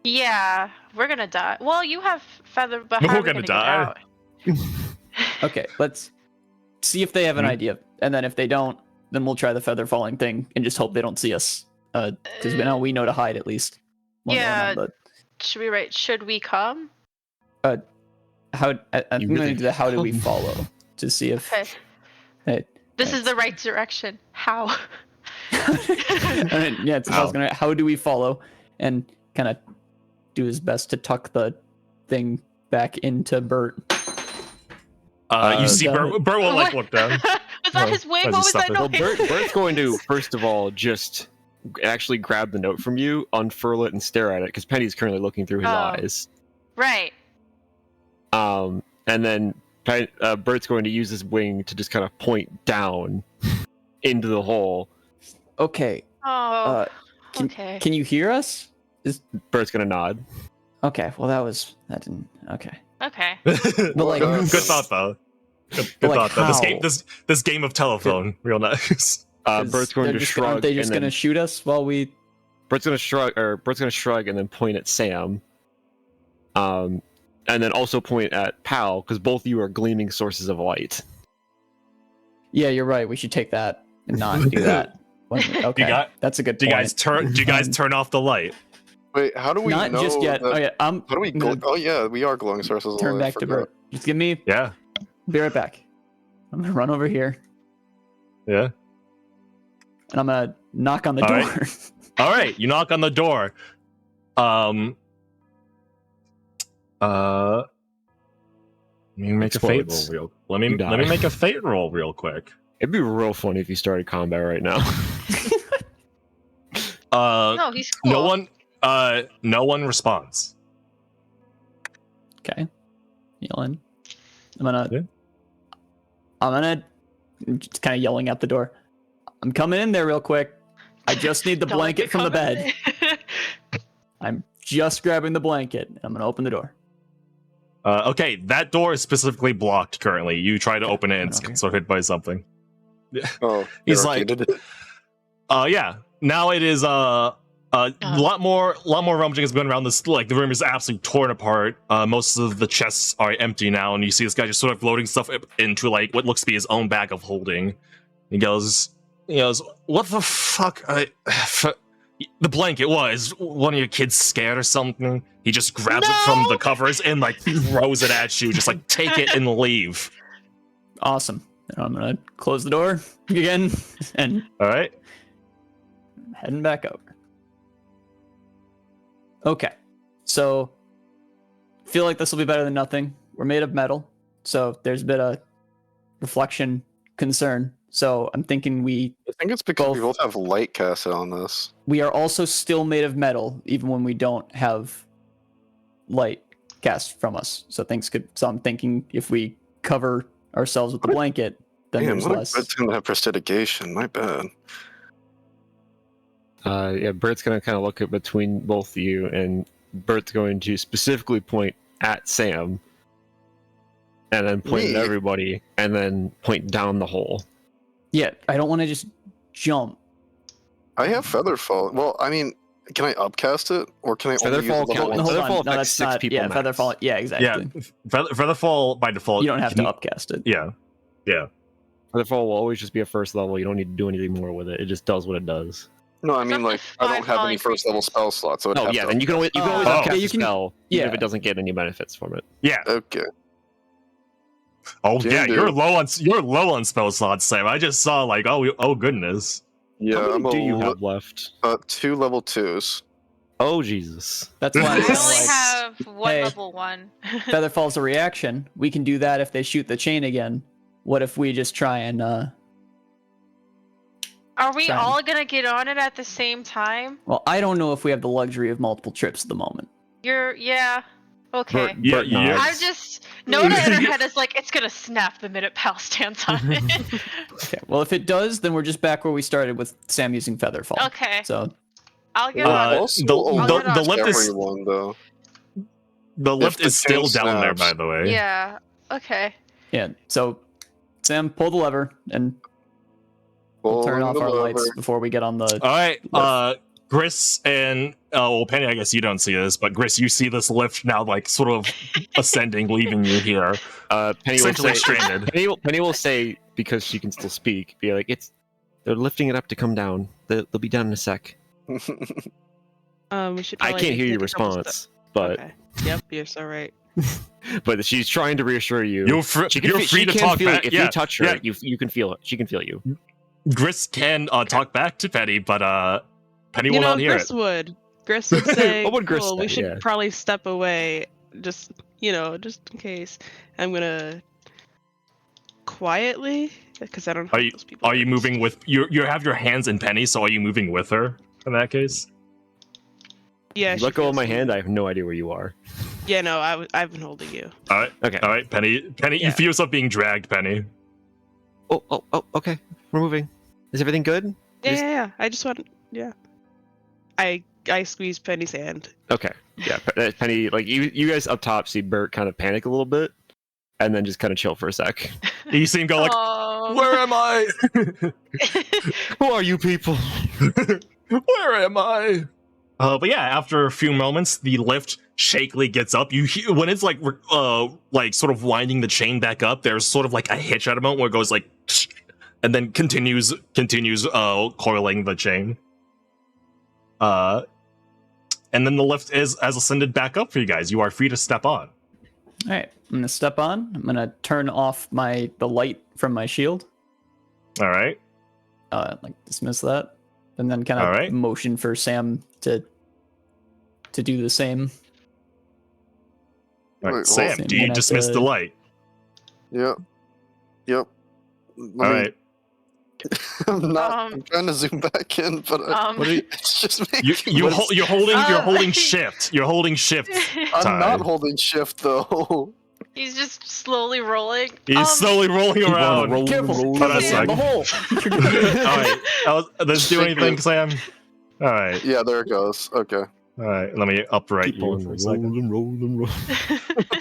Yeah, we're gonna die. Well, you have feather, but how We're are we gonna get die. out? okay, let's see if they have an idea, and then if they don't, then we'll try the feather falling thing and just hope they don't see us. Because we know to hide at least. Well, no, Yeah. not, Should we write? Should we come? but how? I'm You going really to do the how do we come. follow to see if. Okay. Hey, This is the right direction. How? yeah, it's I was gonna. How do we follow? And kind of do his best to tuck the thing back into Bert. You see, got Bert will like What? look down. Was that his wing? as he What was stuff that it. Well, noise? Bert's going to first of all just actually grab the note from you, unfurl it, and stare at it because Penny's currently looking through his Oh. eyes. Right. And then Bert's going to use his wing to just kind of point down into the hole. Okay. Oh. Can, okay. Can you hear us? Bert's gonna nod. Okay. Well, that didn't. Okay. Okay. But like, good thought though. Good Like thought though. how? This game of telephone, real nice. 'cause Bert's going they're to just, shrug. Aren't they just and then gonna shoot us while we? Bert's gonna shrug and then point at Sam. And then also point at Pal because both of you are gleaming sources of light. Yeah, you're right. We should take that and not do that. Okay, that's a good Do you point. guys turn off the light? Wait, how do we Not know? just yet. That, Oh yeah, How do we? Oh yeah, we are glowing sources. turn I back to forgot. Bert. Just give me. Yeah. Be right back. I'm gonna run over here Yeah. and I'm gonna knock on the All door. right. All right, you knock on the door. Let me make a fate roll Explodes. real. You Let die. me make a fate roll real quick. It'd be real funny if you started combat right now. No, he's cool. No one responds. Okay. Yelling. Yeah. I'm gonna just kind of yelling out the door. I'm coming in there real quick. I just need the Don't let me blanket from the come in bed. there. I'm just grabbing the blanket. And I'm gonna open the door. Okay, that door is specifically blocked currently. You try to open it and Okay. it's sort of hit by something. Oh, He's they like- repeated it. Yeah. Now it is A lot more rummaging has been around this. Like the room is absolutely torn apart. Most of the chests are empty now, and you see this guy just sort of loading stuff into like what looks to be his own bag of holding. He goes, "What the fuck? The blanket was one of your kids scared or something?" He just grabs it from the covers and like throws it at you, just like take it and leave. Awesome. I'm gonna close the door again, and all right, heading back over. Okay, so feel like this will be better than nothing. We're made of metal, so there's a bit of reflection concern. So I'm thinking I think it's because we both have light casted on this. We are also still made of metal, even when we don't have light cast from us. So I'm thinking if we cover ourselves with the blanket, then there's less. It's gonna have prestidigitation. My bad. Yeah, Bert's gonna kind of look at between both of you, and Bert's going to specifically point at Sam, and then point at everybody, and then point down the hole. Yeah, I don't want to just jump. I have Featherfall. Well, I mean, can I upcast it, or can I only use Featherfall level count- one? Featherfall No, affects that's 6 not. people Yeah, max. Featherfall. Yeah, exactly. Yeah, Featherfall by default. You don't have to upcast it. Yeah. Featherfall will always just be a first level. You don't need to do anything more with it. It just does what it does. No, I mean, like, I don't have any first level spell slots. So Oh yeah, then you can always Oh, upcast okay, a you can- spell, yeah. even if it doesn't get any benefits from it. Yeah. Okay. Oh Can yeah, do. you're low on spell slots, Sam. I just saw like oh goodness. Yeah, How I'm many do you have left? 2 level 2s. Oh Jesus! That's why I I'm only like, have one hey. level 1. Featherfall's a reaction. We can do that if they shoot the chain again. What if we just try and Are we Trying. all gonna get on it at the same time? well, I don't know if we have the luxury of multiple trips at the moment. Yeah. Okay. Bert, Yeah, Bert yeah. nods. I'm just Nona in her head is like, it's gonna snap the minute Pal stands on it. Okay. Well, if it does, then we're just back where we started with Sam using Featherfall. Okay. So I'll get Uh, on. Also, the- alert the lift is- everyone, though. The lift the is still chain down there, snaps. by the way. Yeah. Okay. yeah. So Sam, pull the lever and we'll turn off Pulling our the lights lever. before we get on the. All right, Gris and well, Penny, I guess you don't see this, but Gris, you see this lift now, like sort of ascending, leaving you here, Penny will essentially say, stranded. Penny will say, because she can still speak, be like, they're lifting it up to come down. They'll be down in a sec. We should. I probably can't hear your take a couple response, but Okay. Yep, you're so right. but she's trying to reassure you. You're She can free she to can talk feel back. it. If Yeah, you touch her, yeah. you can feel it. She can feel you. Gris can talk back to Penny, but Penny will You know, not hear Gris it. would. Gris would say, What would Gris cool, we say? should Yeah. probably step away, just just in case. I'm gonna quietly, because I don't know Are how you those people are you work. moving with you have your hands in Penny? So are you moving with her in that case? Yeah. You she let go of feels my me. hand. I have no idea where you are. Yeah, no, I've been holding you. All right, Okay. all right, Penny, Yeah. you feel yourself being dragged, Penny. Oh. Okay. We're moving. Is everything good? Yeah, Just- yeah. I just want. Yeah. I squeezed Penny's hand. Okay. Yeah. Penny, like you guys up top see Bert kind of panic a little bit, and then just kind of chill for a sec. You see him go like, Oh. "Where am I? Who are you people? Where am I?" But yeah, after a few moments, the lift shakily gets up. You hear, when it's like sort of winding the chain back up. There's sort of like a hitch at a moment where it goes like, and then continues coiling the chain. And then the lift has ascended back up for you guys. You are free to step on. All right, I'm gonna step on. I'm gonna turn off the light from my shield. All right. Like dismiss that, and then kind of All right. motion for Sam to do the same. All right. Wait, Sam, hold- do you Gonna have dismiss to- the light? Yep. All right. I'm not. Um, I'm trying to zoom back in, but Um, it's just making. You're holding Um, shift. You're holding shift. I'm time. not holding shift though. He's just slowly rolling. He's slowly rolling around. roll, Careful, roll, Oh, that's Sam, like- the hole. All right. Does it do anything, Sam? All right. Yeah, there it goes. Okay. All right, let me upright Keep you on for a second. rolling.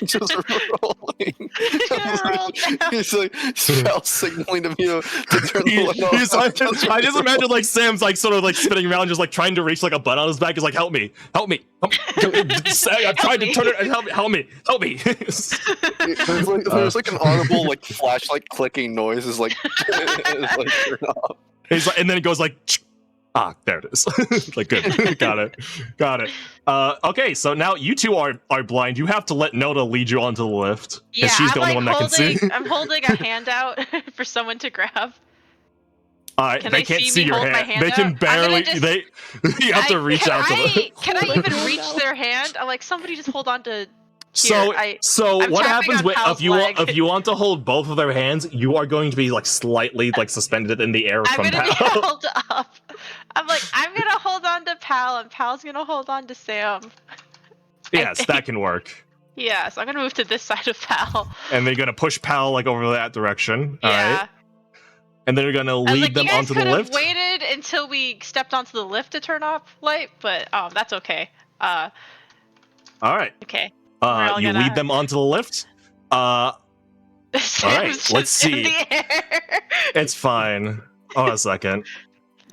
Just rolling. Roll down. He's like spell signaling to me to turn the light off. I just imagine like Sam's like sort of like spinning around, just like trying to reach like a button on his back. He's like, "Help me! Help me! Help me! Sam, I'm trying to turn it. Help me! Help me!" There's like an audible like flashlight clicking noise. Is like, it's like turn off. He's like, and then it goes like, there it is. Like, good, got it. Okay, so now you two are blind. You have to let Noda lead you onto the lift because she's the only one that can see. I'm holding a hand out for someone to grab. Can they they can't see see me your hold my hand. hand They can out? barely. Just- You have to reach out to them. Can I even reach their hand? I'm like, somebody just hold on to. So I'm what tapping happens on with, Pal's leg. if you want to hold both of their hands, you are going to be like slightly like suspended in the air I'm from gonna be Pal. held up. I'm like, I'm gonna hold on to Pal, and Pal's gonna hold on to Sam. Yes, that can work. Yeah, so I'm gonna move to this side of Pal. And they're gonna push Pal like over that direction. All Yeah. right. And then you're gonna I was lead like, them you guys onto the could have lift. waited until we stepped onto the lift to turn off light, but that's okay. All right. Okay. We're all You gonna- lead them onto the lift. All right, Sam's let's just in see. the air. It's fine. Hold on a second.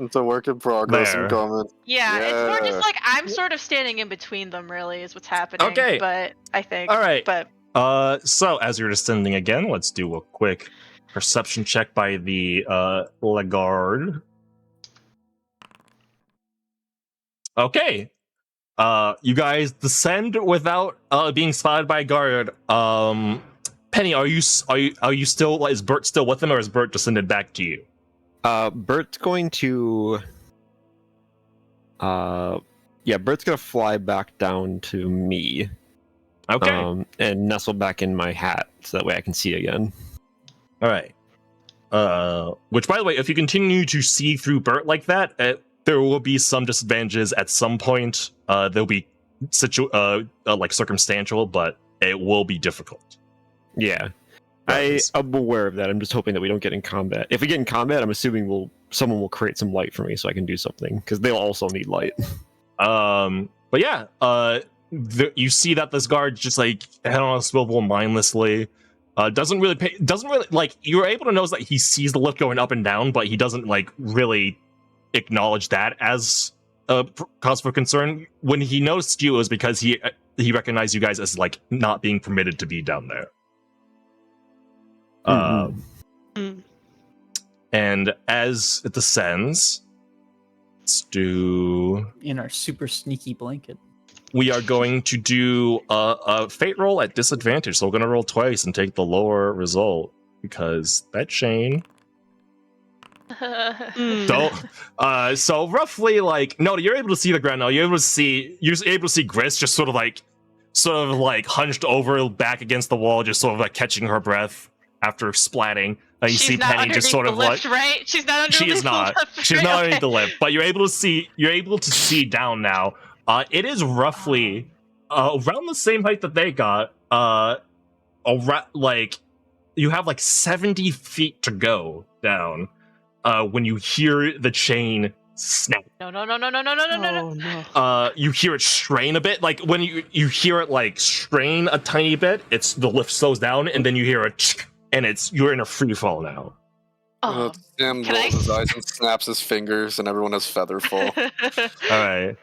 It's a work in progress. There. I'm coming. Yeah, it's more Yeah. just like I'm sort of standing in between them. Really, is what's happening. Okay. But I think. All right. But So as you're descending again, let's do a quick perception check by the Lagarde. Okay. You guys descend without being spotted by a guard. Penny, are you still, is Bert still with them, or is Bert descended back to you? Bert's going to. Bert's gonna fly back down to me. Okay. And nestle back in my hat so that way I can see again. All right. Which, by the way, if you continue to see through Bert like that, there will be some disadvantages at some point. There'll be like circumstantial, but it will be difficult. Yeah. Right. I'm aware of that. I'm just hoping that we don't get in combat. If we get in combat, I'm assuming someone will create some light for me so I can do something, because they'll also need light. But yeah, you see that this guard just like head on a swivel mindlessly. Doesn't really like, you're able to notice that he sees the lift going up and down, but he doesn't like really acknowledge that as a cause for concern. When he noticed you, it was because he recognized you guys as like not being permitted to be down there. And as it descends, let's do. In our super sneaky blanket. We are going to do a fate roll at disadvantage. So we're going to roll twice and take the lower result because that chain. Don't. So roughly, like, no, you're able to see the ground now. You're able to see Gris just sort of like hunched over back against the wall, just sort of like catching her breath after splatting. And you see Penny just sort of lift, like, right? She's not underneath she is not. the lift. She's right? not Okay. underneath the lift, but you're able to see down now. It is roughly around the same height that they got. Like you have like 70 feet to go down. When you hear the chain snap. No. Oh no. You hear it strain a bit. Like when you hear it like strain a tiny bit, it's the lift slows down, and then you hear a and you're in a free fall now. Oh. Sam Can rolls I- his eyes and snaps his fingers, and everyone has feather fall. All right.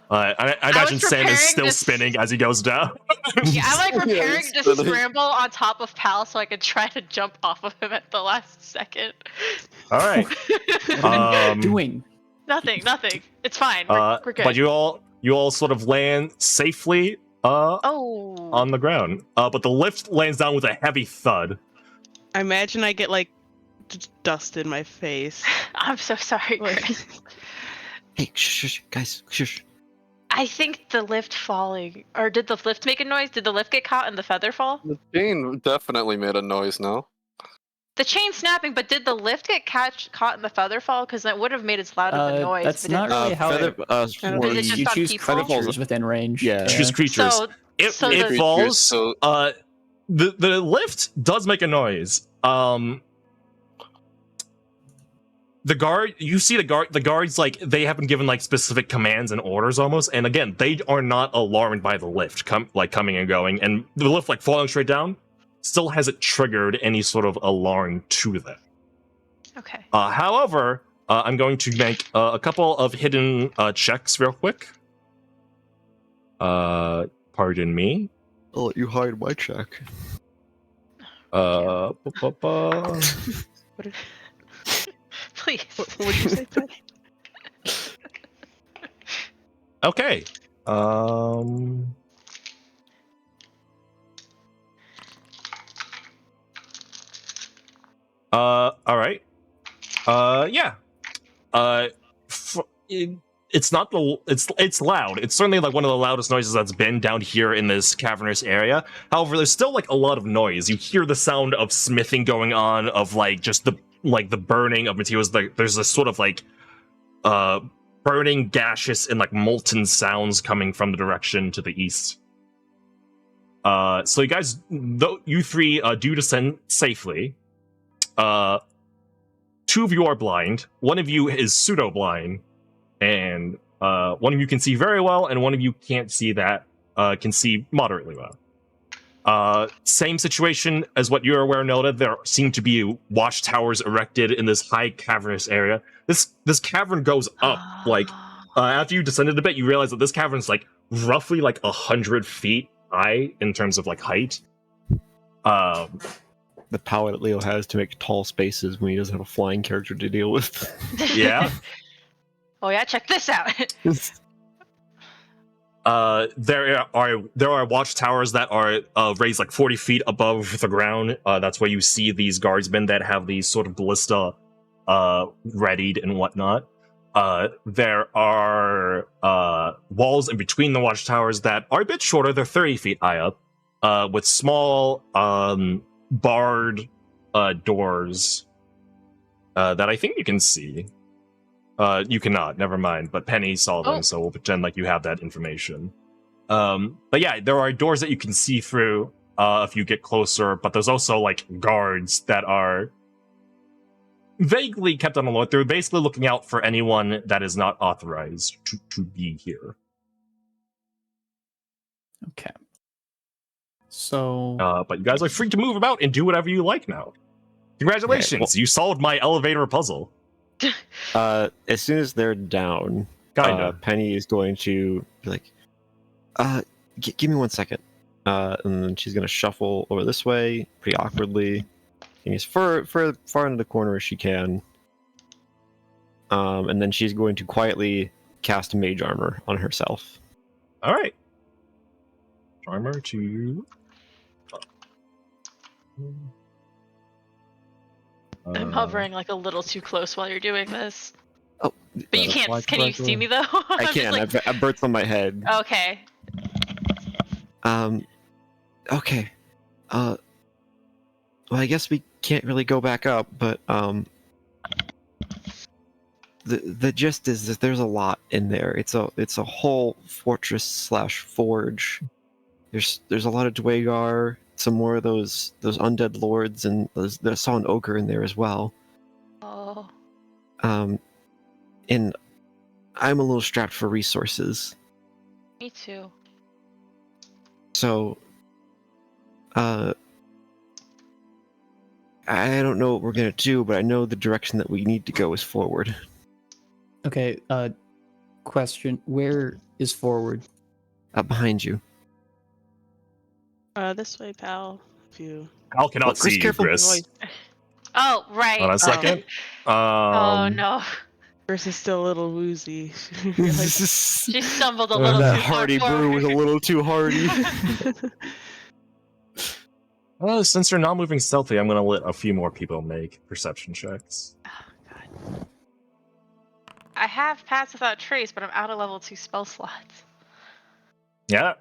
I imagine Sam is preparing still to spinning as he goes down. Yeah, I'm like preparing Yes, to but- scramble on top of Pal so I could try to jump off of him at the last second. All right. What are you doing? Nothing. It's fine. We're good. But you all sort of land safely Oh. on the ground. But the lift lands down with a heavy thud. I imagine I get like dust in my face. I'm so sorry, Like- Chris. Hey, shh, guys, shush. I think the lift falling, or did the lift make a noise? Did the lift get caught in the feather fall? The chain definitely made a noise. No. The chain snapping, but did the lift get caught in the feather fall? Because that would have made as loud of a noise. That's but not it- really how feather, it Is it just you on choose people? creatures within range. Yeah. Choose creatures. So, It so it the- falls. So The lift does make a noise. the guard, you see the guards, like, they have been given, like, specific commands and orders almost, and again, they are not alarmed by the lift coming and going, and the lift, like, falling straight down still hasn't triggered any sort of alarm to them. Okay. However, I'm going to make a couple of hidden checks real quick. Pardon me. I'll let you hide my check. What did, Please. what did you say, Patty? Okay. All right. Yeah. It's not the. It's loud. It's certainly like one of the loudest noises that's been down here in this cavernous area. However, there's still like a lot of noise. You hear the sound of smithing going on, of like just the burning of materials. Like there's this sort of like burning, gaseous, and like molten sounds coming from the direction to the east. So you guys, though you three do descend safely. Two of you are blind. One of you is pseudo-blind, and one of you can see very well, and one of you can't see that. Can see moderately well. Same situation as what you're aware, Nilda. There seem to be watchtowers erected in this high cavernous area. This cavern goes up like after you descended a bit, you realize that this cavern is like roughly like 100 feet high in terms of like height. The power that Leo has to make tall spaces when he doesn't have a flying character to deal with. Yeah. Oh yeah, check this out. There are watchtowers that are raised like 40 feet above the ground. That's where you see these guardsmen that have these sort of ballista readied and whatnot. There are walls in between the watchtowers that are a bit shorter. They're 30 feet high up, with small barred doors that I think you can see. You cannot, never mind, but Penny saw them, so we'll pretend like you have that information. But yeah, there are doors that you can see through if you get closer, but there's also like guards that are vaguely kept on alert. They're basically looking out for anyone that is not authorized to be here. Okay. So... but you guys are free to move about and do whatever you like now. Congratulations, Okay, you solved my elevator puzzle. As soon as they're down, Kinda. Penny is going to be like, give me 1 second. And then she's going to shuffle over this way, pretty awkwardly, getting as far into the corner as she can. And then she's going to quietly cast mage armor on herself. All right. Armor to... I'm hovering like a little too close while you're doing this. Oh, But you can't. Can you see me though? I can. Like... I've birds on my head. Okay. Okay. Well, I guess we can't really go back up, but the gist is that there's a lot in there. It's a whole fortress / forge. There's a lot of Dwagar, some more of those undead lords, and I saw an ogre in there as well. Oh. And I'm a little strapped for resources. Me too. So, I don't know what we're gonna do, but I know the direction that we need to go is forward. Okay, question. Where is forward? Behind you. This way, pal. If you... Pal cannot Chris, see you, careful. Chris. Oh right. Hold on a second. Oh no. Chris is still a little woozy. She stumbled a little That too far hardy brew forward. was a little too hardy. Since you're not moving stealthy, I'm gonna let a few more people make perception checks. Oh, God. I have Pass Without Trace, but I'm out of level 2 spell slots. Yeah.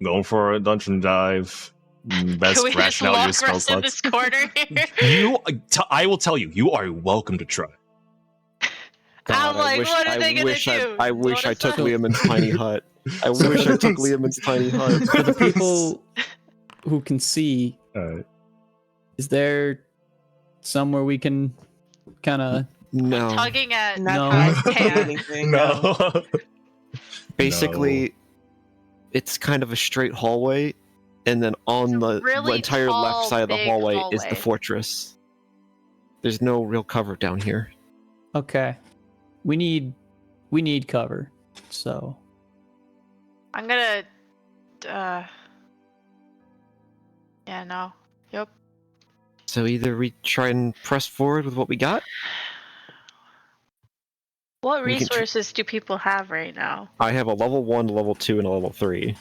Going for a dungeon dive. Best Can we just rationale lock your spell rest in slots. this corner here? I will tell you, you are welcome to try. I'm like, what are they gonna wish do? I wish I Notice took that? Liamon's tiny hut. I wish I took Liamon's tiny hut. For the people who can see, Alright. is there somewhere we can kind of No. Tugging at Not Kai's doing pants. anything. No. Basically, it's kind of a straight hallway, and then on It's a the really entire left tall, side of the big hallway is the hallway. fortress. There's no real cover down here. Okay. We need cover. So I'm gonna. Yeah, no. Yep. So either we try and press forward with what we got. What We can resources do people have right now? I have a level 1, level 2, and a level 3.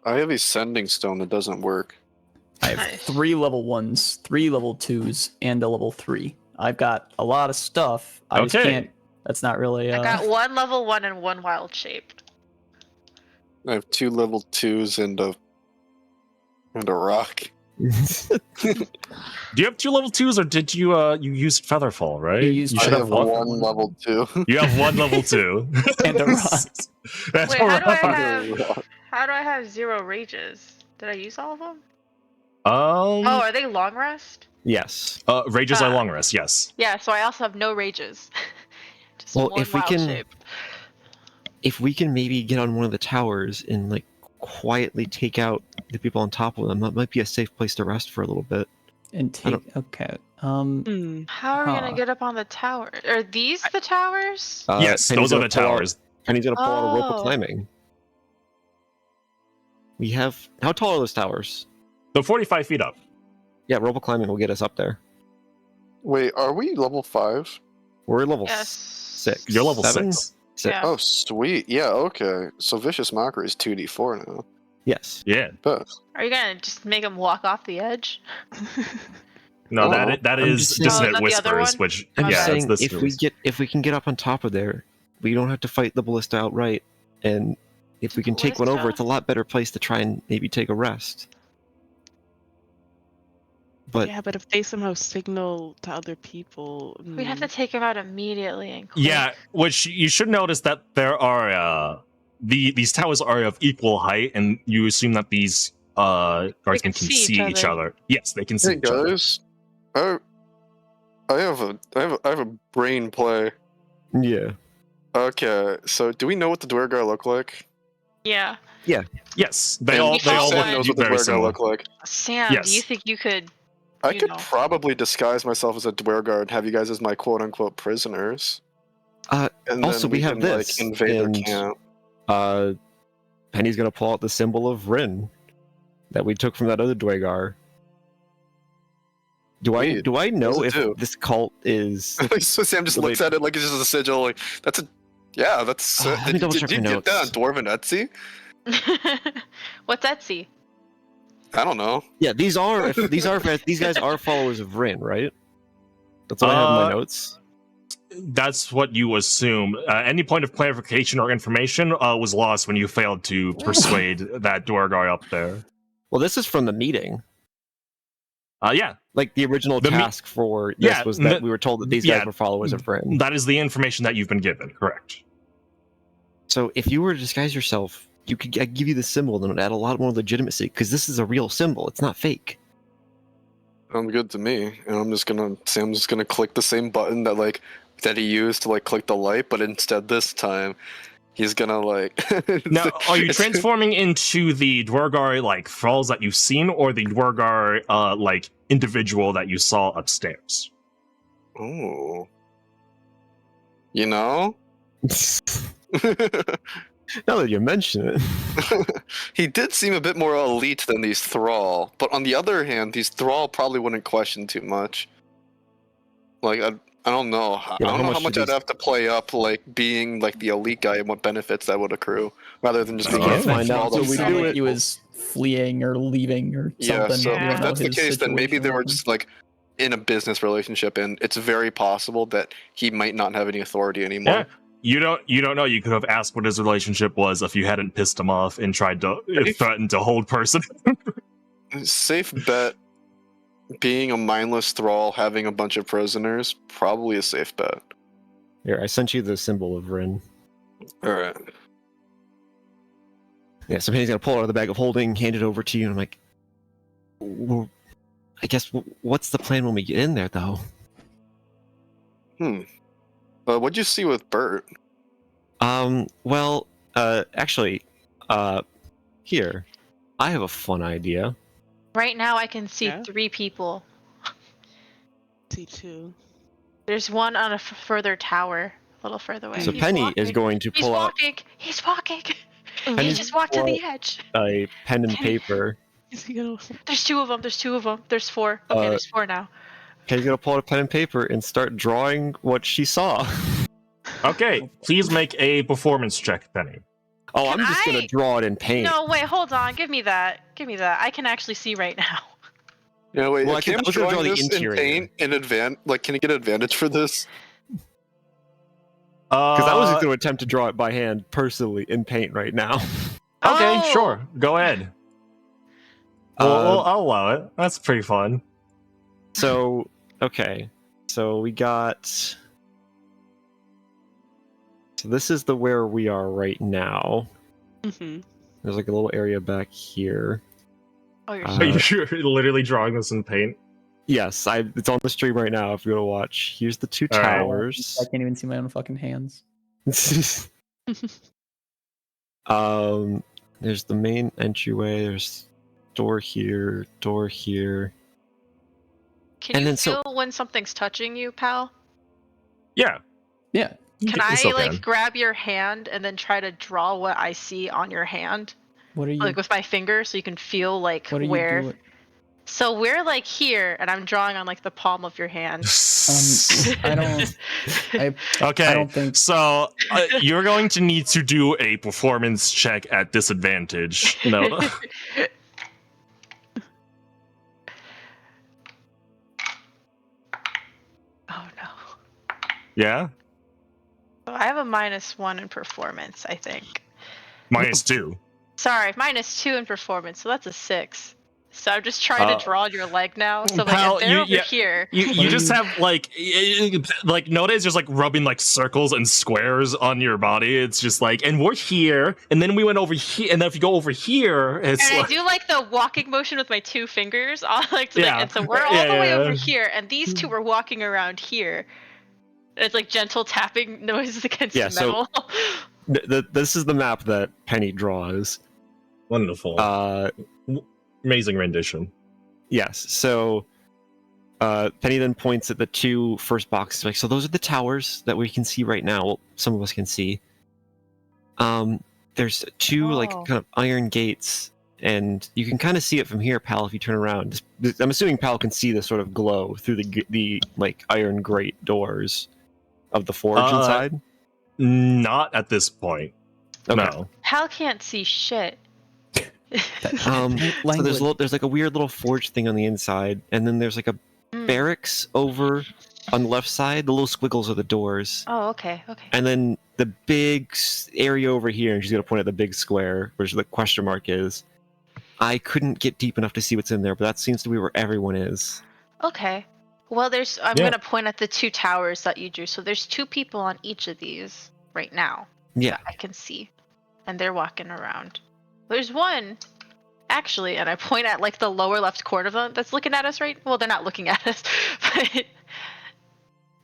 I have a sending stone that doesn't work. I have Nice. 3 level 1s, 3 level 2s, and a level 3. I've got a lot of stuff. I just Okay. can't. That's not really. I got 1 level 1 and 1 wild shape. I have 2 level 2s and a rock. Do you have 2 level 2s, or did you you used Featherfall, right? You used I should have one level 2. You have 1 level 2. And a rock. That's Wait, a how do I rock. have? How do I have 0 rages? Did I use all of them? Um. Oh, are they long rest? Yes. Rages are long rest. Yes. Yeah, so I also have no rages. Just Well, 1 if we wild can- shape. If we can maybe get on one of the towers and like quietly take out the people on top of them, that might be a safe place to rest for a little bit. And I don't- take. Okay. Hmm. How are we Huh. gonna get up on the tower? Are these the towers? Yes, Penny's those are gonna the pull out- towers. Penny's gonna pull out a rope of Oh. climbing. We have how tall are those towers? They're 45 feet up. Yeah, rope of climbing will get us up there. Wait, are we level 5? We're level Yes. 6. You're level 7? 6. Yeah. Oh, sweet. Yeah, okay. So Vicious Mockery is 2d4 now. Yes. Yeah. Bet. Are you gonna just make them walk off the edge? No, Oh, that I'm is just saying- Dissonant Oh, is that the other Whispers, one? which I'm Okay. just yeah, saying that's if we can get up on top of there, we don't have to fight the ballista outright, and if we can take one over, Ballista? it's a lot better place to try and maybe take a rest. But Yeah, but if they somehow signal to other people, We'd have to take him out immediately and quick. Yeah, which you should notice that there are these towers are of equal height, and you assume that these guardsmen can can see see each each other. Yes, they can see Hey each other. guys, I have a brain play. yeah, Okay, so do we know what the Dwergar look like? Yeah. Yes, they And all Sam look knows what the very Dwergar similar. look like. Sam, do you Yes. think you could? I You could know. probably disguise myself as a Dwergar and have you guys as my quote-unquote prisoners. And also, then we have can, this, like, invade and- their camp. Penny's gonna pull out the symbol of Rin that we took from that other Dwegar. Do I Wait, know what does it if do? this cult is? So Sam just Wait. looks at it like it's just a sigil. Like that's a, yeah, that's. Let me did double did check you my get that on notes. Dwarven Etsy? What's Etsy? I don't know. Yeah, these guys are followers of Rin, right? That's what I have in my notes. That's what you assume. Any point of clarification or information was lost when you failed to persuade that Dwargar up there. Well, this is from the meeting. Yeah, Like the original The me- task for this Yeah, was that the- we were told that these yeah. guys were followers of Rin. that is the information that you've been given. Correct. So if you were to disguise yourself, you could I'd give you the symbol, and it would add a lot more legitimacy because this is a real symbol. It's not fake. Sounds good to me. And Sam's just gonna click the same button that he used to click the light, but instead this time he's gonna Now, are you it's- transforming into the Dwargar thralls that you've seen, or the Dwargar individual that you saw upstairs? Oh. You know? Now that you mention it, He did seem a bit more elite than these Thrall, but on the other hand, these Thrall probably wouldn't question too much. I don't know. I Yeah, don't know how how much much do I'd these- have to play up being the elite guy and what benefits that would accrue, rather than just being Can't a find Thrall out till that's we sounded do like it. he was fleeing or leaving or Yeah, something. so We don't if know that's the his case, then maybe situation they were with him. just in a business relationship, and it's very possible that he might not have any authority anymore. Yeah. You don't know. You could have asked what his relationship was if you hadn't pissed him off and tried to threaten to hold person. Safe bet. Being a mindless thrall, having a bunch of prisoners, probably a safe bet. here I sent you the symbol of Rin. All right. Yeah, so Penny's gonna pull it out of the bag of holding, hand it over to you, and I'm like, well, I guess what's the plan when we get in there, though? What'd you see with Bert? Well, actually, here, I have a fun idea. Right now, I can see Yeah? 3 people. T2. There's one on a further tower, a little further away. So He's Penny walking. is going to He's pull out walking. He's walking. He Penny's just walked to pull the edge. a pen and Penny. paper. Is he gonna? There's 2 of them. There's 2 of them. There's 4. Okay, there's 4 now. Penny's gonna pull out a pen and paper and start drawing what she saw. Okay, please make a performance check, Penny. Oh, Can I'm just gonna I- draw it in paint. No, wait, hold on. Give me that. Give me that. I can actually see right now. Yeah, wait. Well, I Cam's was gonna draw drawing the this in interior. paint in advance. Like, can he get advantage for this? Because I was just gonna attempt to draw it by hand personally in paint right now. Okay, Oh! sure. Go ahead. Well, I'll allow it. That's pretty fun. So, okay. So we got. So this is where we are right now. Mm-hmm. There's like a little area back here. Oh, you're Are you sure you're literally drawing this in paint? Yes, it's on the stream right now if you want to watch. Here's the 2 All right. towers. I can't even see my own fucking hands. There's the main entryway. There's door here, door here. Can And you then feel when something's touching you, pal? Yeah. Yeah. Can You I still like can. grab your hand and then try to draw what I see on your hand, What are you? like with my finger, so you can feel like what are where? you doing? So we're like here, and I'm drawing on like the palm of your hand. I don't. I Okay. I don't think. So you're going to need to do a performance check at disadvantage. No. Oh no. Yeah. Oh, I have a -1 in performance, I think. -2. Sorry, -2 in performance, so that's a 6. So I'm just trying to draw your leg now. So like pal, if they're over here. You just have like nowadays just like rubbing like circles and squares on your body. It's just like, and we're here, and then we went over here, and then if you go over here, it's And like, I do like the walking motion with my 2 fingers. Yeah. And so we're all the way Yeah. over here, and these 2 are walking around here. It's like gentle tapping noises against Yeah, so- metal. This is the map that Penny draws. wonderful, amazing rendition. Yes. So Penny then points at the 2 first boxes. Like, so those are the towers that we can see right now. Well, some of us can see. There's 2 like Oh. kind of iron gates, and you can kind of see it from here, pal. If you turn around, I'm assuming pal can see the sort of glow through the like iron grate doors of the forge inside. Not at this point. Okay. No. Hal can't see shit. So there's like a weird little forge thing on the inside, and then there's like a barracks over on the left side. The little squiggles are the doors, Oh, okay, okay. and then the big area over here. And she's gonna point at the big square, which the question mark is. I couldn't get deep enough to see what's in there, but that seems to be where everyone is. Okay. Well, I'm Yeah. gonna point at the 2 towers that you drew. So there's 2 people on each of these right now. Yeah. I can see, and they're walking around. There's one, actually, and I point at like the lower left corner of them that's looking at us right. Well, they're not looking at us, but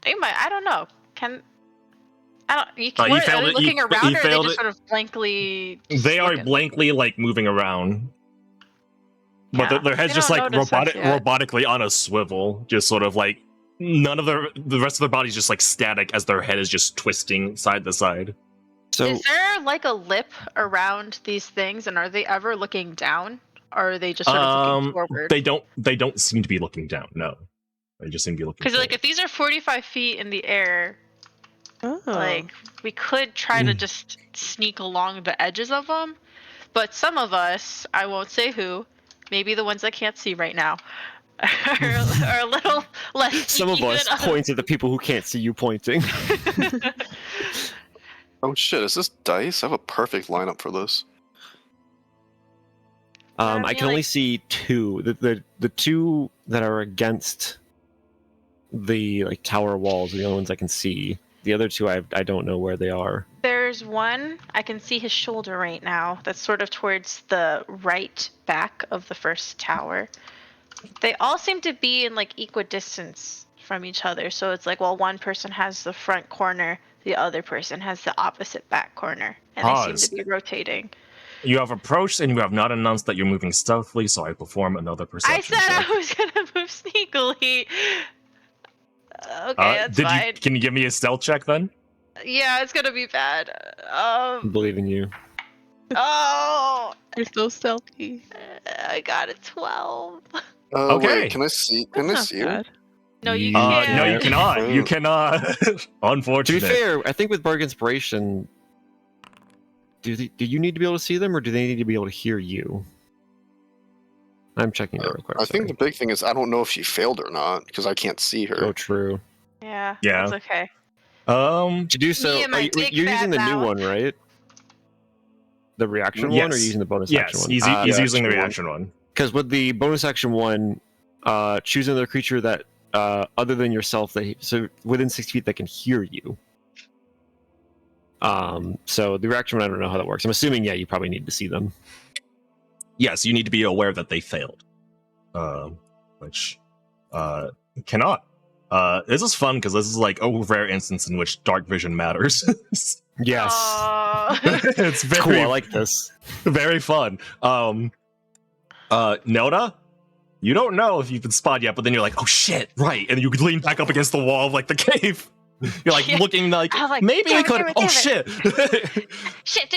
they might. I don't know. I don't. You Are they failed it. looking You around, or are they failed just it. sort of blankly? just They are looking? blankly like moving around, but Yeah, their head's they just don't like notice us yet. robotically on a swivel, just sort of like none of the rest of their body's just like static as their head is just twisting side to side. So Is there like a lip around these things, and are they ever looking down, or are they just sort of looking forward? They don't seem to be looking down. No, they just seem to be looking. Because like forward. if these are 45 feet in the air, Oh. like we could try to just sneak along the edges of them, but some of us, I won't say who, maybe the ones I can't see right now, are a little less. some of sneaky us than others. point at the people who can't see you pointing. Oh shit! Is this dice? I have a perfect lineup for this. I I mean, can only like- see 2. The 2 that are against the like tower walls are the only ones I can see. The other 2 I don't know where they are. There's one, I can see his shoulder right now, that's sort of towards the right back of the first tower. They all seem to be in like equidistance from each other. So it's like, well, one person has the front corner, the other person has the opposite back corner, and they seem Pause. to be rotating. You have approached and you have not announced that you're moving stealthily, so I perform another perception I said check. I was gonna move sneakily. Okay, that's fine. Can you give me a stealth check then? Yeah, it's gonna be bad. I believe in you. Oh, You're so stealthy. I got a 12. Okay. Wait, can I see? Can I That's see not you? bad. No, you No, can't. you cannot. You Oh. cannot. To Unfortunate. be fair, I think with Bardic Inspiration, do you need to be able to see them, or do they need to be able to hear you? I'm checking that real quick. I think the big thing is I don't know if she failed or not because I can't see her. Oh, true. Yeah, Yeah. that's okay. To do so, and my big you're fat using the new mouth. one, right? The reaction one, or are you using the bonus action Yes, one? he's using the reaction one. Because with the bonus action one, choose another creature that, other than yourself, so within 6 feet that can hear you. So the reaction one, I don't know how that works. I'm assuming, yeah, you probably need to see them. Yes, you need to be aware that they failed. Which cannot. This is fun because this is like a rare instance in which dark vision matters. Yes. Aw. It's very Cool, I like this. very fun. Nelda, you don't know if you've been spotted yet, but then you're like, oh shit, right, and you could lean back up against the wall of like the cave. You're like Yeah. looking like, I'm like, maybe we damn it, could. damn it, Oh damn shit! Shit.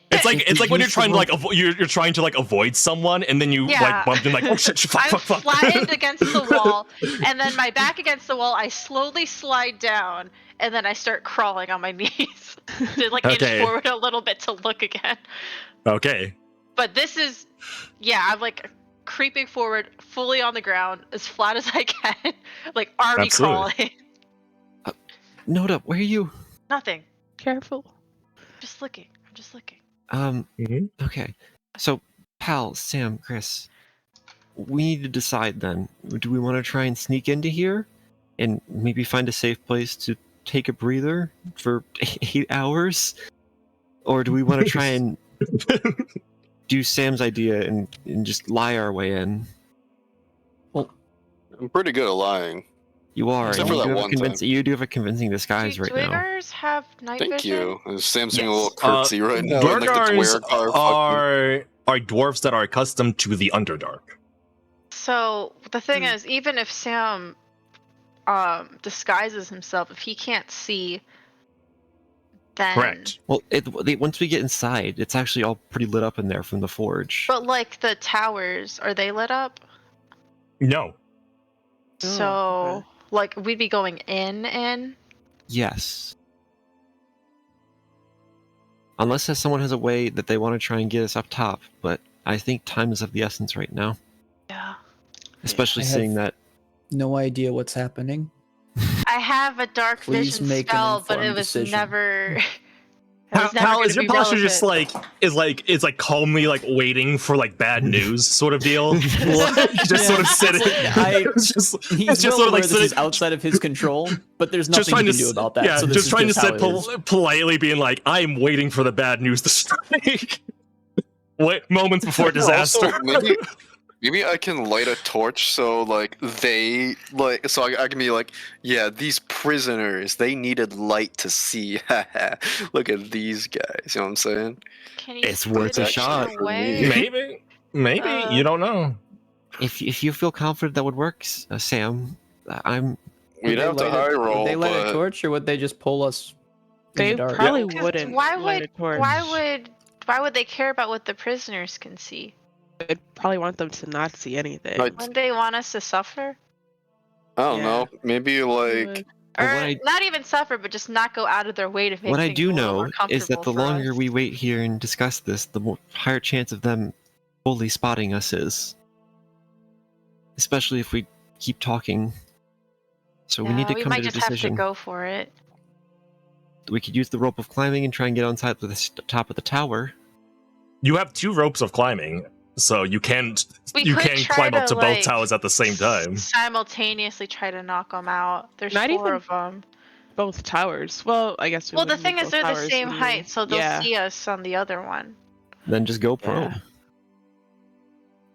It's like when you're Use trying to the like you're trying to like avoid someone, and then you Yeah. like bump in like, oh shit, fuck, I'm fuck, fuck. flattened against the wall, and then my back against the wall. I slowly slide down, and then I start crawling on my knees to like Okay. inch forward a little bit to look again. Okay. But this is, yeah, I'm like creeping forward, fully on the ground, as flat as I can, like already Absolutely. crawling. Noda, where are you? Nothing. Careful. Just looking. I'm just looking. Mhm. Okay. So, Pal, Sam, Chris, we need to decide then. Do we want to try and sneak into here and maybe find a safe place to take a breather for 8 hours? Or do we want to try and do Sam's idea and just lie our way in? I'm pretty good at lying. You are. Except and for you, that do have a one time. convincing, you do have a convincing disguise Do right now. Dwayers have night Thank vision? you. And Sam's doing a Yes. little curtsy right now. And, like, the Dwargars Dwargar are dwarves that are accustomed to the Underdark. So the thing is, even if Sam disguises himself, if he can't see, then Correct. Well, once we get inside, it's actually all pretty lit up in there from the forge. But like the towers, are they lit up? No. So okay. like we'd be going in. Yes. Unless someone has a way that they want to try and get us up top, but I think time is of the essence right now. Yeah. Especially I seeing have- that. No idea what's happening. I have a dark Please vision make an spell, but it informed was decision. never. It was never How gonna is your be posture just relevant. like it's like calmly like waiting for like bad news sort of deal? Just sort of sitting. He's It's just well sort of aware like this sitting, is outside of his control, but there's just nothing trying he to can do about that. Yeah, so this just is trying just to how sit it is. politely, being like, "I am waiting for the bad news to strike." Wait, moments before disaster. Also, maybe I can light a torch so like they like so I can be like, yeah, these prisoners, they needed light to see. Look at these guys. You know what I'm saying? Can you It's worth a scoot shot it for away? me. Maybe you don't know. If you feel confident that would work, Sam, I'm. We'd have to high roll, Would they light a but torch, or would they just pull us in They the dark? probably 'Cause wouldn't why light a torch. why would they care about what the prisoners can see? I'd probably want them to not see anything. I'd- Wouldn't they want us to suffer? I don't Yeah. know. Maybe They like would. But Or what I- not even suffer, but just not go out of their way to make What I things do a little know more is that the comfortable for longer us. we wait here and discuss this, the more higher chance of them fully spotting us is. Especially if we keep talking. So we need to we come might to a just have to decision. go for it. We could use the rope of climbing and try and get on top of top of the tower. You have 2 ropes of climbing, so you can We you could can try climb up to like, both towers at the same time. Simultaneously try to knock them out. There's Not 4 even of them. Both towers. Well, I guess. we Well, the wouldn't thing make is, both they're the towers, same would we? height, so they'll Yeah. see us on the other one. Then just go pro. Yeah.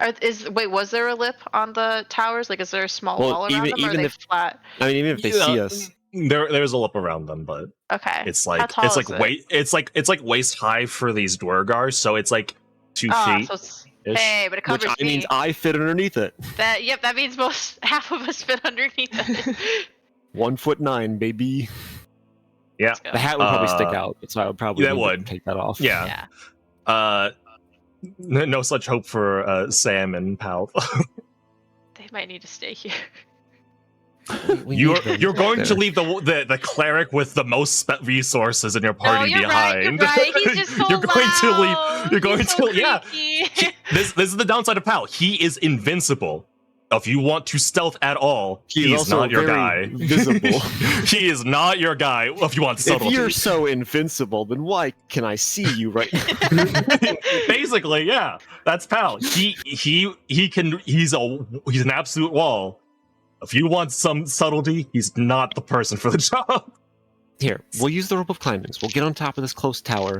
Was there a lip on the towers? Like, is there a small Well, wall around them, or are even they if- flat? I mean, even if they see us, there's a lip around them, but Okay. it's How like tall is it? it's like waist high for these Dwargars, so it's like 2 Ah, feet. so it's, ish. hey, but it covers which me. means I fit underneath it. That means half of us fit underneath it. 1'9", baby. Yeah. Let's go. The hat would probably stick out, so I would probably that need to would. take that off. Yeah. Yeah. No such hope for Sam and Pal. They might need to stay here. You're going to leave the cleric with the most resources in your party you're behind. Right, He's just so You're going to leave. loud. You're going He's so to yeah. creaky. This is the downside of Pal. He is invincible. If you want to stealth at all, he's also not your very guy. visible. He is not your guy. If you want subtlety. If you're so invincible, then why can I see you right now? Basically, yeah, that's Pal. He's an absolute wall. If you want some subtlety, he's not the person for the job. Here, we'll use the rope of climbings. We'll get on top of this close tower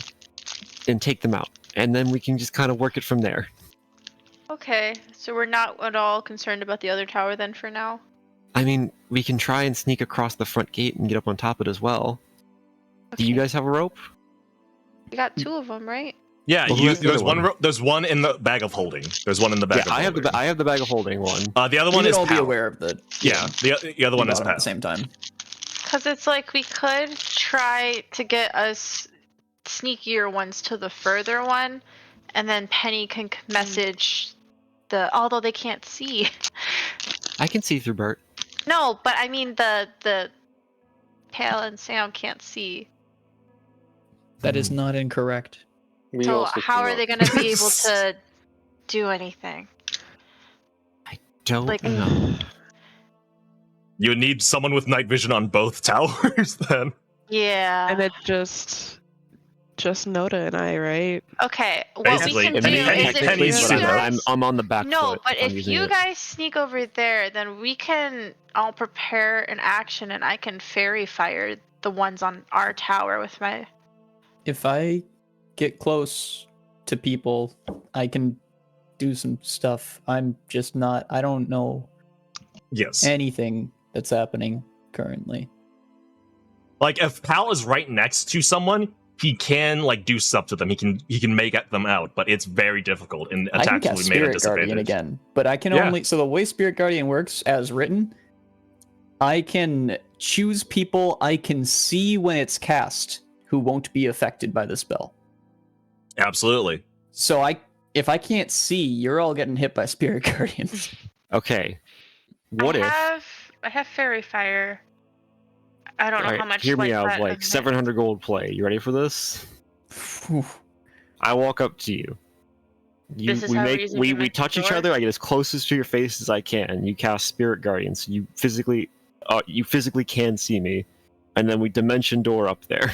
and take them out, and then we can just kind of work it from there. Okay, so we're not at all concerned about the other tower then for now? I mean, we can try and sneak across the front gate and get up on top of it as well. Okay. Do you guys have a rope? We got 2 of them, right? Yeah, Well, who has the there's other one? there's one in the bag of holding. There's one in the bag of I have holding. I have the bag of holding one. The other We one should is all be Pal. aware of the. Yeah, the other one is at Pal. the same time. Because it's like we could try to get us sneakier ones to the further one, and then Penny can message although they can't see. I can see through Bert. No, but I mean the Pale and Sam can't see. That is not incorrect. Me So also how are cannot. they going to be able to do anything? Don't Like- know. You need someone with night vision on both towers, then. Yeah. And it's just Noda and I, right? Okay. What Basically, we can and do Penny- is if Penny's you sooner. guys... I'm on the back No, foot. but I'm if using you it. guys sneak over there, then we can all prepare an action, and I can fairy fire the ones on our tower with my. If I get close to people, I can do some stuff. I'm just not. I don't know Yes. anything that's happening currently. Like if Pal is right next to someone, he can like do stuff to them. He can make them out, but it's very difficult and I can attacks will cast be made a Spirit Guardian disadvantage. again, but I can Yeah. only. So the way Spirit Guardian works, as written, I can choose people I can see when it's cast who won't be affected by the spell. Absolutely. So if I can't see, you're all getting hit by Spirit Guardians. Okay. What if? I have fairy fire. I don't know Alright, how much. hear me like out. that Like of it- 700 gold play. You ready for this? I walk up to you. This is how we're using we Dimension touch each Door? other. I get as close to your face as I can. You cast Spirit Guardian, so you physically can see me, and then we Dimension Door up there.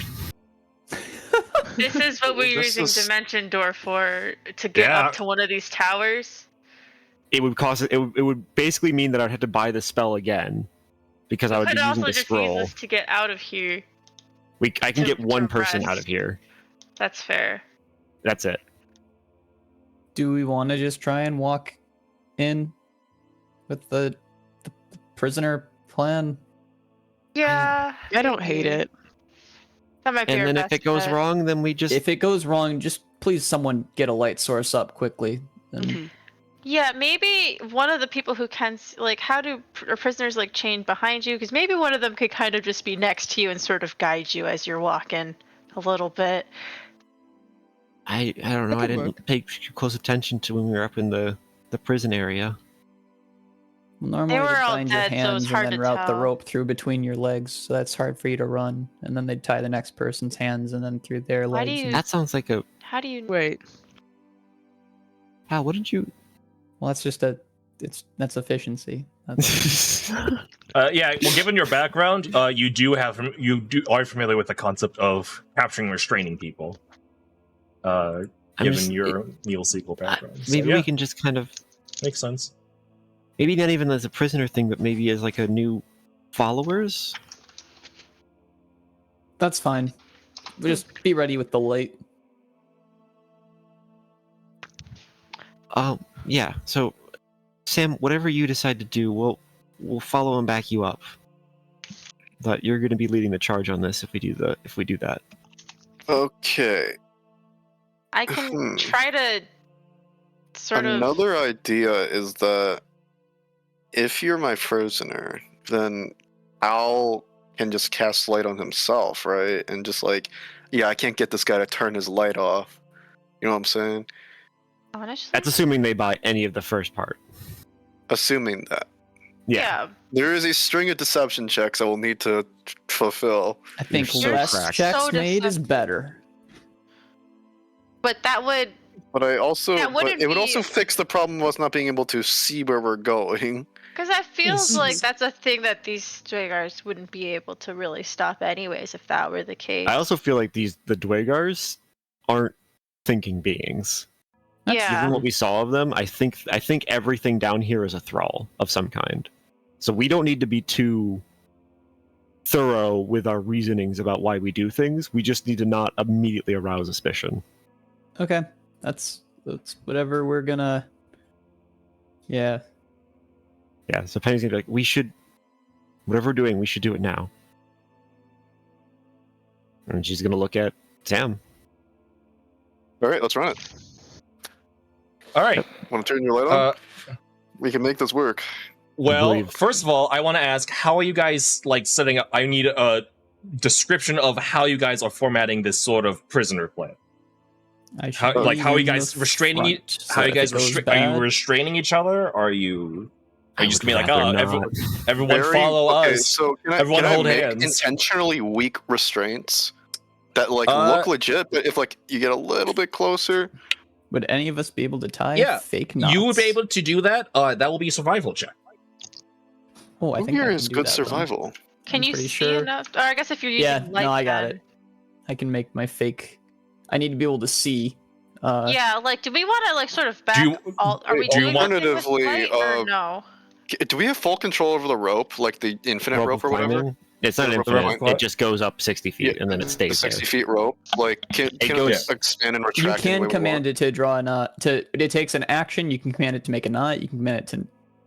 This is what we're This using is- Dimension Door for, to get Yeah. up to one of these towers. It would cost. It would basically mean that I'd have to buy the spell again, because I would Could be using also the just scroll. use this to get out of here. I can to- get one to person out rest. of here. That's fair. That's it. Do we want to just try and walk in with the prisoner plan? Yeah. I don't hate it. That might be And our then if best it goes bet. wrong, then we just. If it goes wrong, just please someone get a light source up quickly. And Mhm. Yeah, maybe one of the people who can like, how do prisoners like chain behind you? Because maybe one of them could kind of just be next to you and sort of guide you as you're walking a little bit. I don't know. That I could didn't work. pay close attention to when we were up in the prison area. normally were they all bind your dead, so it was hands hard and then to route the tell. rope through between your legs, so that's hard for you to run. And then they'd tie the next person's hands and then through their Why legs. do you- and- That sounds like a. How do you? Wait. Hal, what did you? Well, that's just that's efficiency. That's, Yeah. Well, given your background, you are familiar with the concept of capturing, and restraining people. I'm Given just- your Neil Sequel background, So, Maybe yeah, we can just kind of. makes sense. Maybe not even as a prisoner thing, but maybe as like a new followers. that's fine. Just be ready with the light. Yeah. So, Sam, whatever you decide to do, we'll follow and back you up. But you're going to be leading the charge on this if we do that. Okay. I can try to sort of. Another idea is that if you're my prisoner, then Al can just cast light on himself, right? And just like, yeah, I can't get this guy to turn his light off. You know what I'm saying? Honestly, That's assuming they buy any of the first part. Assuming that. yeah. There is a string of deception checks I will need to fulfill. I think You're less so cracked. checks So made is deceptive. better. But that would. But I also, That wouldn't it would be- also fix the problem of us not being able to see where we're going. Because that feels Yes. like that's a thing that these Dwagars wouldn't be able to really stop anyways if that were the case. I also feel like the Dwagars aren't thinking beings. yeah. Given what we saw of them, I think everything down here is a thrall of some kind. So we don't need to be too thorough with our reasonings about why we do things. We just need to not immediately arouse suspicion. Okay, that's whatever we're gonna. Yeah. Yeah, so Penny's gonna be like, whatever we're doing, we should do it now. And she's gonna look at Sam. All right, let's run it. All right. Want to turn your light on? We can make this work. Well, believe- first of all, I want to ask, how are you guys like setting up? I need a description of how you guys are formatting this sort of prisoner plan. How are you guys restraining you? How are you guys are you restraining each other? Are you just gonna be like, oh, everyone follow us? So Everyone can hold I make hands. intentionally weak restraints that like Uh, look legit, but if like you get a little bit closer, Would any of us be able to tie Yeah, fake knots? You would be able to do that. That will be a survival check. Oh, I who think here I is can do good that, survival? Can I'm you pretty see sure. enough? Or I guess if you're using Yeah, light, no, I got then- it. I can make my fake. I need to be able to see. Yeah, like, do we want to like sort of back? you- Are we do you doing want- something with Alternatively, light or no? Do we have full control over the rope, like the infinite rope or whatever? climbing? It's not The rope infinite. climb? It just goes up 60 feet and then it The stays there. 60 feet rope, like can it goes- expand and You retract? any way can we command want? it to draw a knot. It takes an action. You can command it to make a knot. You can command it to.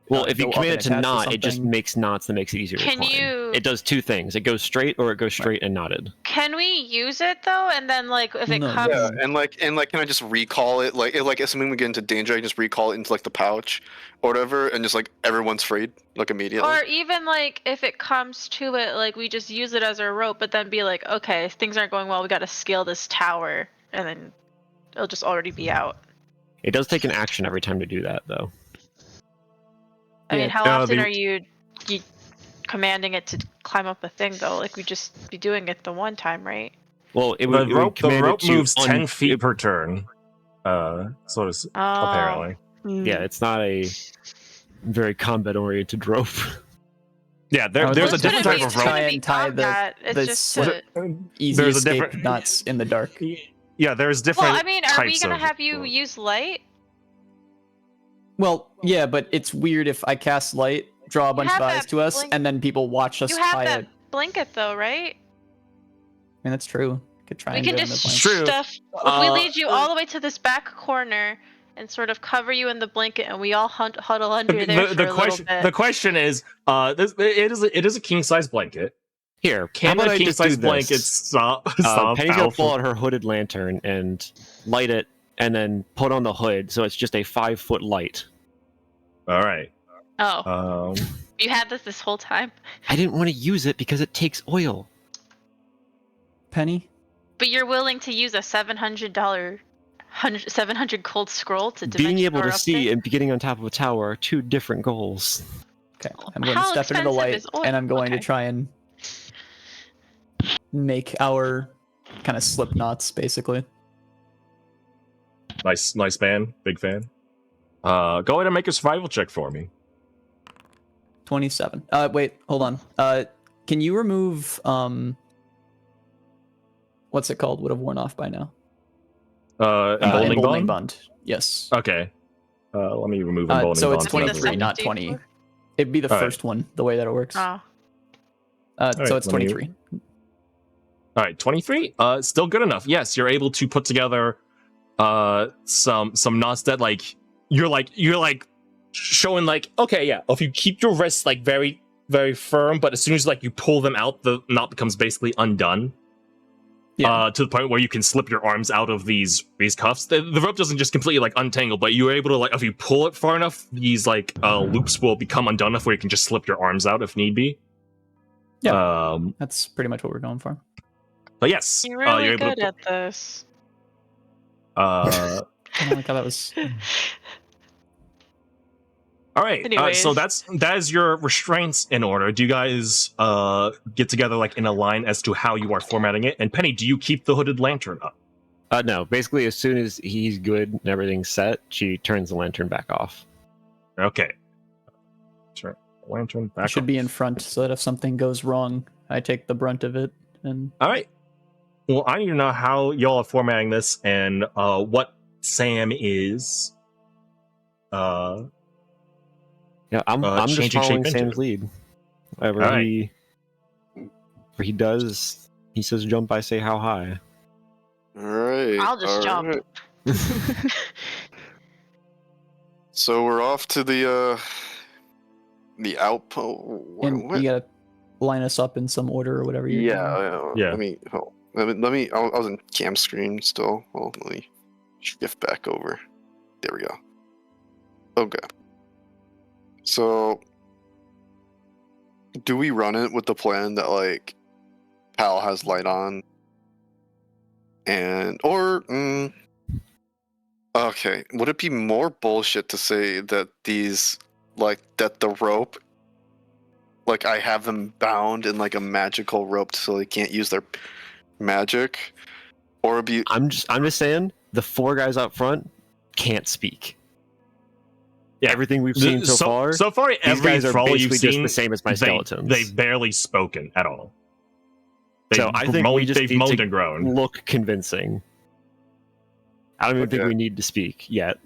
Well, if you go up command and it to attach knot, it just something. makes knots that makes it easier to Can climb. you- It does two things. It goes straight or it goes straight and knotted. Can we use it though? And then like if it No, comes, Yeah, and like can I just recall it? Like assuming we get into danger, I can just recall it into like the pouch or whatever, and just like everyone's freed like immediately. or even like if it comes to it, like we just use it as a rope, but then be like, okay, if things aren't going well, we got to scale this tower, and then it'll just already be out. It does take an action every time to do that, though. I mean, Yeah. how Uh, often the- are you commanding it to climb up a thing though? Like we just be doing it the one time, right? Well, it The would rope command it to moves 10 feet per turn. Sort of Oh. apparently. Yeah, it's not a very combat-oriented rope. Yeah, I would there's a like to different try type of and rope. tie and tie the It's just slip- to... Easy There's a escape different- knots in the dark. Yeah, there's different. Well, I mean, are we types gonna of have you rope. use light? Well, yeah, but it's weird if I cast light, draw a bunch of have eyes that to us, blink- and then people watch us You have tie that it. blanket though, right? I mean, that's true. Could try We and can do it on just the True. stuff. If we Uh, lead you all the way to this back corner and sort of cover you in the blanket, and we all huddle under there for a question, little bit. the question is, it is a king size blanket. Here, how Can about a I king just do size this? blanket stop? Penny's gonna pull Alpha? out her hooded lantern and light it, and then put on the hood, so it's just a 5-foot light. All right. Oh, you had this whole time, I didn't want to use it because it takes oil. Penny? but you're willing to use a $700 700 gold scroll to Being able to dimension see up and getting on top of a tower are two different goals. Okay, I'm going to How step into the expensive light, is oil? and I'm going to Okay. try and make our kind of slip knots, basically. Nice fan, big fan. Go ahead and make a survival check for me. 27. Wait, hold on. Can you remove what's it called? Would have worn off by now. Emboldening bond. Yes. Okay. Let me remove emboldening So it's bond. That's the 23, not 17 20. for? It'd be the All right. first one, the way that it works. Oh, So right, it's let me- 23. All right, 23. Still good enough. Yes, you're able to put together some knots that like you're like showing like, okay, yeah, if you keep your wrists like very, very firm, but as soon as like you pull them out, the knot becomes basically undone. Yeah. To the point where you can slip your arms out of these cuffs. The rope doesn't just completely like untangle, but you're able to like, if you pull it far enough, these like loops will become undone enough where you can just slip your arms out if need be. Yeah. That's pretty much what we're going for. But yes, You're really you're able good at this. I don't like how that was. All right, so Anyways. that is your restraints in order. Do you guys get together like in a line as to how you are formatting it? And Penny, do you keep the hooded lantern up? No, basically as soon as he's good and everything's set, she turns the lantern back off. Okay. Turn the lantern back It should on. be in front so that if something goes wrong, I take the brunt of it. And All right. Well, I need to know how y'all are formatting this and what Sam is. Yeah, I'm just changing following shape into. Sam's lead. Whatever All right. he does, he says jump, I say how high. Alright. I'll just jump. alright. So we're off to the outpost. and you gotta line us up in some order or whatever you're doing. Yeah. Let me. I was in cam screen still. Well, let me shift back over. There we go. Okay. So, do we run it with the plan that like Pal has light on, okay? Would it be more bullshit to say that that the rope, like I have them bound in like a magical rope so they can't use their magic, or be? I'm just saying the 4 guys up front can't speak. Yeah. Everything we've seen so far. So far, these every guys are troll basically you've just seen, the same as my skeletons. they've barely spoken at all. So I think we just they've need moaned to and groaned. look convincing. I don't even think Okay. we need to speak yet.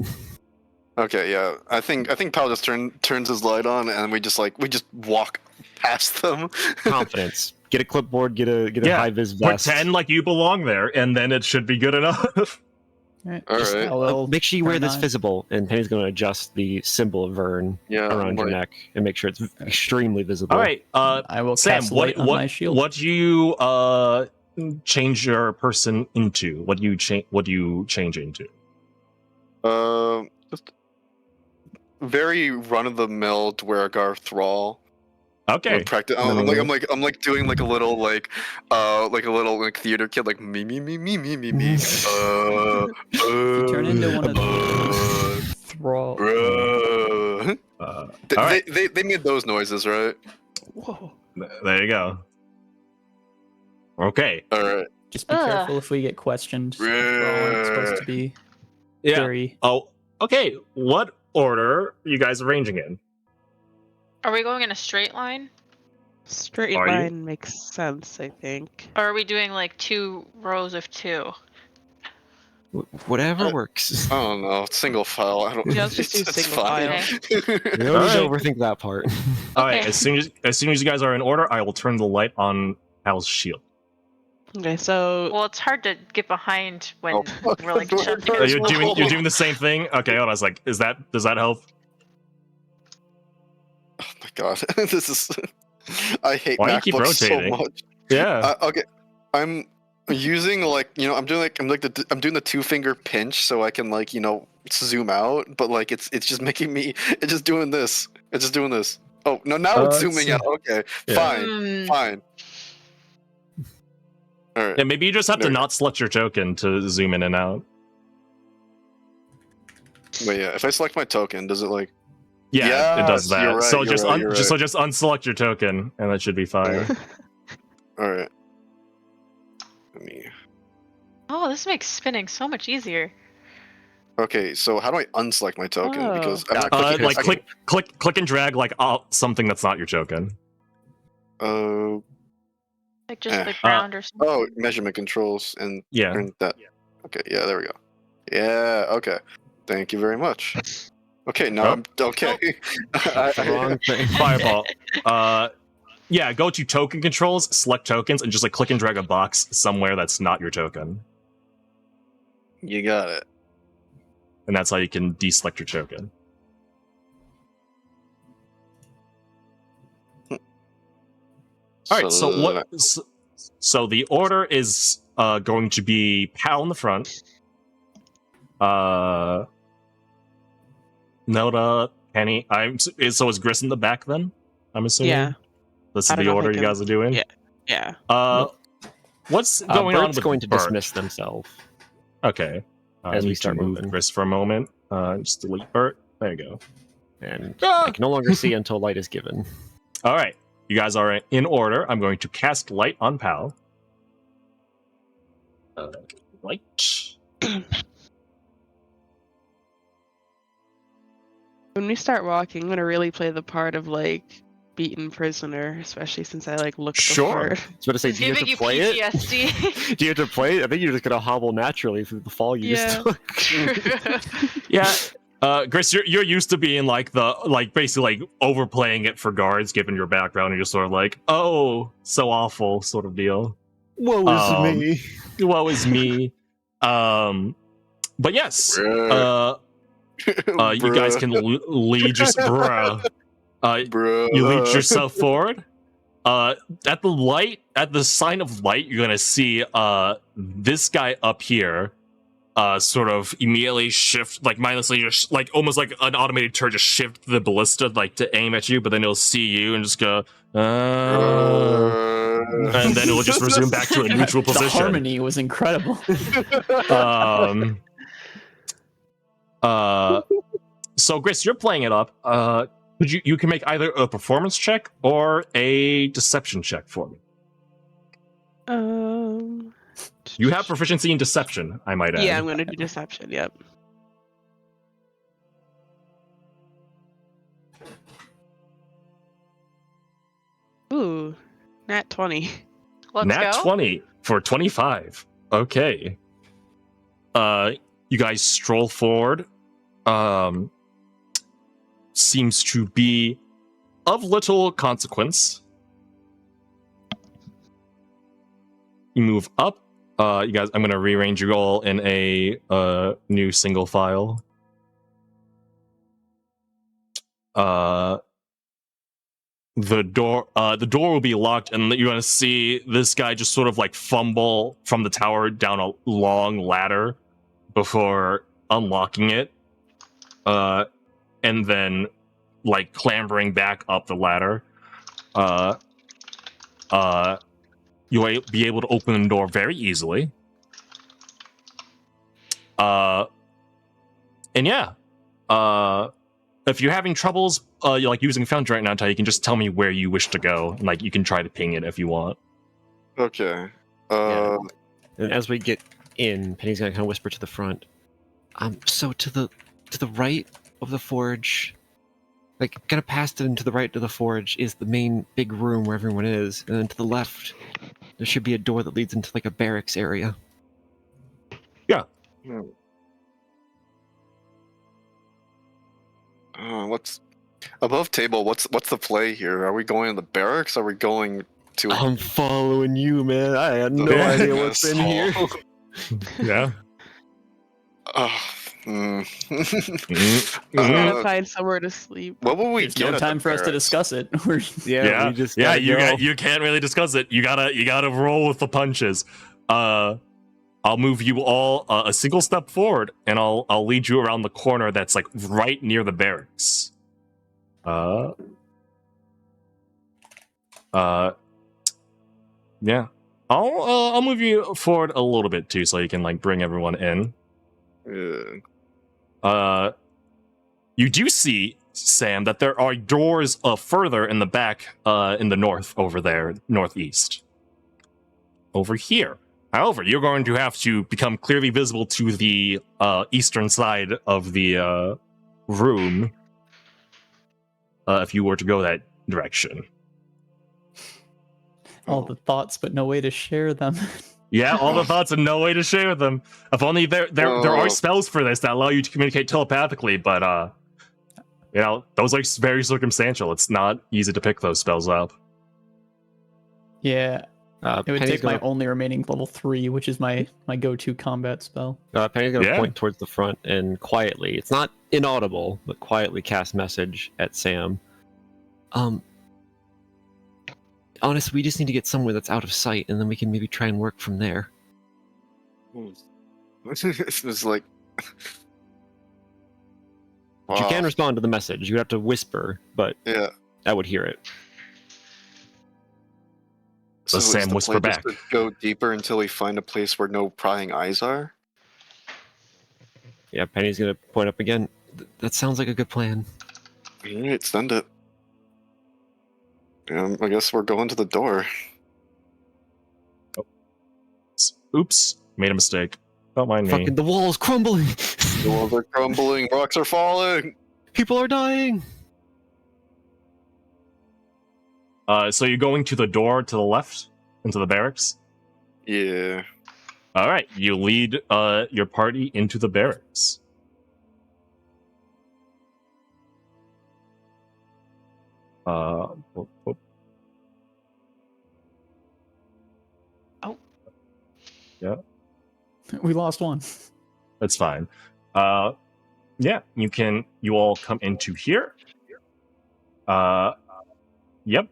Okay, yeah. I think Pal just turns his light on, and we just walk past them. Confidence. Get a clipboard. Get a Yeah, high vis vest. Pretend like you belong there, and then it should be good enough. Alright. All just right. a little Make sure you wear turn this on. visible, and Penny's going to adjust the symbol of Vern Yeah, around your like- neck and make sure it's extremely visible. All right, I will Sam, cast light on my shield. what do you change your person into? What do you change into? Just very run of the mill Dwergar thrall. Okay. Practice. I'm like doing like a little theater kid, like me. If you turn into one of those thrall. Bruh. All right. They made those noises, right? Whoa. There you go. Okay. All right. Just be careful if we get questioned. Thrall aren't supposed to be Yeah. very. Oh, okay. What order are you guys arranging in? Are we going in a straight line? Straight Are you? line makes sense, I think. Or are we doing like 2 rows of 2? Whatever works. I don't know. Single file. I don't. Yeah, let's just do it's single fine. You don't need to Alright. overthink that part. All right. Okay. As soon as you guys are in order, I will turn the light on Hal's shield. Okay, so Well, it's hard to get behind when Oh. we're like shoved Oh, together. You're doing the same thing. Okay. Hold on. I was like, does that help? Oh my god, this is. I hate Why do you keep MacBooks so rotating? much. Yeah. Okay, I'm using I'm doing I'm doing the 2-finger pinch so I can zoom out, but like it's just making me. It's just doing this. It's just doing this. Oh no! Now it's zooming out. Okay, Yeah. Mm. fine. All right. Yeah. Maybe you just have to There. not select your token to zoom in and out. Wait, yeah. If I select my token, does it like? Yeah, it does Yes, that. you're right, so you're just right, you're so right. just unselect your token, and that should be fine. All right. Let me. Oh, this makes spinning so much easier. Okay, so how do I unselect my token? Oh. Because I'm not clicking. Like click and drag like something that's not your token. Like just Eh. the ground or something. Oh, measurement controls and Yeah. turn that. Okay, yeah, there we go. Yeah, okay. Thank you very much. Okay, now Oh. I'm okay. That's the wrong thing. Fireball. Yeah, go to token controls, select tokens, and just like click and drag a box somewhere that's not your token. You got it. and that's how you can deselect your token. All right, so the order is going to be Pal in the front, Nelda, Penny. So is Gris in the back then? I'm assuming. Yeah. This is I don't the know if order I you can- guys are doing. Yeah. What's going on Bert's with going to Bert? dismiss themselves. Okay. As I we need start to move moving. Gris for a moment. Just delete Bert. There you go. And Ah! I can no longer see until light is given. All right. You guys are in order. I'm going to cast Light on Pal. Light. When we start walking, I'm gonna really play the part of like beaten prisoner, especially since I like looked Sure. the I was about to say, It's do you have giving to you play it? PTSD. Do you have to play it? I think you're just gonna hobble naturally through the fall you Yeah. just took. Yeah. Gris, you're used to being basically like overplaying it for guards, given your background, and you're sort of like, oh, so awful sort of deal. Woe is me. Woe is me. But yes, Bruh. you guys can lead your bruh. Bruh. You lead yourself forward. At the sign of light, you're gonna see this guy up here sort of immediately shift, like mindlessly, just like almost like an automated turret, just shift the ballista like to aim at you, but then it'll see you and just go, and then it will just resume back to a neutral The position. harmony was incredible. So Gris, you're playing it up. You can make either a performance check or a deception check for me. You have proficiency in deception, I might add. Yeah, I'm gonna do deception. Yep. Ooh, nat 20. Let's Nat go. 20 for 25. Okay. You guys stroll forward. Seems to be of little consequence. You move up. You guys, I'm gonna rearrange you all in a new single file. The door will be locked, and you're gonna see this guy just sort of like fumble from the tower down a long ladder before unlocking it, and then like clambering back up the ladder. You'll be able to open the door very easily. And yeah, if you're having troubles, you're like using Foundry right now, Ty, you can just tell me where you wish to go, and like you can try to ping it if you want. Okay. Yeah. And as we get in, Penny's gonna kind of whisper to the front. So to the right of the forge, like kind of past it and to the right of the forge is the main big room where everyone is, and then to the left there should be a door that leads into like a barracks area. Yeah. What's above table? What's the play here? Are we going to the barracks? Are we going to? I'm following you, man. I had no The idea what's in here. hall? Yeah. I'm gonna find somewhere to sleep. What will we There's get no at time the for us to barracks? discuss it. We just gotta you go. you can't really discuss it. You gotta roll with the punches. I'll move you all a single step forward, and I'll lead you around the corner that's like right near the barracks. Yeah. I'll move you forward a little bit too, so you can like bring everyone in. Yeah. You do see, Sam, that there are doors further in the back, in the north over there, northeast. Over here. However, you're going to have to become clearly visible to the eastern side of the room if you were to go that direction. All the thoughts, but no way to share them. Yeah, all the thoughts and no way to share them. If only there are spells for this that allow you to communicate telepathically, but those are very circumstantial. It's not easy to pick those spells up. Yeah. It would Penny's take my gonna, only remaining level 3, which is my go-to combat spell. Penny's gonna Yeah. point towards the front and quietly, it's not inaudible, but quietly cast message at Sam. Honestly, we just need to get somewhere that's out of sight, and then we can maybe try and work from there. This is like. But you can respond to the message. You have to whisper, but Yeah. I would hear it. So is Sam the whisper plan just back. to go deeper until we find a place where no prying eyes are. Yeah, Penny's gonna point up again. That sounds like a good plan. Alright, send it. I guess we're going to the door. Oops, made a mistake. Don't mind me. Fucking the wall's crumbling. The walls are crumbling, rocks are falling. People are dying. So you're going to the door to the left into the barracks? Yeah. All right, you lead your party into the barracks. Whoop, whoop. Oh. Yeah, We lost one. that's fine. Yeah, you all come into here. Yep.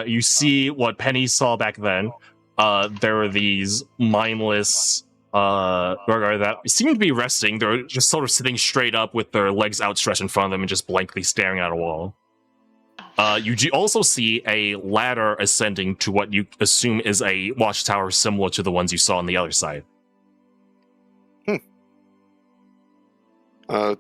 You see what Penny saw back then. There were these mindless that seem to be resting. They're just sort of sitting straight up with their legs outstretched in front of them and just blankly staring at a wall. You also see a ladder ascending to what you assume is a watchtower similar to the ones you saw on the other side. I'm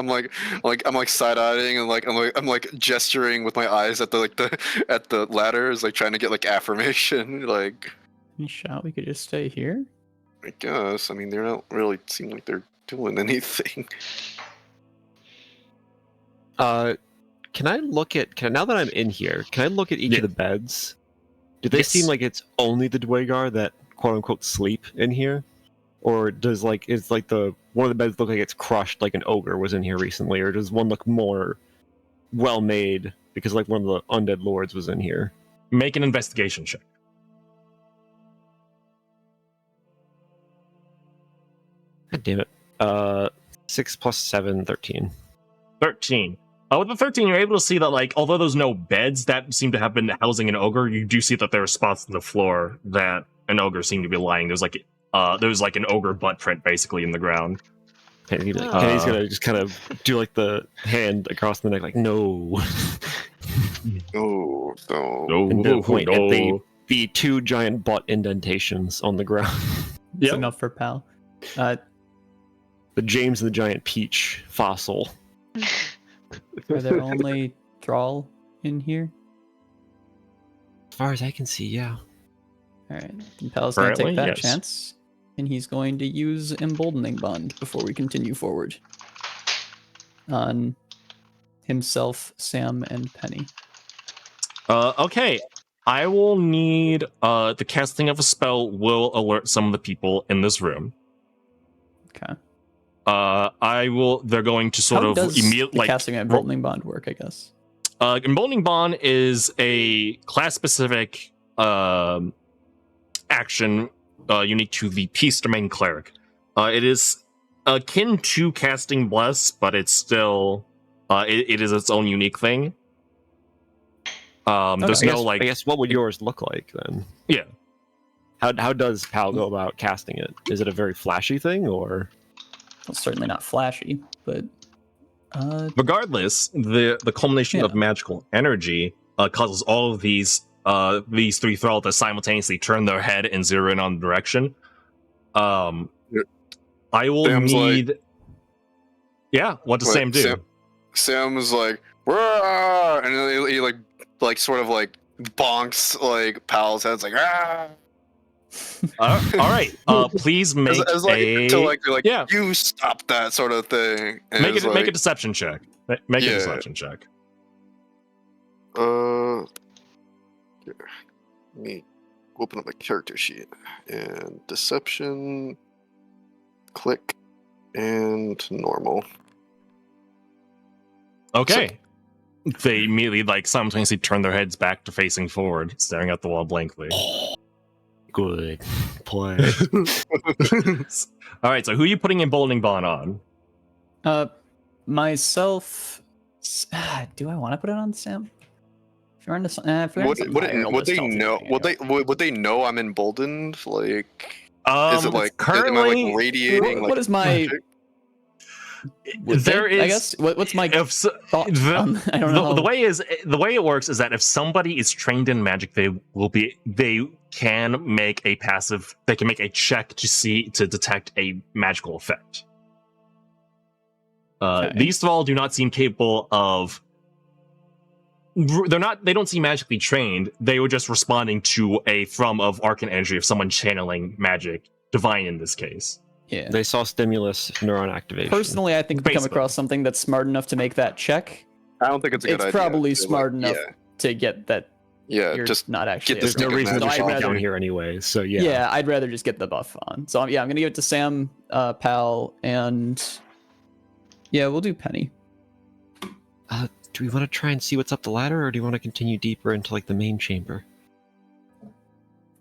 like side-eyeing and I'm like gesturing with my eyes at the ladders, like trying to get like affirmation. Like, Any shot we could just stay here? I guess. I mean, they don't really seem like they're doing anything. Can I look at? Now that I'm in here, can I look at each of the beds? Do they Yes. seem like it's only the Dwegar that quote unquote sleep in here, or is the one of the beds look like it's crushed, like an ogre was in here recently, or does one look more well made because like one of the undead lords was in here? Make an investigation check. God damn it! 6 + 7, 13. 13. With the 13, you're able to see that, like, although there's no beds that seem to have been housing an ogre, you do see that there are spots on the floor that an ogre seemed to be lying. There's like an ogre butt print basically in the ground. Penny's gonna just kind of do like the hand across the neck, like no. Oh no! And then point at the 2 giant butt indentations on the ground. It's enough for Pal. The James and the Giant Peach fossil. Are there only Thrall in here? As far as I can see, yeah. Alright, Pal's gonna Currently, take that yes. chance, and he's going to use Emboldening Bond before we continue forward. On himself, Sam, and Penny. Okay. I will need the casting of a spell will alert some of the people in this room. Okay. They're going to sort How of does immediately the casting of Emboldening Bond work, I guess? Emboldening Bond is a class-specific action unique to the Peace Domain Cleric. It is akin to casting Bless, but it's still it is its own unique thing. There's no like. I guess what would yours look like then? Yeah. How does Pal go about casting it? Is it a very flashy thing, or? Well, certainly not flashy, but Regardless, the culmination Yeah. of magical energy causes all of these 3 thralls to simultaneously turn their head and zero in on the direction. I will Sam's need. Yeah, what does Sam do? Sam was like, "Rah!" And he like sort of like bonks like Pal's head. It's like, "Ah!" All right. Please make As like, a to like, be like, yeah. you stop that sort of thing. And Make it's it make a like, deception check. Make a Yeah. deception check. here. Let me open up my character sheet and deception. Click and normal. Okay. They immediately, like, simultaneously turn their heads back to facing forward, staring at the wall blankly. Good play. All right, so who are you putting emboldening bond on? Myself. Do I want to put it on Sam? If you're into, if you're into Would higher, I'll they just tell know? you. Would they know I'm emboldened? Like, is it like currently, am I like radiating? What like, is my? magic? There is. I guess. What's my thought? I don't know. The way it works is that if somebody is trained in magic, they can make a passive. They can make a check to detect a magical effect. Okay. These thrall do not seem capable of. They don't seem magically trained. They were just responding to a thrum of arcane energy of someone channeling magic, divine in this case. Yeah. They saw stimulus neuron activation. Personally, I think if you come across something that's smart enough to make that check, I don't think it's a good idea. it's probably to, smart enough to get that. Yeah, You're just not actually. get this There's no reason to magic shoot off. down here anyway. So yeah. Yeah, I'd rather just get the buff on. So yeah, I'm gonna give it to Sam, Pal, and yeah, we'll do Penny. Do we want to try and see what's up the ladder, or do you want to continue deeper into like the main chamber?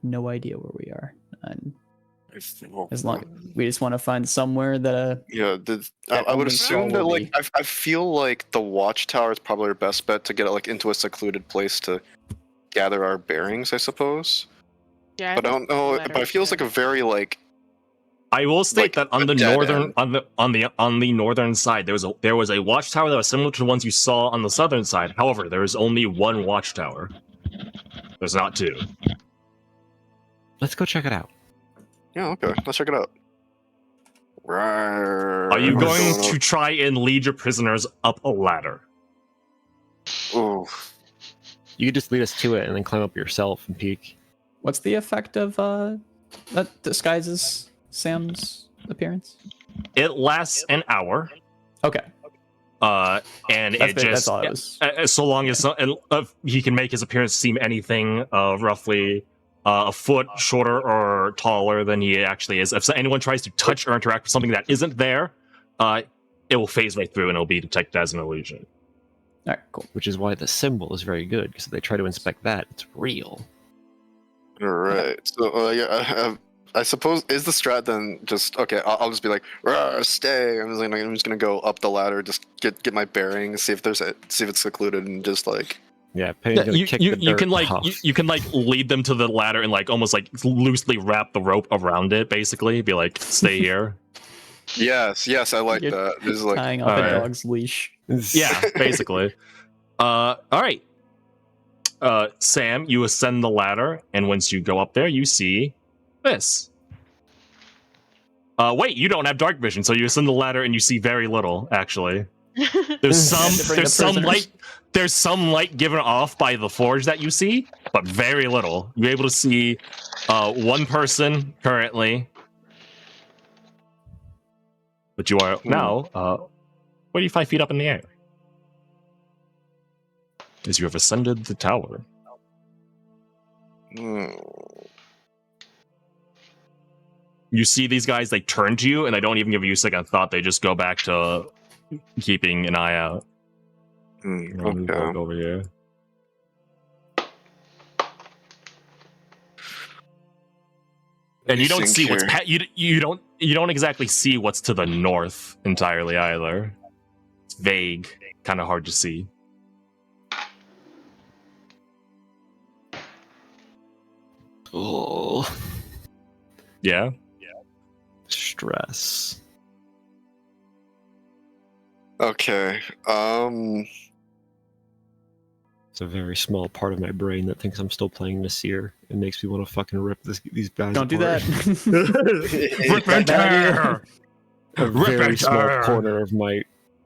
No idea where we are, and as long we just want to find somewhere that. Yeah, that I would only assume Thrall that will like I feel like the watchtower is probably our best bet to get like into a secluded place to gather our bearings, I suppose. Yeah, But I don't know. But it feels like a very like. I will state Like, that on a the dead northern end. on the northern side there was a watchtower that was similar to the ones you saw on the southern side. However, there is only one watchtower. There's not two. Let's go check it out. Yeah, okay. Let's check it out. Are you going to try and lead your prisoners up a ladder? Ooh. You could just lead us to it and then climb up yourself and peek. What's the effect of that disguises Sam's appearance? It lasts an hour. Okay. And That's all it was. So long as he can make his appearance seem anything roughly a foot shorter or taller than he actually is. If anyone tries to touch or interact with something that isn't there, it will phase right through and it'll be detected as an illusion. All right, cool. Which is why the symbol is very good, because if they try to inspect that, it's real. All right. So I suppose is the strat then just okay? I'll just be like, stay. I'm just gonna go up the ladder, just get my bearings, see if it's secluded, and just like. Yeah, Penny's gonna kick the you dirt can like off. you can like lead them to the ladder and like almost like loosely wrap the rope around it, basically. Be like, stay here. Yes, I like You're that. This is like tying up a dog's leash. Yeah, basically. All right. Sam, you ascend the ladder, and once you go up there, you see this. Wait, you don't have dark vision, so you ascend the ladder and you see very little. Actually, there's some light given off by the forge that you see, but very little. You're able to see one person currently, but you are now 25 feet up in the air. As you have ascended the tower. You see these guys, they turn to you, and they don't even give you a second thought. They just go back to keeping an eye out. Okay. Over here. And you don't see what's you don't exactly see what's to the north entirely either. It's vague, kind of hard to see. Oh, Yeah. stress. Okay. It's a very small part of my brain that thinks I'm still playing Nasir. It makes me want to fucking rip these guys Don't do apart. that. Rip and tear! A Rip very and small tear! corner of my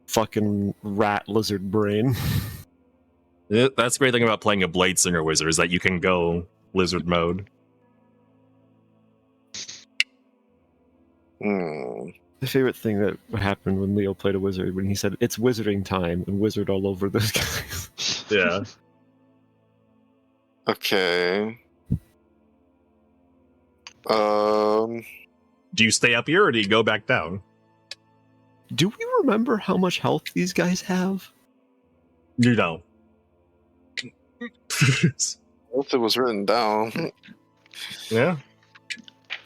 fucking rat lizard brain. That's the great thing about playing a Blade Singer Wizard is that you can go lizard mode. My favorite thing that happened when Leo played a wizard when he said it's wizarding time and wizard all over those guys. Yeah. Okay. Do you stay up here or do you go back down? Do we remember how much health these guys have? You don't. If it was written down. Yeah.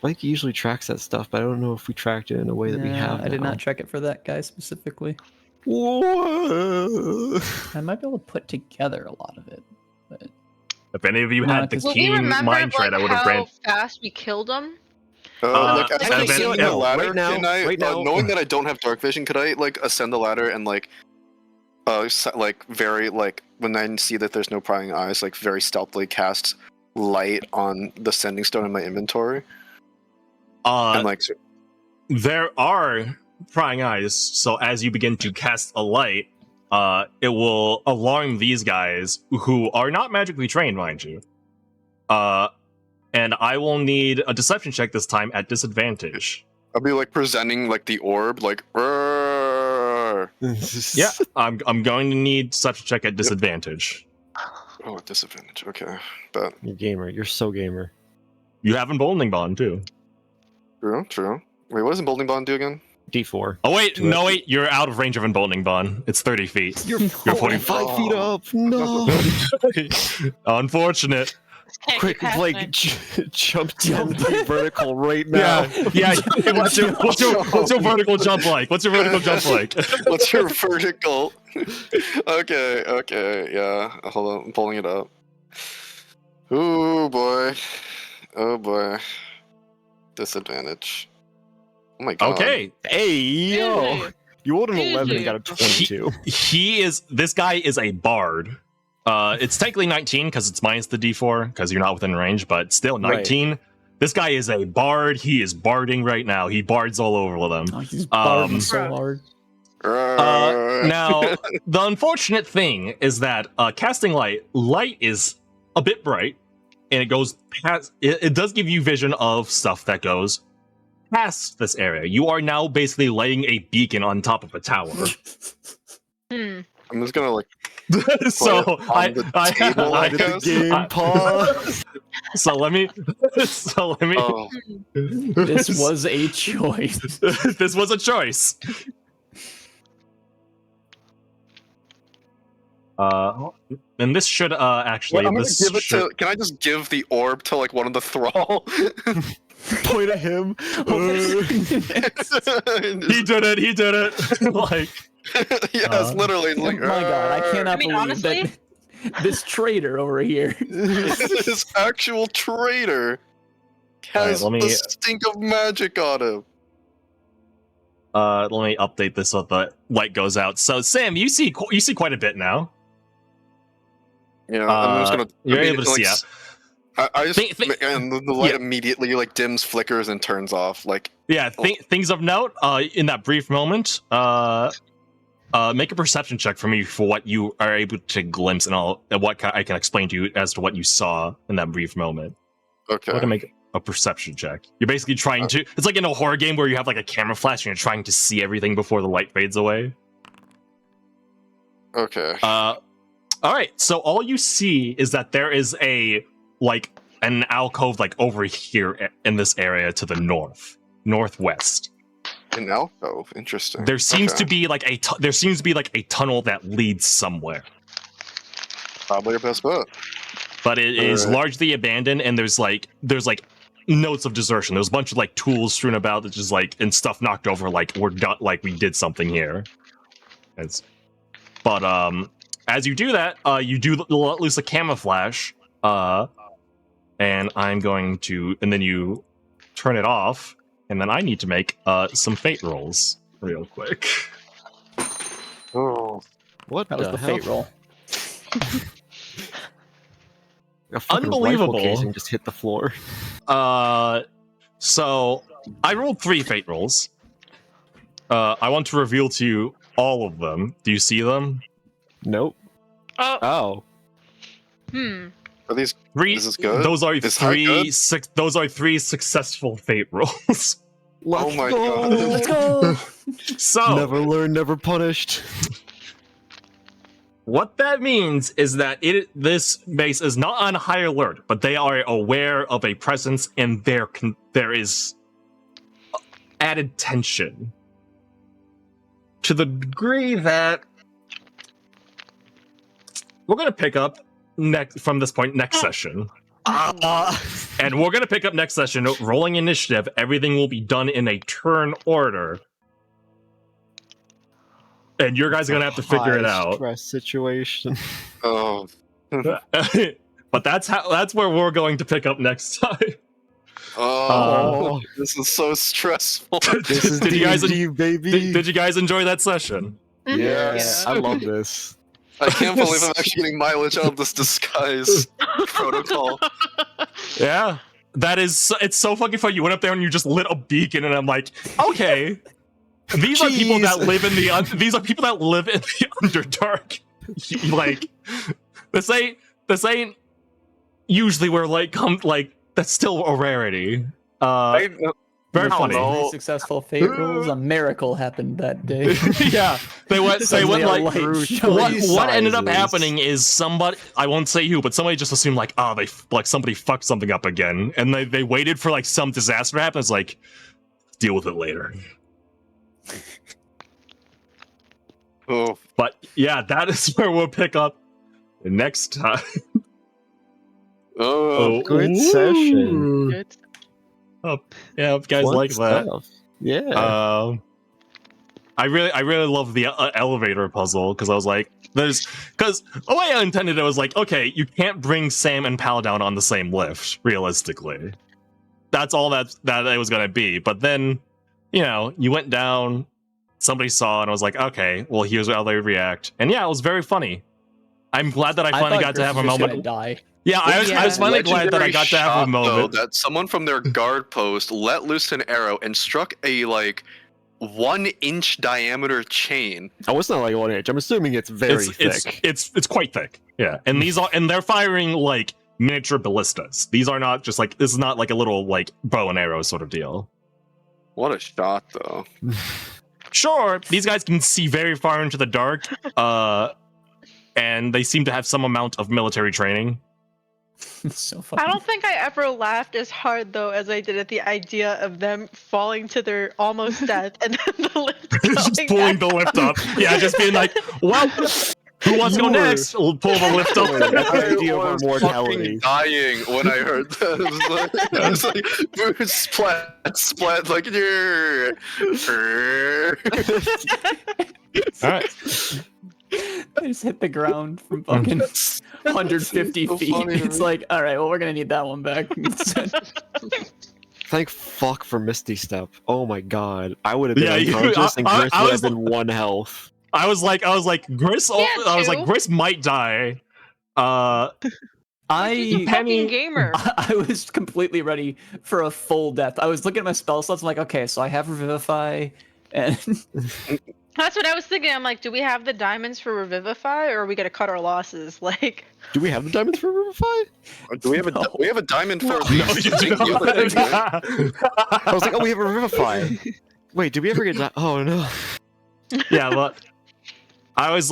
Blake usually tracks that stuff, but I don't know if we tracked it in a way that we have. I did now. not track it for that guy specifically. Whoa. I might be able to put together a lot of it, but If any of you No, had the 'cause- Well, we keen remembered mind like tred, I would have how granted. fast we killed him. Like I as think I you ascend know, the ladder, right now- can I, right now- knowing that I don't have dark vision, could I like ascend the ladder and like, like very like when I see that there's no prying eyes, like very stealthily cast light on the sending stone in my inventory, and like There are prying eyes, so as you begin to cast a light, it will alarm these guys who are not magically trained, mind you. And I will need a deception check this time at disadvantage. I'll be like presenting like the orb, like. "Rrrr." Yeah, I'm going to need deception check at disadvantage. Oh, disadvantage. Okay, but You're gamer. You're so gamer. You have emboldening bond too. true. Wait, what does emboldening bond do again? D4. Oh wait, no wait, you're out of range of emboldening bond. It's 30 feet. You're 45 feet up. No. Unfortunate. Can't Quick, get past Blake, me. jump 10 feet vertical right now. Yeah. What's your vertical jump like? What's your vertical jump like? What's your vertical? Okay, yeah. Hold on, I'm pulling it up. Oh boy. Disadvantage. Oh my god. Okay. Hey, yo. Easy. You rolled an 11 and Easy. got a 22. This guy is a bard. It's technically 19 because it's minus the d4 because you're not within range, but still 19. Right. This guy is a bard. He is barding right now. He bards all over them. oh, he's barding so hard. Now, the unfortunate thing is that casting light is a bit bright, and it goes past. It does give you vision of stuff that goes past this area. You are now basically lighting a beacon on top of a tower. I'm just gonna like. So the game pause. So let me. Oh. This was a choice. This was a choice. And this should actually. Wait, I'm this gonna give it should... to. Can I just give the orb to like one of the thrall? Point at him. He did it. Like. Yes, literally. It's like, Oh my god, I cannot believe honestly? that this traitor over here. This actual traitor has Alright, the stink of magic on him. Let me update this so the light goes out. So Sam, you see quite a bit now. Yeah, I'm just gonna. You're able to like, see out. I just and the light immediately like dims, flickers, and turns off. Like things of note. In that brief moment, make a perception check for me for what you are able to glimpse, and what I can explain to you as to what you saw in that brief moment. Okay. Go ahead and make a perception check. You're basically trying to. It's like in a horror game where you have like a camera flash and you're trying to see everything before the light fades away. Okay. All right. So all you see is that there is an alcove like over here in this area to the northwest. An alcove. Interesting. There seems to be like a tunnel that leads somewhere. Probably your best bet. But it is largely abandoned, and there's notes of desertion. There's a bunch of like tools strewn about that just like and stuff knocked over like we're done, like we did something here. But as you do that, you do let loose a camouflage, and I'm going to, and then you turn it off, and then I need to make some fate rolls real quick. Oh, What That was the hell? fate roll. A fucking Unbelievable. rifle casing just hit the floor. So I rolled 3 fate rolls. I want to reveal to you all of them. Do you see them? Nope. Oh. Oh. are these? Three. This is good? Those are Is that good? Those are 3 successful fate rolls. Oh my god. Let's go. So Never learned, never punished. what that means is that this base is not on high alert, but they are aware of a presence, and there is added tension to the degree that we're gonna pick up from this point next session. And we're gonna pick up next session, rolling initiative. Everything will be done in a turn order. And you guys are gonna have to figure it out. Stress situation. Oh. But that's where we're going to pick up next time. Oh, this is so stressful. This is Did you guys D&D, baby. Did you guys enjoy that session? Yes. I love this. I can't believe I'm actually getting mileage out of this disguise protocol. Yeah. It's so fucking fun. You went up there and you just lit a beacon, and I'm like, okay. These are people that live in the Underdark. Like, this ain't usually where that's still a rarity. Very funny. Very successful fate rolls. A miracle happened that day. Yeah, they went Suddenly a like light what ended up sizes. happening is somebody, I won't say who, but somebody just assumed like, oh, somebody fucked something up again, and they waited for like some disaster to happen. It's like, deal with it later. Oh, But yeah, that is where we'll pick up next time. oh, Good session. Good. Yeah, if you guys Fun like that. stuff. Yeah. I really love the elevator puzzle, because I was like, because the way I intended it was like, okay, you can't bring Sam and Pal down on the same lift, realistically. That's all that it was gonna be. But then, you went down, somebody saw, and I was like, okay, well, here's how they react. And yeah, it was very funny. I'm glad that I finally got to have a moment. Die. Yeah, I was finally glad that I got to have a moment. Though, that someone from their guard post let loose an arrow and struck a 1-inch diameter chain. Oh, it's not like 1 inch. I'm assuming it's very thick. It's quite thick. Yeah, and they're firing like miniature ballistas. These are not just like, this is not like a little like bow and arrow sort of deal. What a shot, though. Sure, these guys can see very far into the dark, and they seem to have some amount of military training. So funny. I don't think I ever laughed as hard though as I did at the idea of them falling to their almost death and then the lift Just going pulling back the lift up. Yeah, just being like, well, who wants to go next? We'll pull the lift up. That's the idea of our was mortality. fucking dying when I heard that. It was like splat, like, All right. I just hit the ground from fucking 150 so feet. funny, It's man. like, all right, well, we're gonna need that one back. Thank fuck for Misty Step. Oh my god. I would have been Yeah, unconscious and Gris I would was have been 1 health. I was like, Gris. Gris might die. He's a fucking Penny, gamer. I was completely ready for a full death. I was looking at my spell slots. I'm like, okay, so I have Revivify, and That's what I was thinking. I'm like, do we have the diamonds for Revivify, or are we gonna cut our losses? Like, Do we have the diamonds for Revivify? Do we have a diamond for No, these? you do not. I was like, oh, we have a Revivify. Wait, did we ever get that? Oh no. Yeah, but I was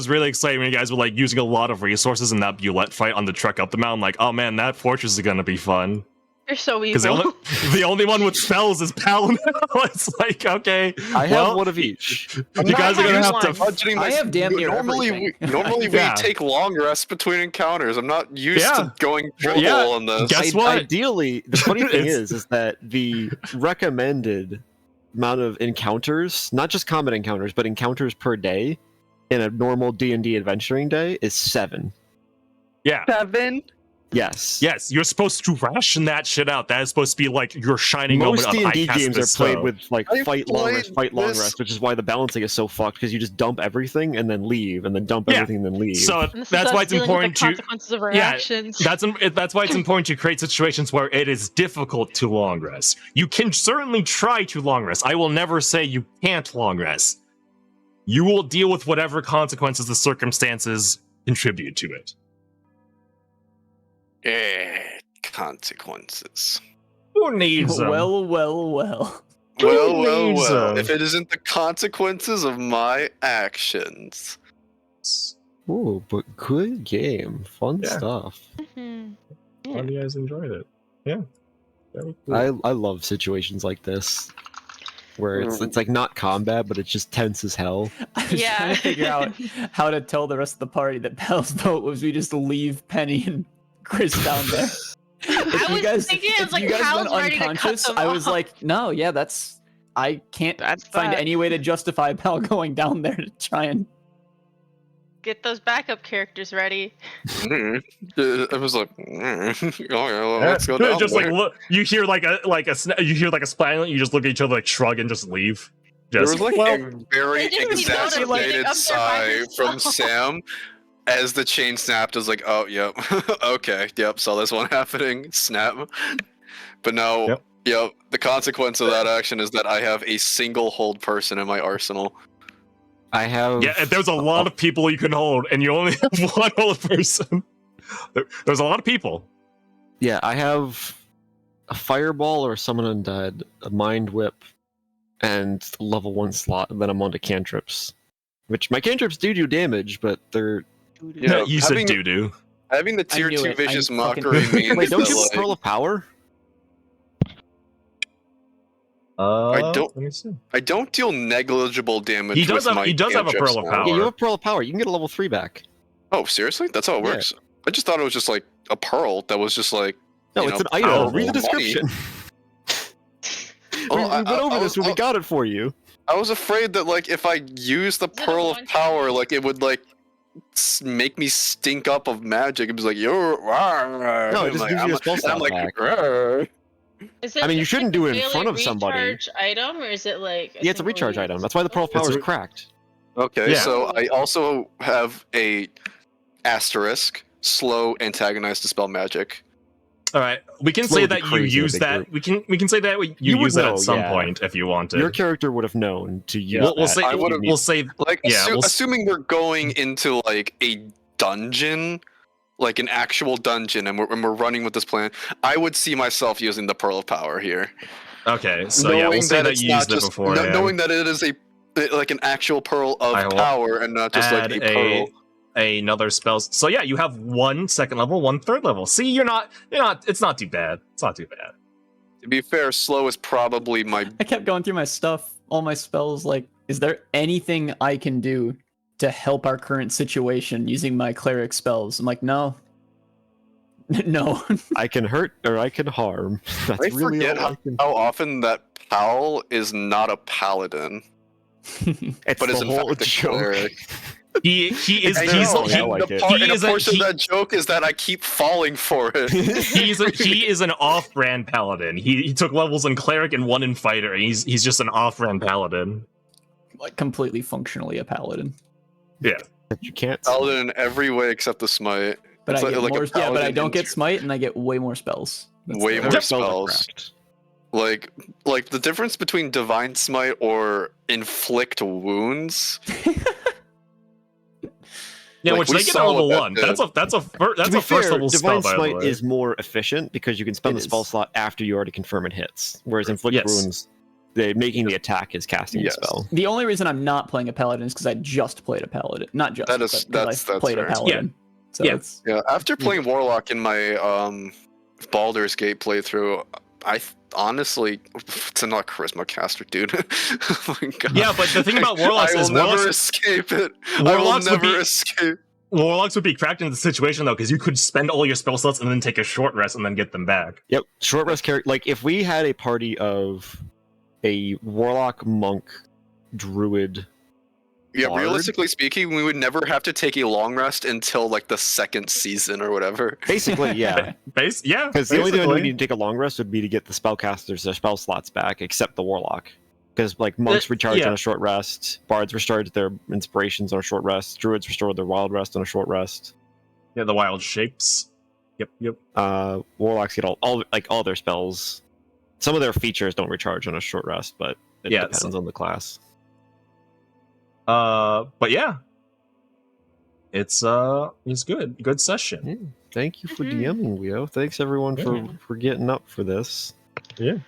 really excited when you guys were like using a lot of resources in that Bulette fight on the trek up the mountain. Like, oh man, that fortress is gonna be fun. you're so Because evil. the only one with spells is Pal now. It's like, okay, I have well, one of each. you guys are gonna have to. Budgeting I have damn near normally everything. we Yeah. take long rests between encounters. I'm not used Yeah. to going triple Yeah. on this. Guess what? Ideally, the funny thing It's- is that the recommended amount of encounters, not just combat encounters, but encounters per day in a normal D&D adventuring day is 7. Yeah. 7. Yes. Yes, you're supposed to ration that shit out. That is supposed to be like your shining Most moment of D&D I cast games are this played spell. with like I fight long rest, played fight long this- rest, which is why the balancing is so fucked because you just dump everything and then leave, and then dump Yeah. everything and then leave. So And this is that's us why it's dealing with important the to. consequences of our Yeah, actions. That's why it's important to create situations where it is difficult to long rest. You can certainly try to long rest. I will never say you can't long rest. You will deal with whatever consequences the circumstances contribute to it. Consequences. Who needs them? well. Well. needs them? If it isn't the consequences of my actions. Ooh, but good game. Fun Yeah. stuff. Mhm. Glad you guys enjoyed it. Yeah. Very cool. I love situations like this. where it's like not combat, but it's just tense as hell. I was trying to figure out how to tell the rest of the party that Pal's vote was we just leave Penny and Chris down there. If you guys went unconscious, I was like, no, yeah, I can't find any way to justify Pal going down there to try and get those backup characters ready. I was like, oh yeah, well, let's go down just there. like look, you hear like a spine, you just look at each other, like shrug, and just leave. There was like well, a very exaggerated sigh from Sam as the chain snapped. I was like, oh, yep, okay, yep, saw this one happening, snap. But no, yep, the consequence of that action is that I have a single hold person in my arsenal. I have... Yeah, there's a lot of people you can hold, and you only have one hold person. There's a lot of people. Yeah, I have a fireball or summon undead, a mind whip, and level 1 slot, and then I'm on to cantrips. Which, my cantrips do damage, but they're... Yeah, you said doo-doo. Having the tier 2 vicious mockery means Wait, don't you have like, Pearl of Power? Let me see. I don't deal negligible damage. He does with my have a cantrips Pearl of now. Power. Yeah, you have Pearl of Power. You can get a level 3 back. Oh, seriously? That's how it works. I just thought it was just like a pearl that was just like. No, you it's know, an item. powerful Read the money. description. Oh, we went over this when we got it for you. I was afraid that like if I use the Pearl of Power, like it would like make me stink up of magic. It was like you're. No, it just gives you a spell slot back. Is it, I mean, you shouldn't do it in daily front of somebody. recharge item, or is it like? Yeah, it's a recharge item. That's why the Pearl of Power is cracked. Okay, Yeah. so I also have a asterisk, slow antagonize dispel magic. All right, we can Slow say would be that you crazy in a use big that. group. We can say that you You would use that know, at some yeah. point if you wanted. Your character would have known to use We'll that. say I would've- we'll say Like, Yeah, we'll s- assuming we're going into like a dungeon, like an actual dungeon, and we're running with this plan, I would see myself using the Pearl of Power here. okay. So yeah, we'll say that it's you not used it just- before. knowing that it is like an actual Pearl of I will Power and not just like add a Pearl. another spell. So yeah, you have 1 second level, 1 third level. See, you're not. It's not too bad. It's not too bad. To be fair, slow is probably my. I kept going through my stuff, all my spells, like, is there anything I can do to help our current situation using my cleric spells? I'm like, no. No. I can hurt or I can harm. That's I really forget all I can... how often that Pal is not a paladin, It's but is the in whole fact a joke. cleric. He is. I He's know, I he, like and it. and He a is a- portion he- of that joke is that I keep falling for it. he is an off-brand paladin. He took levels in cleric and 1 in fighter. And he's just an off-brand paladin. Like, completely functionally a paladin. Yeah. But you can't. Paladin in every way except the smite. But It's I get like a more, but I paladin don't get in- smite, and I get way more spells. That's Way the- more Your spells. are cracked. Like the difference between divine smite or inflict wounds. Yeah, Like, which we they get saw at level what that 1. did. That's a To be first fair, level spell. Divine By the Smite way. is more efficient because you can spend It the spell is. slot after you already confirm it hits. Whereas Inflict Yes. Wounds, making the attack is casting Yes. the spell. The only reason I'm not playing a paladin is because I just played a paladin. Not just, That is- but 'cause I that's played a fair. paladin. So Yeah. it's Yeah, after playing Warlock in my Baldur's Gate playthrough, honestly, it's not charisma caster, dude. Oh my god. Yeah, but the thing about Warlocks I is will never Warlocks, escape it. Warlocks I would will never be- escape. Warlocks would be cracked into the situation though, because you could spend all your spell slots and then take a short rest and then get them back. Yep, short rest character. Like if we had a party of a Warlock, Monk, Druid. Yeah, Bard? realistically speaking, we would never have to take a long rest until like the second season or whatever. Basically, yeah. Yeah. Because the only thing I basically. need to take a long rest would be to get the spellcasters their spell slots back, except the Warlock. Because like monks recharge yeah. on a short rest, bards restore their inspirations on a short rest, druids restore their wild rest on a short rest. Yeah, the wild shapes. Yep. Warlocks get all their spells. Some of their features don't recharge on a short rest, but it Yeah, depends on the class. But yeah. It's good. Good session. Yeah. Thank you for Mhm. DMing, Leo. Thanks everyone for getting up for this. Yeah.